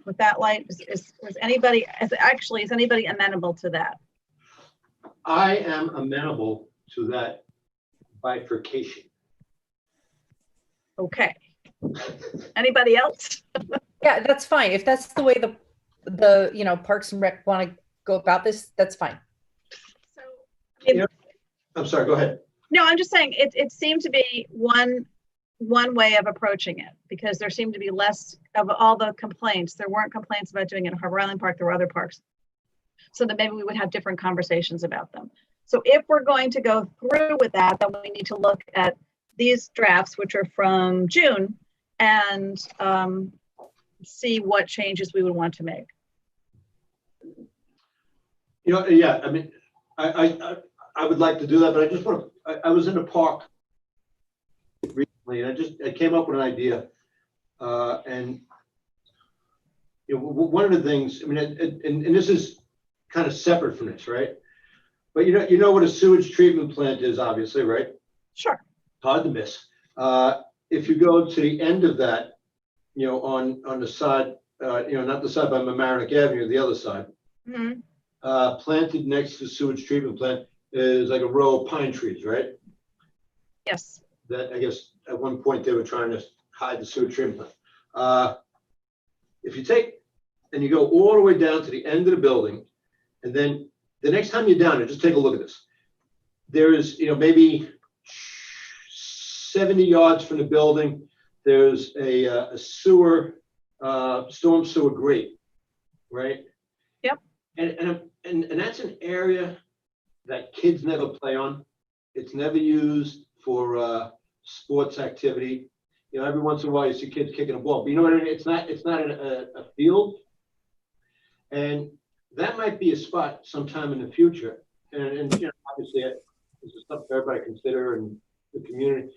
with that light, is anybody amenable to that? I am amenable to that bifurcation. Okay. Anybody else? Yeah, that's fine. If that's the way the Parks and Rec want to go about this, that's fine. So, Yeah. I'm sorry, go ahead. no, I'm just saying it seemed to be one way of approaching it, because there seemed to be less of all the complaints. There weren't complaints about doing it in Harbor Island Park. There were other parks. So that maybe we would have different conversations about them. So if we're going to go through with that, then we need to look at these drafts, which are from June, and see what changes we would want to make. Yeah, I mean, I would like to do that, but I just want to, I was in a park recently, and I came up with an idea. And one of the things, I mean, and this is kind of separate from this, right? But you know what a sewage treatment plant is, obviously, right? Sure. Hard to miss. If you go to the end of that, on the side, not the side by Mamaroneck Avenue, the other side, Mm-hmm. Planted next to the sewage treatment plant is like a row of pine trees, right? Yes. That I guess at one point they were trying to hide the sewage treatment plant. If you take and you go all the way down to the end of the building, and then the next time you're down there, just take a look at this. There is, maybe 70 yards from the building, there's a sewer, storm sewer grate, right? Yep. And that's an area that kids never play on. It's never used for sports activity. Every once in a while you see kids kicking a ball, but you know what I mean? It's not a field. And that might be a spot sometime in the future. And obviously this is something everybody consider in the community,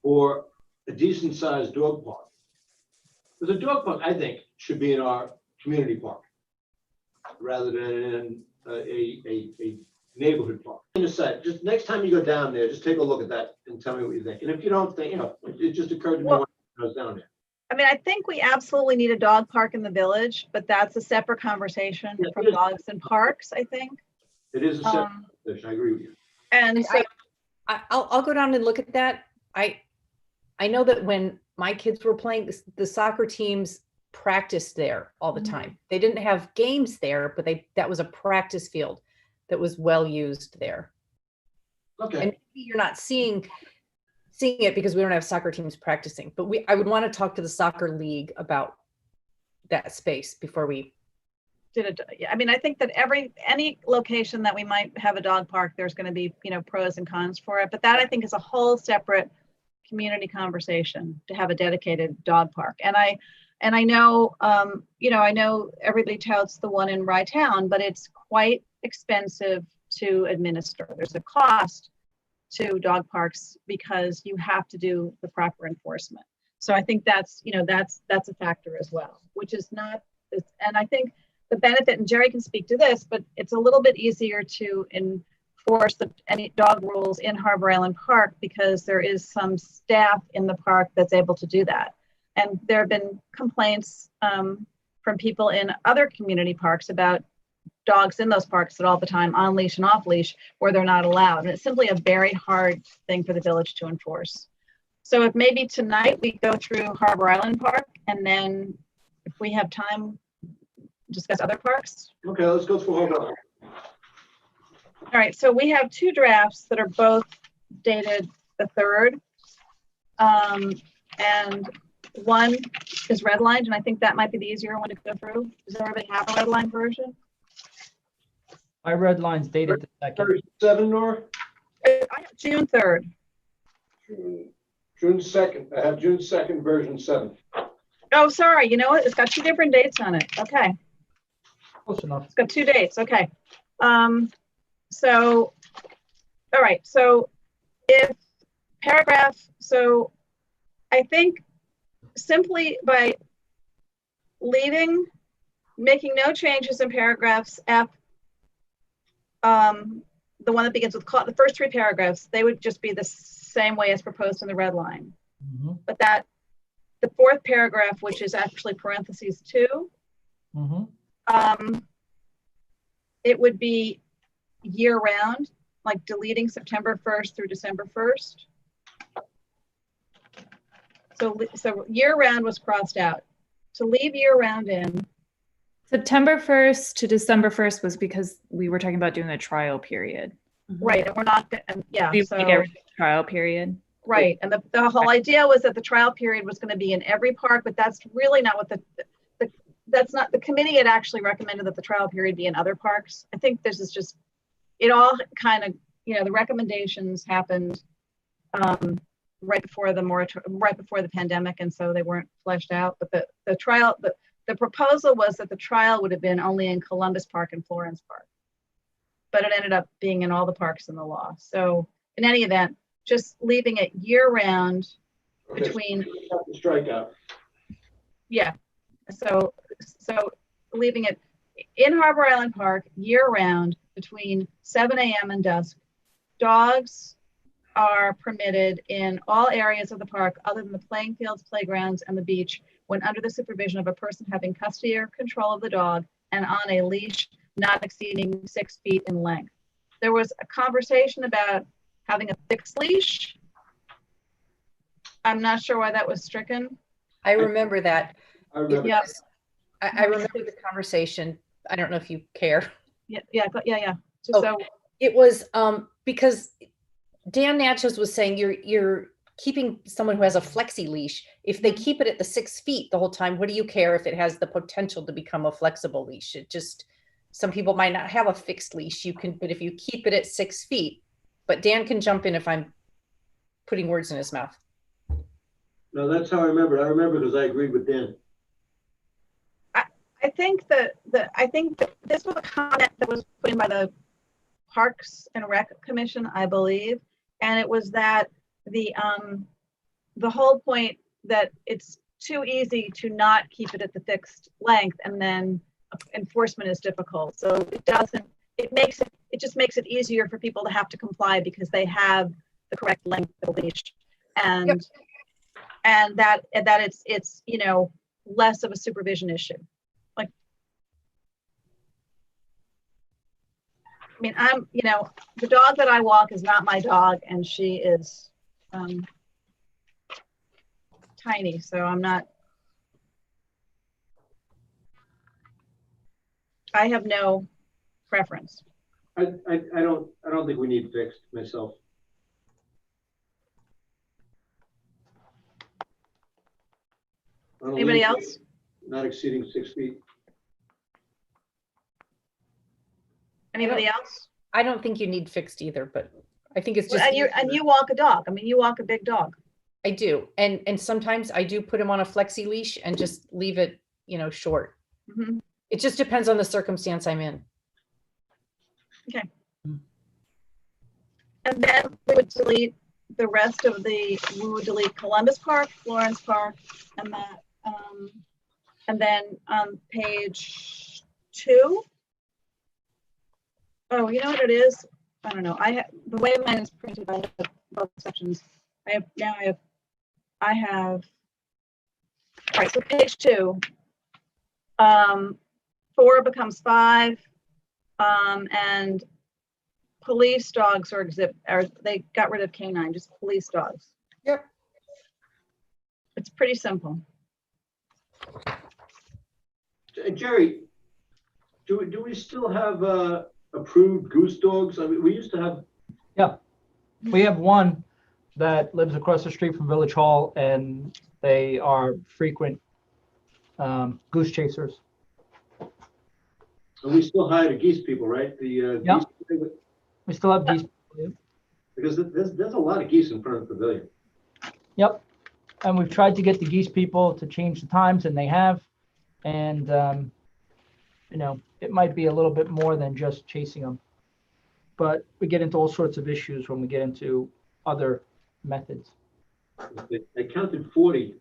for a decent sized dog park. Because a dog park, I think, should be in our community park rather than a neighborhood park. Just next time you go down there, just take a look at that and tell me what you think. And if you don't think, it just occurred to me when I was down there. I mean, I think we absolutely need a dog park in the village, but that's a separate conversation from dogs and parks, I think. It is a separate conversation. I agree with you. And so I'll go down and look at that. I know that when my kids were playing, the soccer teams practiced there all the time. They didn't have games there, but that was a practice field that was well used there. Okay. And maybe you're not seeing it because we don't have soccer teams practicing, but I would want to talk to the soccer league about that space before we did it. Yeah, I mean, I think that any location that we might have a dog park, there's going to be, pros and cons for it. But that I think is a whole separate community conversation to have a dedicated dog park. And I know, I know everybody touts the one in Rye Town, but it's quite expensive to administer. There's a cost to dog parks because you have to do the proper enforcement. So I think that's, that's a factor as well, which is not, and I think the benefit, and Jerry can speak to this, but it's a little bit easier to enforce any dog rules in Harbor Island Park because there is some staff in the park that's able to do that. And there have been complaints from people in other community parks about dogs in those parks at all the time, on leash and off leash, where they're not allowed. And it's simply a very hard thing for the village to enforce. So if maybe tonight we go through Harbor Island Park, and then if we have time, discuss other parks. Okay, let's go through Harbor Island. All right, so we have two drafts that are both dated the 3rd. And one is redlined, and I think that might be the easier one to go through. Does everybody have a redline version? My red line's dated the 2nd. 7, Nora? I have June 3rd. June 2nd. I have June 2nd, version 7. Oh, sorry. You know what? It's got 2 different dates on it. Okay. Close enough. It's got 2 dates. Okay. So, all right. So if paragraph, so I think simply by making no changes in paragraphs F, the one that begins with the first 3 paragraphs, they would just be the same way as proposed in the red line. Mm-hmm. But that the 4th paragraph, which is actually parentheses 2, Mm-hmm. it would be year round, like deleting September 1st through December 1st. So year round was crossed out. To leave year round in. September 1st to December 1st was because we were talking about doing a trial period. Right, and we're not, yeah. We So, get rid of the trial period. right, and the whole idea was that the trial period was going to be in every park, but that's really not what that's not, the committee had actually recommended that the trial period be in other parks. I think this is just, it all kind of, the recommendations happened right before the pandemic, and so they weren't fleshed out. But the trial, the proposal was that the trial would have been only in Columbus Park and Florence Park, but it ended up being in all the parks in the law. So in any event, just leaving it year round between. Strikeout. Yeah. So leaving it in Harbor Island Park year round between 7 a.m. and dusk. Dogs are permitted in all areas of the park other than the playing fields, playgrounds, and the beach when under the supervision of a person having custody or control of the dog and on a leash not exceeding 6 feet in length. There was a conversation about having a fixed leash. I'm not sure why that was stricken. I remember that. I remember. Yeah. I remember the conversation. I don't know if you care. Yeah. Just Oh. so It was because Dan Natchez was saying you're keeping someone who has a flexi leash. If they keep it at the 6 feet the whole time, what do you care if it has the potential to become a flexible leash? It just, some people might not have a fixed leash. But if you keep it at 6 feet, but Dan can jump in if I'm putting words in his mouth. No, that's how I remember. I remember because I agreed with Dan. I think that this was a comment that was put in by the Parks and Rec Commission, I believe, and it was that the whole point that it's too easy to not keep it at the fixed length, and then enforcement is difficult. So it just makes it easier for people to have to comply because they have the correct length of the leash, and Yep. and that it's less of a supervision issue. Like, I mean, the dog that I walk is not my dog, and she is tiny, so I have no preference. I don't think we need fixed myself. Anybody else? Not exceeding 6 feet. Anybody else? I don't think you need fixed either, but I think it's just. And you walk a dog. I mean, you walk a big dog. I do. And sometimes I do put him on a flexi leash and just leave it, short. Mm-hmm. It just depends on the circumstance I'm in. Okay. And then we would delete the rest of the, we would delete Columbus Park, Florence Park, and that, and then on page 2. Oh, you know what it is? I don't know. I have, the way mine is printed, I have both sections. I have, all right, so page 2, 4 becomes 5, and police dogs are they got rid of canine, just police dogs. Yep. It's pretty simple. Jerry, do we still have approved goose dogs? I mean, we used to have. Yeah, we have one that lives across the street from Village Hall, and they are frequent goose chasers. And we still hire the geese people, right? The Yeah. geese, We still have geese. because there's a lot of geese in front of the pavilion. Yep. And we've tried to get the geese people to change the times, and they have. And, you know, it might be a little bit more than just chasing them. But we get into all sorts of issues when we get into other methods. I counted 40.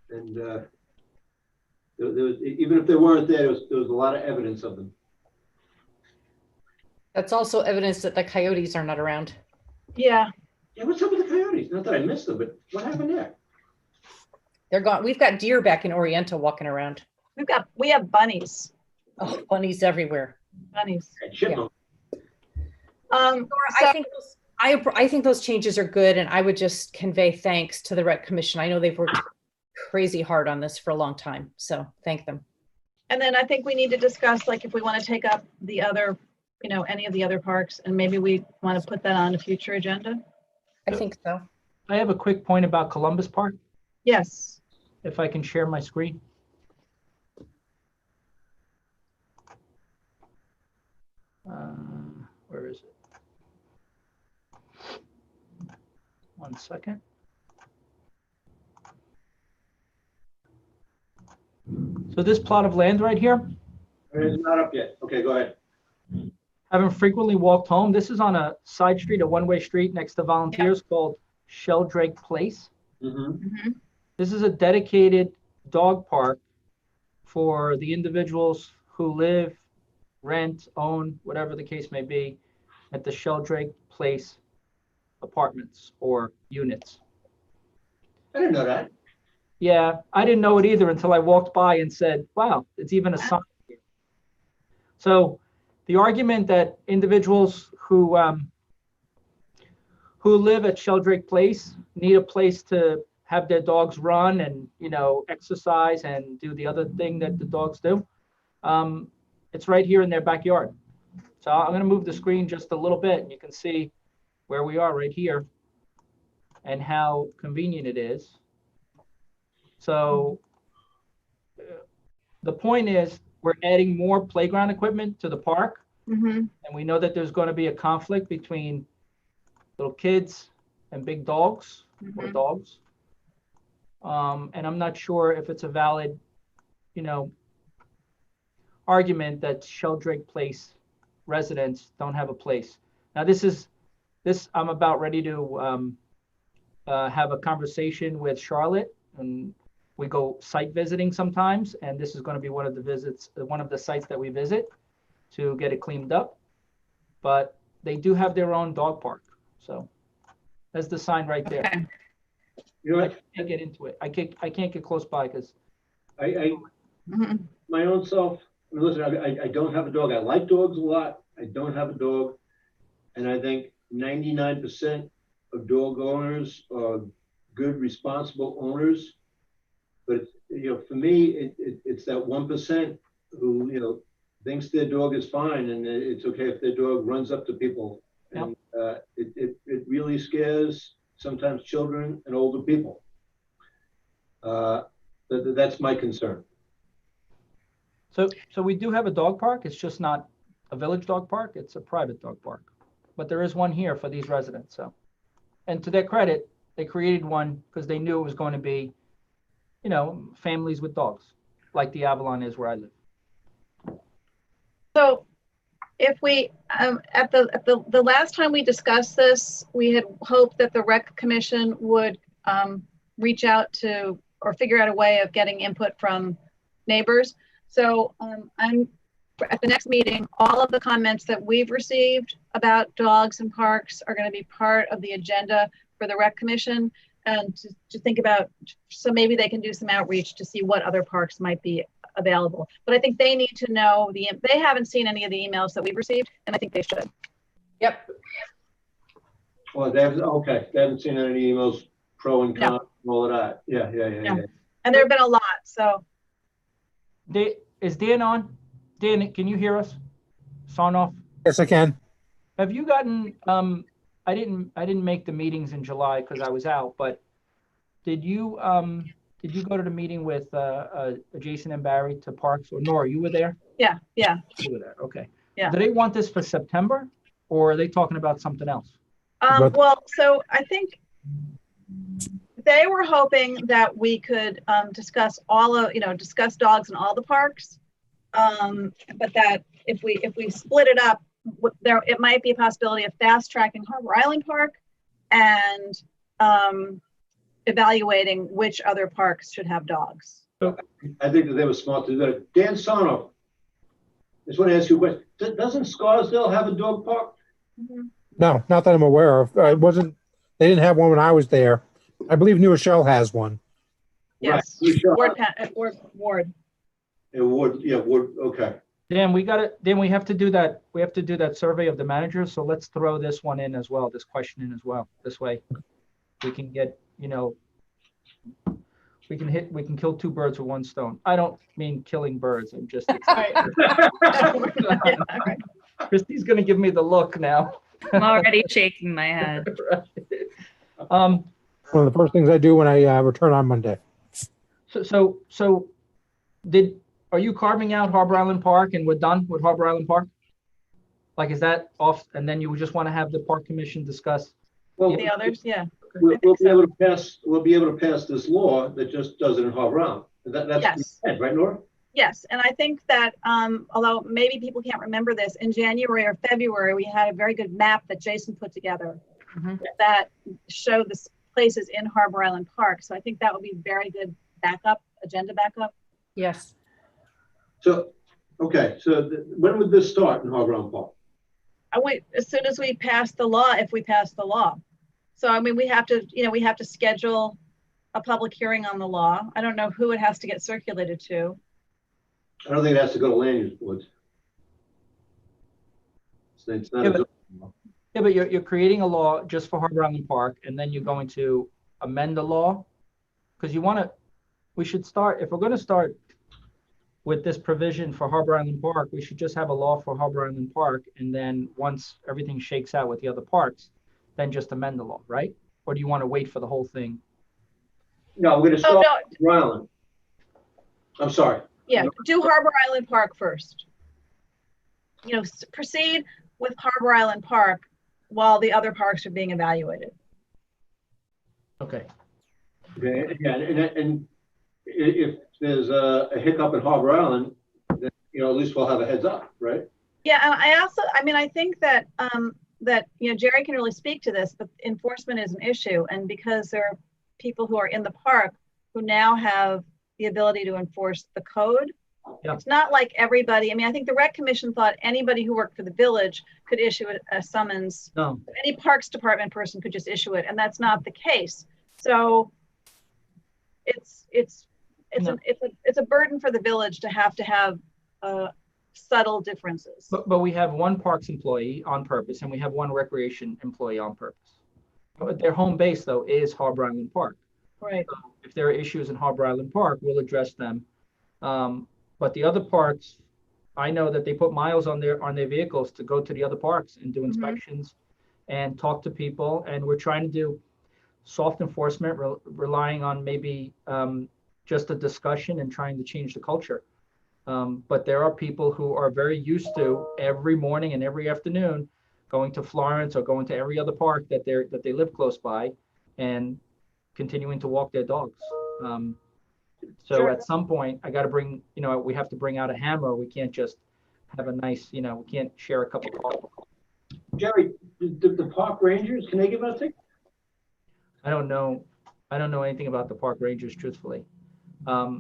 And there was, even if they weren't there was a lot of evidence of them. That's also evidence that the coyotes are not around. Yeah. Yeah, what's up with the coyotes? Not that I missed them, but what happened there? They're gone. We've got deer back in Oriental walking around. We have bunnies. Oh, bunnies everywhere. Bunnies. And chipmunk. I think those changes are good, and I would just convey thanks to the Rec Commission. I know they've worked crazy hard on this for a long time, so thank them. And then I think we need to discuss, like, if we want to take up the other, you know, any of the other parks, and maybe we want to put that on a future agenda. I think so. I have a quick point about Columbus Park, Yes. if I can share my screen. Where is it? 1 second. So this plot of land right here, It's not up yet. Okay, go ahead. having frequently walked home, this is on a side street, a one-way street next to Volunteers called Sheldrake Place. Mm-hmm. This is a dedicated dog park for the individuals who live, rent, own, whatever the case may be, at the Sheldrake Place apartments or units. I didn't know that. Yeah, I didn't know it either until I walked by and said, wow, it's even a sign here. So the argument that individuals who live at Sheldrake Place need a place to have their dogs run and, you know, exercise and do the other thing that the dogs do, it's right here in their backyard. So I'm going to move the screen just a little bit, and you can see where we are right here and how convenient it is. So the point is, we're adding more playground equipment to the park, and we know that there's going to be a conflict between little kids and big dogs or dogs. And I'm not sure if it's a valid, you know, argument that Sheldrake Place residents don't have a place. Now, I'm about ready to have a conversation with Charlotte, and we go site visiting sometimes, and this is going to be one of the sites that we visit to get it cleaned up. But they do have their own dog park, so that's the sign right there. Okay. You know I what? can't get into it. I can't get close by because My own self, I mean, listen, I don't have a dog. I like dogs a lot. I don't have a dog. And I think 99% of dog owners are good, responsible owners. But, you know, for me, it's that 1% who, you know, thinks their dog is fine and it's okay if their dog runs up to people. And it really scares sometimes children and older people. That's my concern. So we do have a dog park. It's just not a village dog park. It's a private dog park. But there is one here for these residents. So, and to their credit, they created one because they knew it was going to be, you know, families with dogs, like the Avalon is where I live. So if we, at the last time we discussed this, we had hoped that the rec commission would reach out to or figure out a way of getting input from neighbors. So I'm at the next meeting, all of the comments that we've received about dogs and parks are going to be part of the agenda for the rec commission, and to think about, so maybe they can do some outreach to see what other parks might be available. But I think they need to know they haven't seen any of the emails that we've received, and I think they should. Yep. Well, they haven't seen any emails pro and con, and all of that. Yeah. And there have been a lot, so. Is Dan on? Dan, can you hear us? Sign off. Yes, I can. Have you gotten, I didn't make the meetings in July because I was out, but did you go to the meeting with Jason and Barry to Parks, or Nora, you were there? Yeah. You were there, okay. Yeah. Do they want this for September, or are they talking about something else? Well, so I think they were hoping that we could discuss discuss dogs in all the parks, but that if we split it up, it might be a possibility of fast tracking Harbor Island Park and evaluating which other parks should have dogs. I think that they were smart to do that. Dan Sono, I just want to ask you a question. Doesn't Scarsdale have a dog park? Mm-hmm. No, not that I'm aware of. They didn't have one when I was there. I believe New Rochelle has one. Yes, Right. Ward. Ward, okay. Dan, we have to do that. We have to do that survey of the managers. So let's throw this one in as well, this question in as well. This way we can get, we can kill two birds with one stone. I don't mean killing birds. I'm just, Christy's going to give me the look now. I'm already shaking my head. One of the first things I do when I return on Monday. So are you carving out Harbor Island Park and we're done with Harbor Island Park? Like, is that off? And then you just want to have the park commission discuss? Well, The others, yeah. we'll be able to pass this law that just does it in Harbor Island. That's Yes. the intent, right, Nora? Yes, and I think that although maybe people can't remember this, in January or February, we had a very good map that Jason put together that showed the places in Harbor Island Park. So I think that would be very good agenda backup. Yes. So, okay, so when would this start in Harbor Island Park? I wait as soon as we pass the law, if we pass the law. So I mean, we have to schedule a public hearing on the law. I don't know who it has to get circulated to. I don't think it has to go to land use boards. It's not a- Yeah, but you're creating a law just for Harbor Island Park, and then you're going to amend the law? Because we should start, if we're going to start with this provision for Harbor Island Park, we should just have a law for Harbor Island Park, and then once everything shakes out with the other parks, then just amend the law, right? Or do you want to wait for the whole thing? No, we're going to start with Harbor Island. I'm sorry. Yeah, do Harbor Island Park first. Proceed with Harbor Island Park while the other parks are being evaluated. Okay. Okay, yeah, and if there's a hiccup in Harbor Island, then, at least we'll have a heads up, right? Yeah, and I think that Jerry can really speak to this, but enforcement is an issue, and because there are people who are in the park who now have the ability to enforce the code. Yeah. It's not like everybody. I think the rec commission thought anybody who worked for the village could issue a summons. No. Any parks department person could just issue it, and that's not the case. So it's a burden for the village to have subtle differences. But we have one parks employee on purpose, and we have one recreation employee on purpose. But their home base, though, is Harbor Island Park. Right. So if there are issues in Harbor Island Park, we'll address them. But the other parks, I know that they put miles on their vehicles to go to the other parks and do inspections and talk to people. And we're trying to do soft enforcement, relying on maybe just a discussion and trying to change the culture. But there are people who are very used to every morning and every afternoon going to Florence or going to every other park that they live close by and continuing to walk their dogs. So Sure. At some point, I got to bring, we have to bring out a hammer. We can't just have a nice, we can't share a cup of coffee. Jerry, the park rangers, can they give us a ticket? I don't know anything about the park rangers, truthfully. I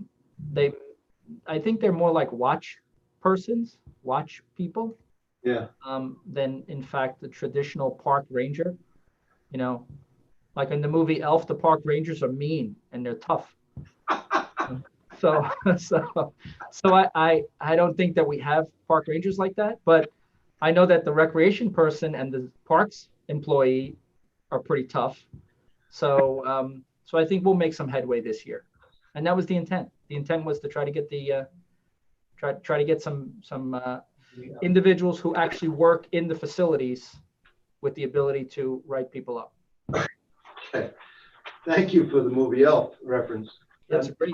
think they're more like watch people, Yeah. than in fact the traditional park ranger. Like in the movie Elf, the park rangers are mean and they're tough. So I don't think that we have park rangers like that, but I know that the recreation person and the parks employee are pretty tough. So I think we'll make some headway this year, and that was the intent. The intent was to try to get try to get some individuals who actually work in the facilities with the ability to write people up. Okay. Thank you for the movie Elf reference. That's great.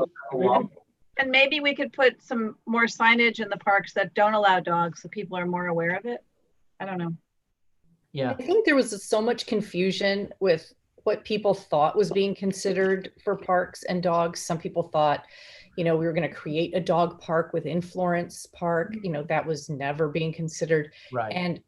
And maybe we could put some more signage in the parks that don't allow dogs so people are more aware of it. I don't know. Yeah. I think there was so much confusion with what people thought was being considered for parks and dogs. Some people thought, we were going to create a dog park within Florence Park. That was never being considered. Right.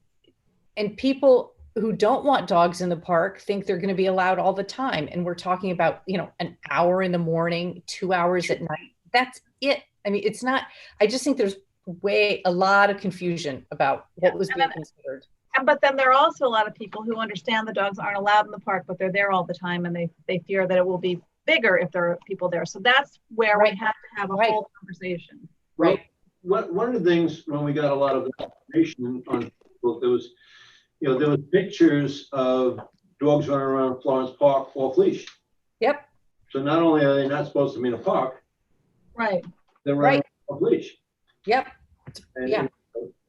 And people who don't want dogs in the park think they're going to be allowed all the time. And we're talking about, an hour in the morning, 2 hours at night. That's it. I mean, it's not, I just think there's a lot of confusion about what was being considered. But then there are also a lot of people who understand the dogs aren't allowed in the park, but they're there all the time, and they fear that it will be bigger if there are people there. So that's where we have to have a whole conversation. Right. One of the things when we got a lot of information on Facebook, there was pictures of dogs running around Florence Park off leash. Yep. So not only are they not supposed to be in a park, right, they're running off leash. Yep. And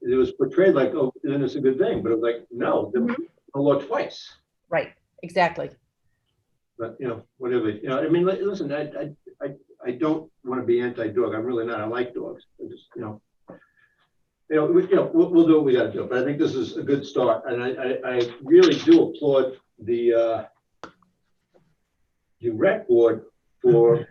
it was portrayed like, oh, isn't this a good thing? But it was like, no, they're the law twice. Right. Exactly. But whatever. I mean, listen, I don't want to be anti-dog. I'm really not. I like dogs. I just, we'll do what we got to do. But I think this is a good start, and I really do applaud the rec board for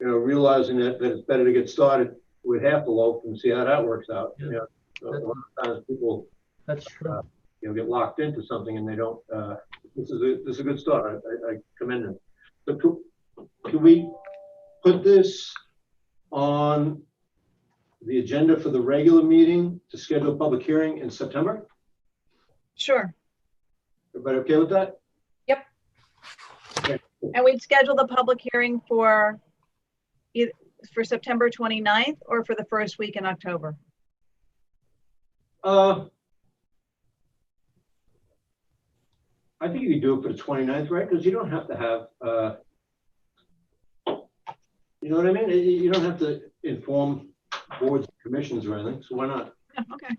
realizing that it's better to get started with half the loaf and see how that works out. Yeah. A lot of times people That's true. get locked into something and they don't. This is a good start. I commend them. But can we put this on the agenda for the regular meeting to schedule a public hearing in September? Sure. Everybody okay with that? Yep. Okay. And we'd schedule the public hearing for September 29th or for the first week in October? I think you could do it for the 29th, right? Because you don't have to have, you know what I mean? You don't have to inform boards, commissions, or anything. So why not? Yeah, okay.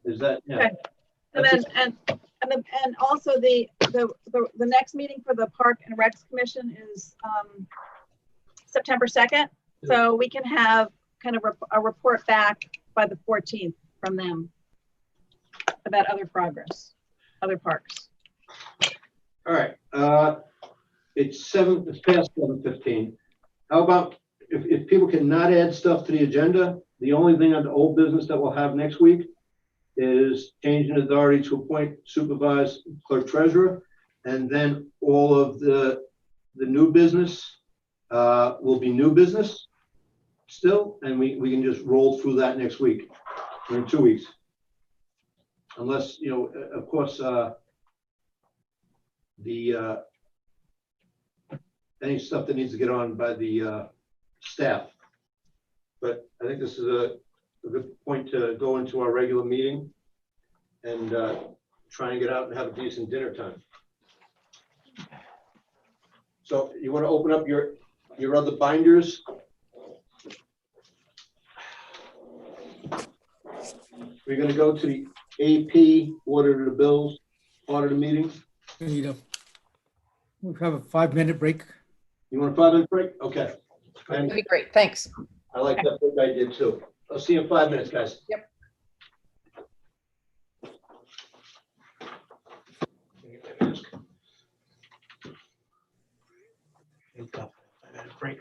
Is that? Yeah. Okay. And also the next meeting for the Park and Recs Commission is September 2nd. So we can have kind of a report back by the 14th from them about other progress, other parks. All right. It's past 7:15. How about if people cannot add stuff to the agenda, the only thing on the old business that we'll have next week is changing authority to appoint supervised clerk treasurer, and then all of the new business will be new business still, and we can just roll through that next week or in 2 weeks, unless of course any stuff that needs to get on by the staff. But I think this is a good point to go into our regular meeting and try and get out and have a decent dinner time. So you want to open up your other binders? We're going to go to the AP, order the bills, part of the meeting. We have a 5-minute break. You want a 5-minute break? Okay. That'd be great. Thanks. I like that book I did too. I'll see you in 5 minutes, guys. Yep. Break.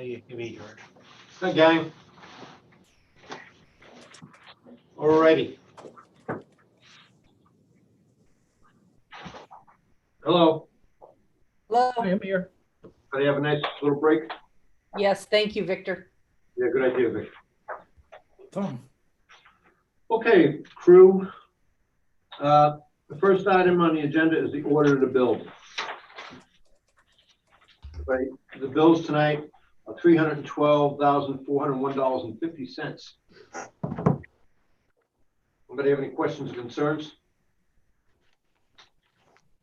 you meet her. Hi, gang. Alrighty. Hello. Hello. I am here. Did you have a nice little break? Yes, thank you, Victor. Yeah, good idea, Vic. Tom. Okay, crew. The first item on the agenda is the order to build. Right, the bills tonight are $312,401.50. Anybody have any questions or concerns?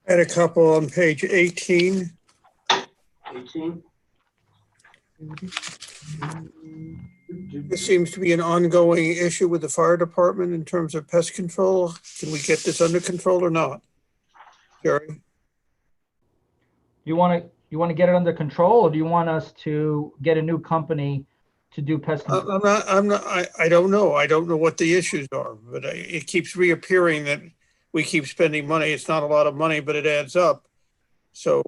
Had a couple on page 18. 18? This seems to be an ongoing issue with the fire department in terms of pest control. Can we get this under control or not? Jerry? You want to get it under control, or do you want us to get a new company to do pest control? I don't know. I don't know what the issues are, but it keeps reappearing that we keep spending money. It's not a lot of money, but it adds up. So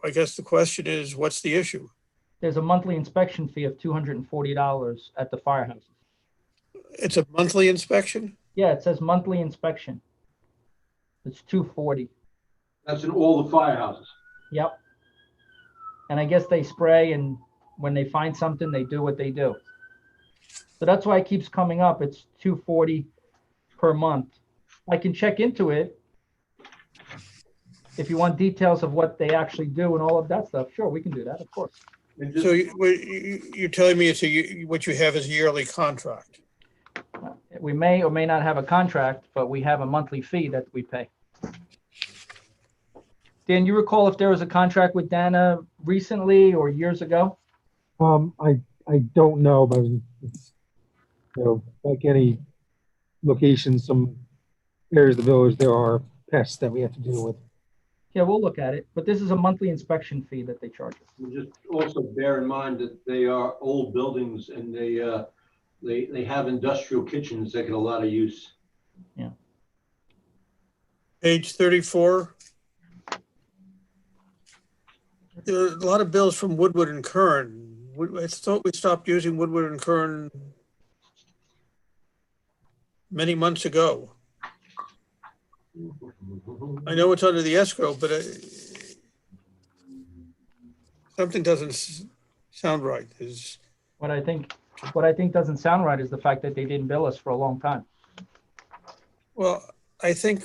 I guess the question is, what's the issue? There's a monthly inspection fee of $240 at the firehouse. It's a monthly inspection? Yeah, it says monthly inspection. It's $240. That's in all the firehouses. Yep. And I guess they spray, and when they find something, they do what they do. So that's why it keeps coming up. It's $240 per month. I can check into it. If you want details of what they actually do and all of that stuff, sure, we can do that, of course. So you're telling me it's what you have is a yearly contract? We may or may not have a contract, but we have a monthly fee that we pay. Dan, you recall if there was a contract with Dana recently or years ago? I don't know, but it's, like any location, some areas of the village, there are pests that we have to deal with. Yeah, we'll look at it, but this is a monthly inspection fee that they charge us. Just also bear in mind that they are old buildings and they have industrial kitchens that get a lot of use. Yeah. Page 34. There are a lot of bills from Woodward and Kern. I thought we stopped using Woodward and Kern many months ago. I know it's under the escrow, but something doesn't sound right. What I think doesn't sound right is the fact that they didn't bill us for a long time. Well, I think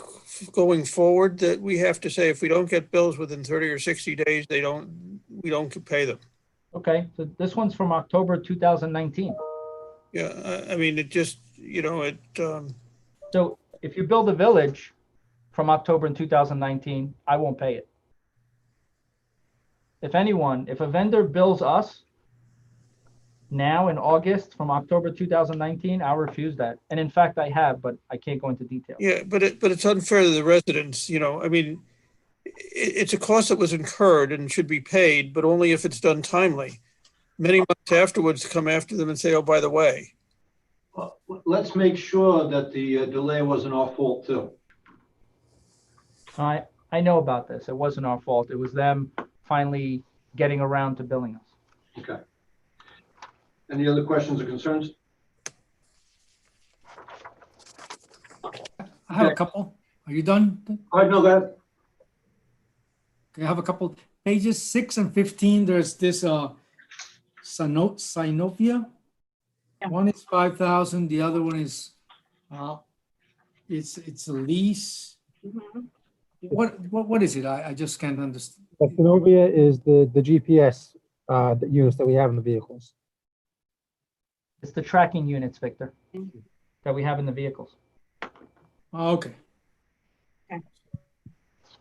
going forward that we have to say if we don't get bills within 30 or 60 days, we don't pay them. Okay, so this one's from October 2019. Yeah, I mean, it just, So if you build a village from October in 2019, I won't pay it. If a vendor bills us now in August from October 2019, I'll refuse that. And in fact, I have, but I can't go into detail. yeah, but it's unfair to the residents, I mean, it's a cost that was incurred and should be paid, but only if it's done timely. Many months afterwards, come after them and say, oh, by the way. Well, let's make sure that the delay wasn't our fault too. I know about this. It wasn't our fault. It was them finally getting around to billing us. Okay. Any other questions or concerns? I have a couple. Are you done? I know that. Okay, I have a couple. Pages 6 and 15, there's this Sinopia. Yeah. One is 5,000, the other one is it's a lease. Mhm. What is it? I just can't understand. The Synovia is the GPS units that we have in the vehicles. It's the tracking units, Victor, that we have in the vehicles. Okay. Okay.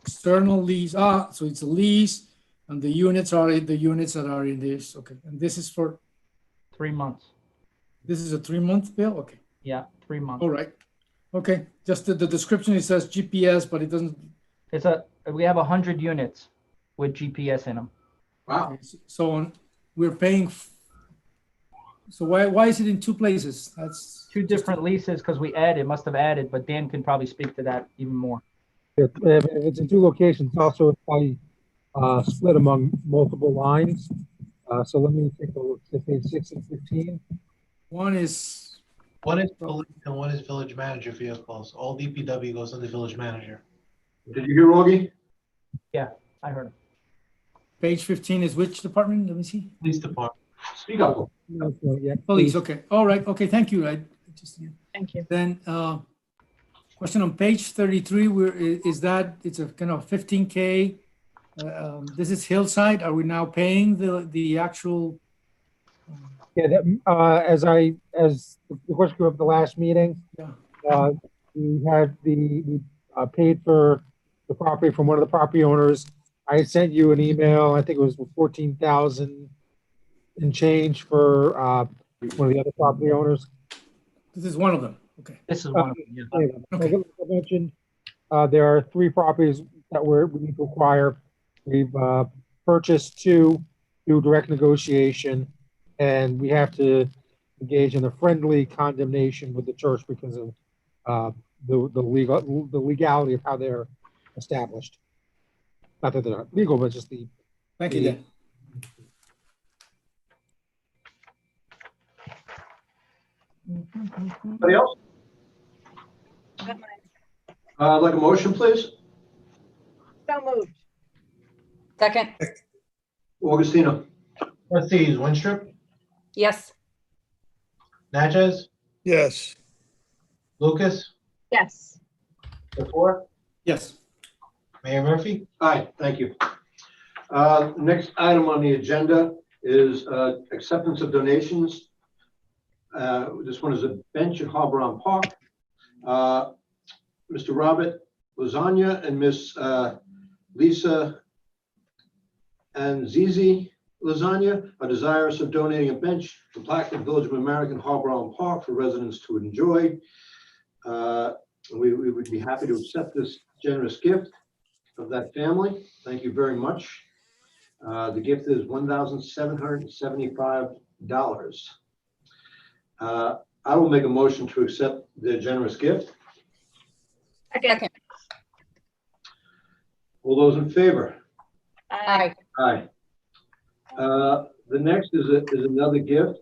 External lease. So it's a lease, and the units are the units that are in this. Okay, and this is for 3 months. this is a 3-month bill. Okay. Yeah, 3 months. All right. Okay. Just the description, it says GPS, but it doesn't. We have 100 units with GPS in them. Wow. So we're paying. So why is it in 2 places? That's Two different leases because we must have added, but Dan can probably speak to that even more. If it's in 2 locations, also it's probably split among multiple lines. So let me take a look at page 6 and 15. One is, One is police and one is village manager vehicles. All DPW goes under village manager. Did you hear Augie? I heard him. page 15 is which department? Let me see. Police department. Speak up. No, it's not yet. Police, okay. All right, okay, thank you. I just, Thank you. then, question on page 33, is that, it's a kind of 15K. This is Hillside. Are we now paying the actual? Yeah, that, as the question came up at the last meeting, Yeah. we paid for the property from one of the property owners. I had sent you an email, I think it was 14,000 and change for, one of the other property owners. This is one of them, okay. This is one of them. Yeah. Okay. Like I mentioned, there are 3 properties that we need to acquire. We've purchased 2 through direct negotiation, and we have to engage in a friendly condemnation with the church because of the legality of how they're established. Not that they're not legal, but just the. Thank you, Dan. Anybody else? Like a motion, please? So moved. Second, Augustino. Trustees Winstrup, yes. Natchez, Yes. Lucas, Yes. Before, Yes. Mayor Murphy. Aye, thank you. Next item on the agenda is acceptance of donations. This one is a bench at Harbor Island Park. Mr. Robert Lasagna and Miss Lisa and Zizi Lasagna are desirous of donating a bench to plaque the Village of American Harbor Island Park for residents to enjoy. We would be happy to accept this generous gift of that family. Thank you very much. The gift is $1,775. I will make a motion to accept the generous gift. Second. All those in favor? Aye. Aye. The next is another gift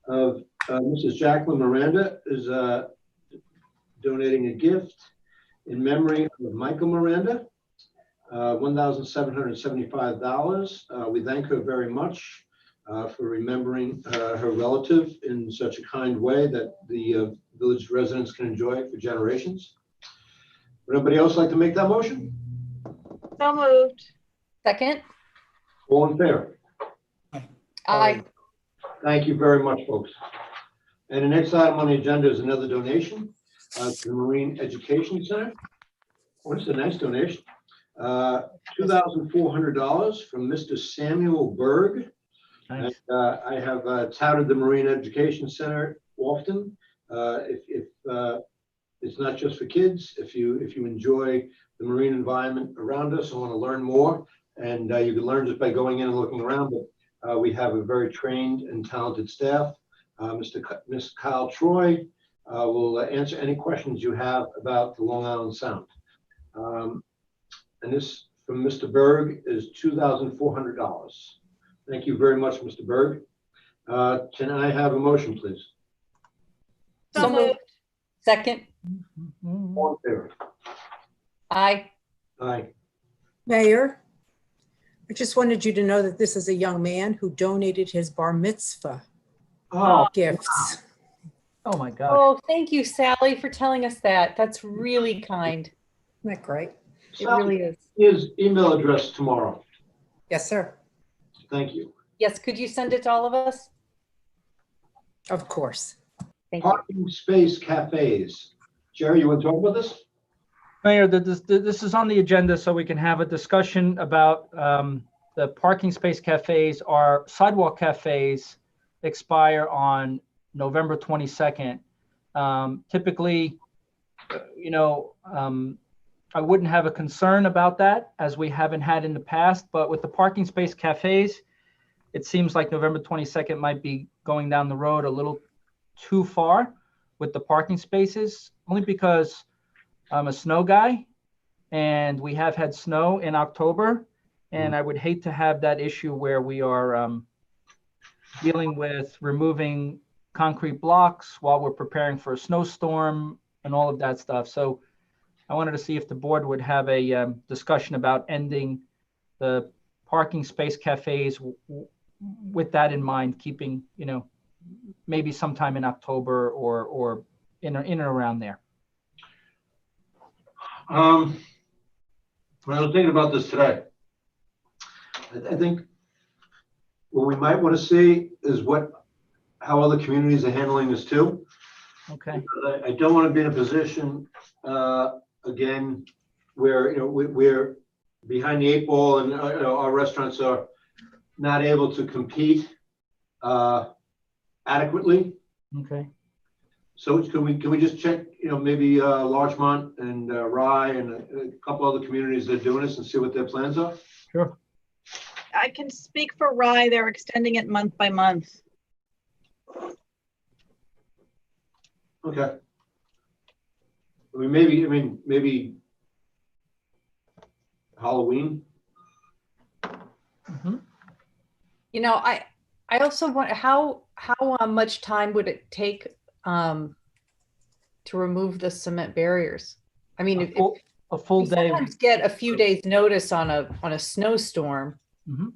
of Mrs. Jacqueline Miranda is donating a gift in memory of Michael Miranda, $1,775. We thank her very much for remembering her relative in such a kind way that the village residents can enjoy for generations. Would anybody else like to make that motion? So moved. Second, All in favor? aye. Thank you very much, folks. And the next item on the agenda is another donation to the Marine Education Center. Oh, this is a nice donation. $2,400 from Mr. Samuel Berg. Nice. And, I have touted the Marine Education Center often. If it's not just for kids, if you enjoy the marine environment around us and want to learn more, and you can learn just by going in and looking around. But we have a very trained and talented staff. Miss Kyle Troy will answer any questions you have about the Long Island Sound. And this from Mr. Berg is $2,400. Thank you very much, Mr. Berg. Can I have a motion, please? So moved. Second, All in favor? aye. Aye. Mayor, I just wanted you to know that this is a young man who donated his bar mitzvah Oh, gifts. Oh, my gosh. Oh, thank you, Sally, for telling us that. That's really kind. Isn't that great? It really is. his email address tomorrow. Yes, sir. Thank you. Yes, could you send it to all of us? Of course. Thank you. Parking space cafes. Jerry, you want to talk about this? Mayor, this is on the agenda so we can have a discussion about the parking space cafes. Our sidewalk cafes expire on November 22nd. Typically, I wouldn't have a concern about that as we haven't had in the past, but with the parking space cafes, it seems like November 22nd might be going down the road a little too far with the parking spaces, only because I'm a snow guy and we have had snow in October, and I would hate to have that issue where we are dealing with removing concrete blocks while we're preparing for a snowstorm and all of that stuff. So I wanted to see if the board would have a discussion about ending the parking space cafes with that in mind, keeping, maybe sometime in October or in and around there. When I was thinking about this today, I think what we might want to see is how other communities are handling this too. Okay. I don't want to be in a position again where we're behind the eight ball and our restaurants are not able to compete adequately. Okay. So can we just check, maybe Larchmont and Rye and a couple other communities that are doing this and see what their plans are? Sure. I can speak for Rye. They're extending it month by month. Okay. Maybe Halloween. Mm-hmm. I also want, how much time would it take to remove the cement barriers? I mean, A full we day. sometimes get a few days notice on a snowstorm. Mhm.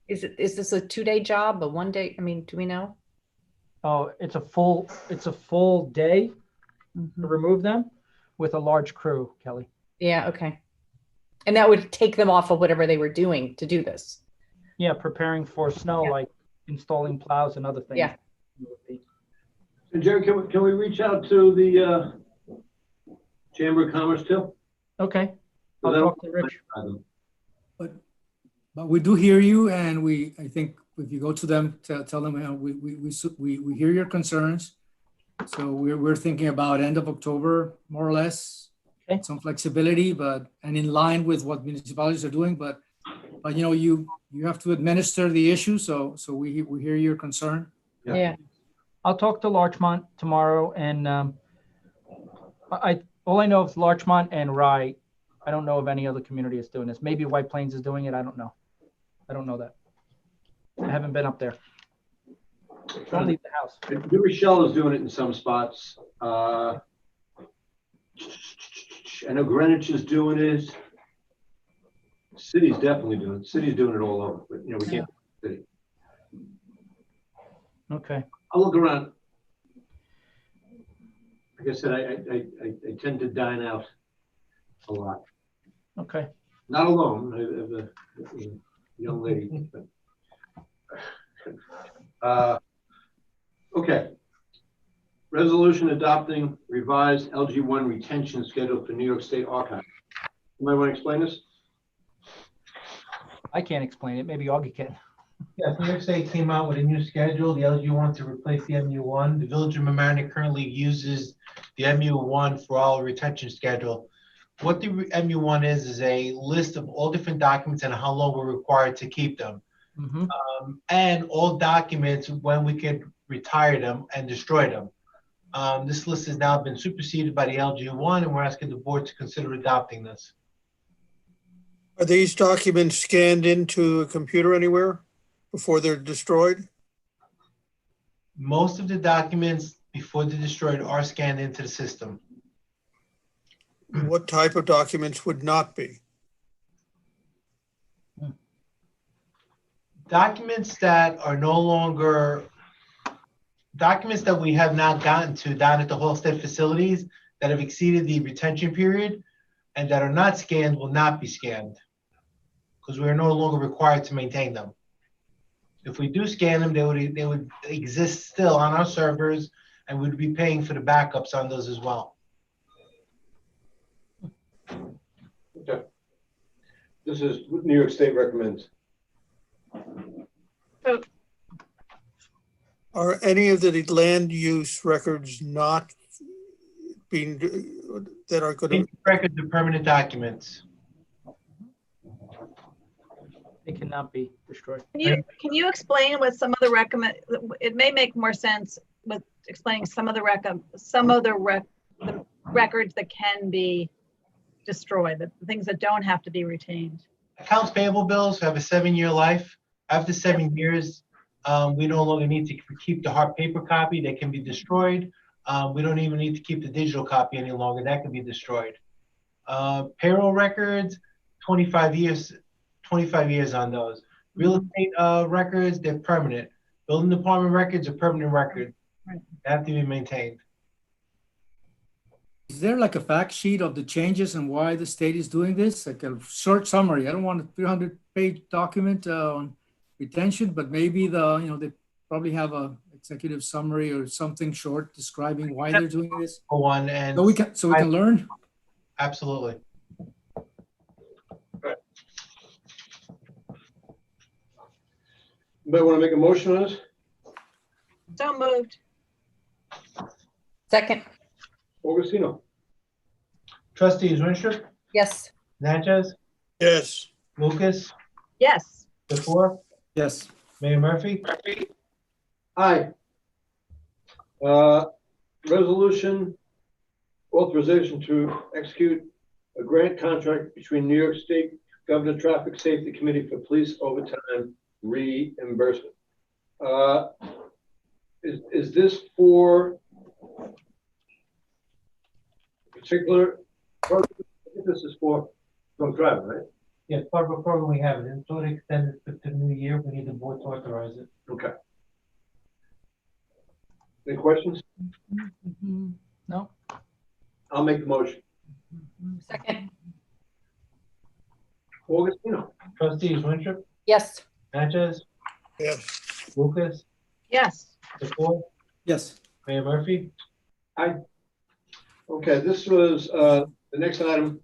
Is this a 2-day job, a 1-day? I mean, do we know? Oh, it's a full day to remove them with a large crew, Kelly. Yeah, okay. And that would take them off of whatever they were doing to do this. Yeah, preparing for snow, Yeah. like installing plows and other things. Yeah. And Jerry, can we reach out to the Chamber of Commerce too? Okay. I'll talk to Rich. But we do hear you, and I think if you go to them, tell them we hear your concerns. So we're thinking about end of October, more or less. Okay. Some flexibility, and in line with what municipalities are doing. But you have to administer the issue. So we hear your concern. Yeah. I'll talk to Larchmont tomorrow, and all I know is Larchmont and Rye. I don't know of any other community that's doing this. Maybe White Plains is doing it. I don't know. I don't know that. I haven't been up there. Don't leave the house. New Rochelle is doing it in some spots. I know Greenwich is doing it. City's definitely doing it. City's doing it all over, but we can't. City. Okay. I'll look around. Like I said, I tend to dine out a lot. Okay. Not alone. I have a young lady. But, okay. Resolution adopting revised LG1 retention schedule for New York State Archives. Somebody want to explain this? I can't explain it. Maybe Augie can. Yes, New York State came out with a new schedule, the LG1 to replace the MU1. The Village of Mamaroneck currently uses the MU1 for all retention schedule. What the MU1 is a list of all different documents and how long we're required to keep them. Mm-hmm. And all documents when we could retire them and destroy them. This list has now been superseded by the LG1, and we're asking the board to consider adopting this. Are these documents scanned into a computer anywhere before they're destroyed? Most of the documents before they're destroyed are scanned into the system. What type of documents would not be? Documents that are no longer, documents that we have not gotten to down at the Halstead facilities that have exceeded the retention period and that are not scanned will not be scanned because we are no longer required to maintain them. If we do scan them, they would exist still on our servers and we'd be paying for the backups on those as well. Okay. This is what New York State recommends. So Are any of the land use records not being, that are going to? Records are permanent documents. It cannot be destroyed. can you explain what some of the it may make more sense with explaining some of the records that can be destroyed, the things that don't have to be retained. Accounts payable bills have a 7-year life. After 7 years, we no longer need to keep the hard paper copy. They can be destroyed. We don't even need to keep the digital copy any longer. That can be destroyed. Payroll records, 25 years on those. Real estate records, they're permanent. Building department records are permanent records. Right. They have to be maintained. Is there like a fact sheet of the changes and why the state is doing this? Like a short summary. I don't want a 300-page document on retention, but maybe they probably have a executive summary or something short describing why they're doing this. For one, and So we can learn. absolutely. Anybody want to make a motion on this? So moved. Second, Augustino? Trustees Winstrup, yes. Natchez, Yes. Lucas, Yes. Before, Yes. Mayor Murphy. Aye. Resolution authorization to execute a grant contract between New York State Governor Traffic Safety Committee for police overtime reimbursement. Is this for particular program? I think this is for drunk driving, right? Yes, part of a program we have, and until it extends to the new year, we need the board to authorize it. Okay. Any questions? No. I'll make the motion. Second, Augustino? Trustees Winstrup, yes. Natchez, Yes. Lucas, Yes. Before, Yes. Mayor Murphy. Okay, this was, the next item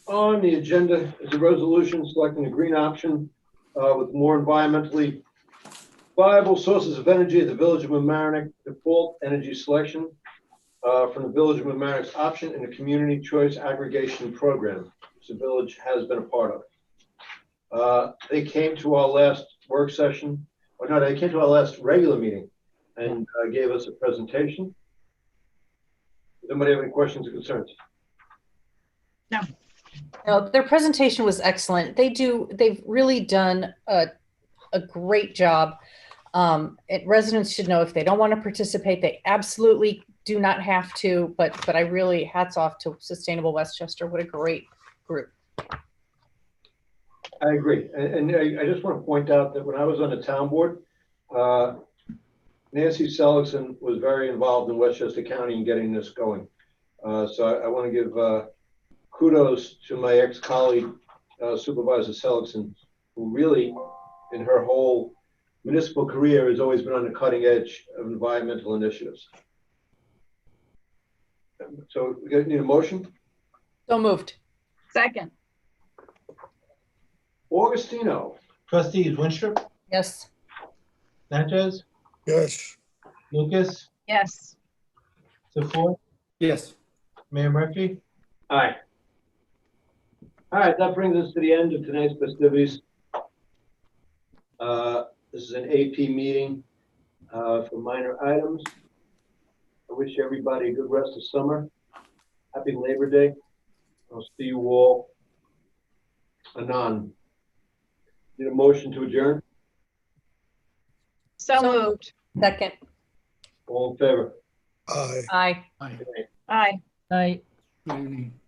on the agenda is a resolution selecting a green option with more environmentally viable sources of energy at the Village of Mamaroneck default energy selection from the Village of Mamaroneck's option in the Community Choice Aggregation Program, which the village has been a part of. They came to our last work session, or no, they came to our last regular meeting and gave us a presentation. Does anybody have any questions or concerns? No, their presentation was excellent. They've really done a great job. Residents should know if they don't want to participate, they absolutely do not have to, but I really, hats off to Sustainable Westchester. What a great group. I agree. And I just want to point out that when I was on the town board, Nancy Seligson was very involved in Westchester County in getting this going. So I want to give kudos to my ex-colleague, Supervisor Seligson, who really, in her whole municipal career, has always been on the cutting edge of environmental initiatives. So we need a motion? So moved. Second. Augustino? Trustees Winstrup, Yes. Natchez, Yes. Lucas, Yes. Before, Yes. Mayor Murphy. Aye. All right, that brings us to the end of tonight's festivities. This is an AP meeting for minor items. I wish everybody a good rest of summer. Happy Labor Day. I'll see you all anon. Need a motion to adjourn? So moved. Second, All in favor? Aye. aye. Aye. Aye. Good evening.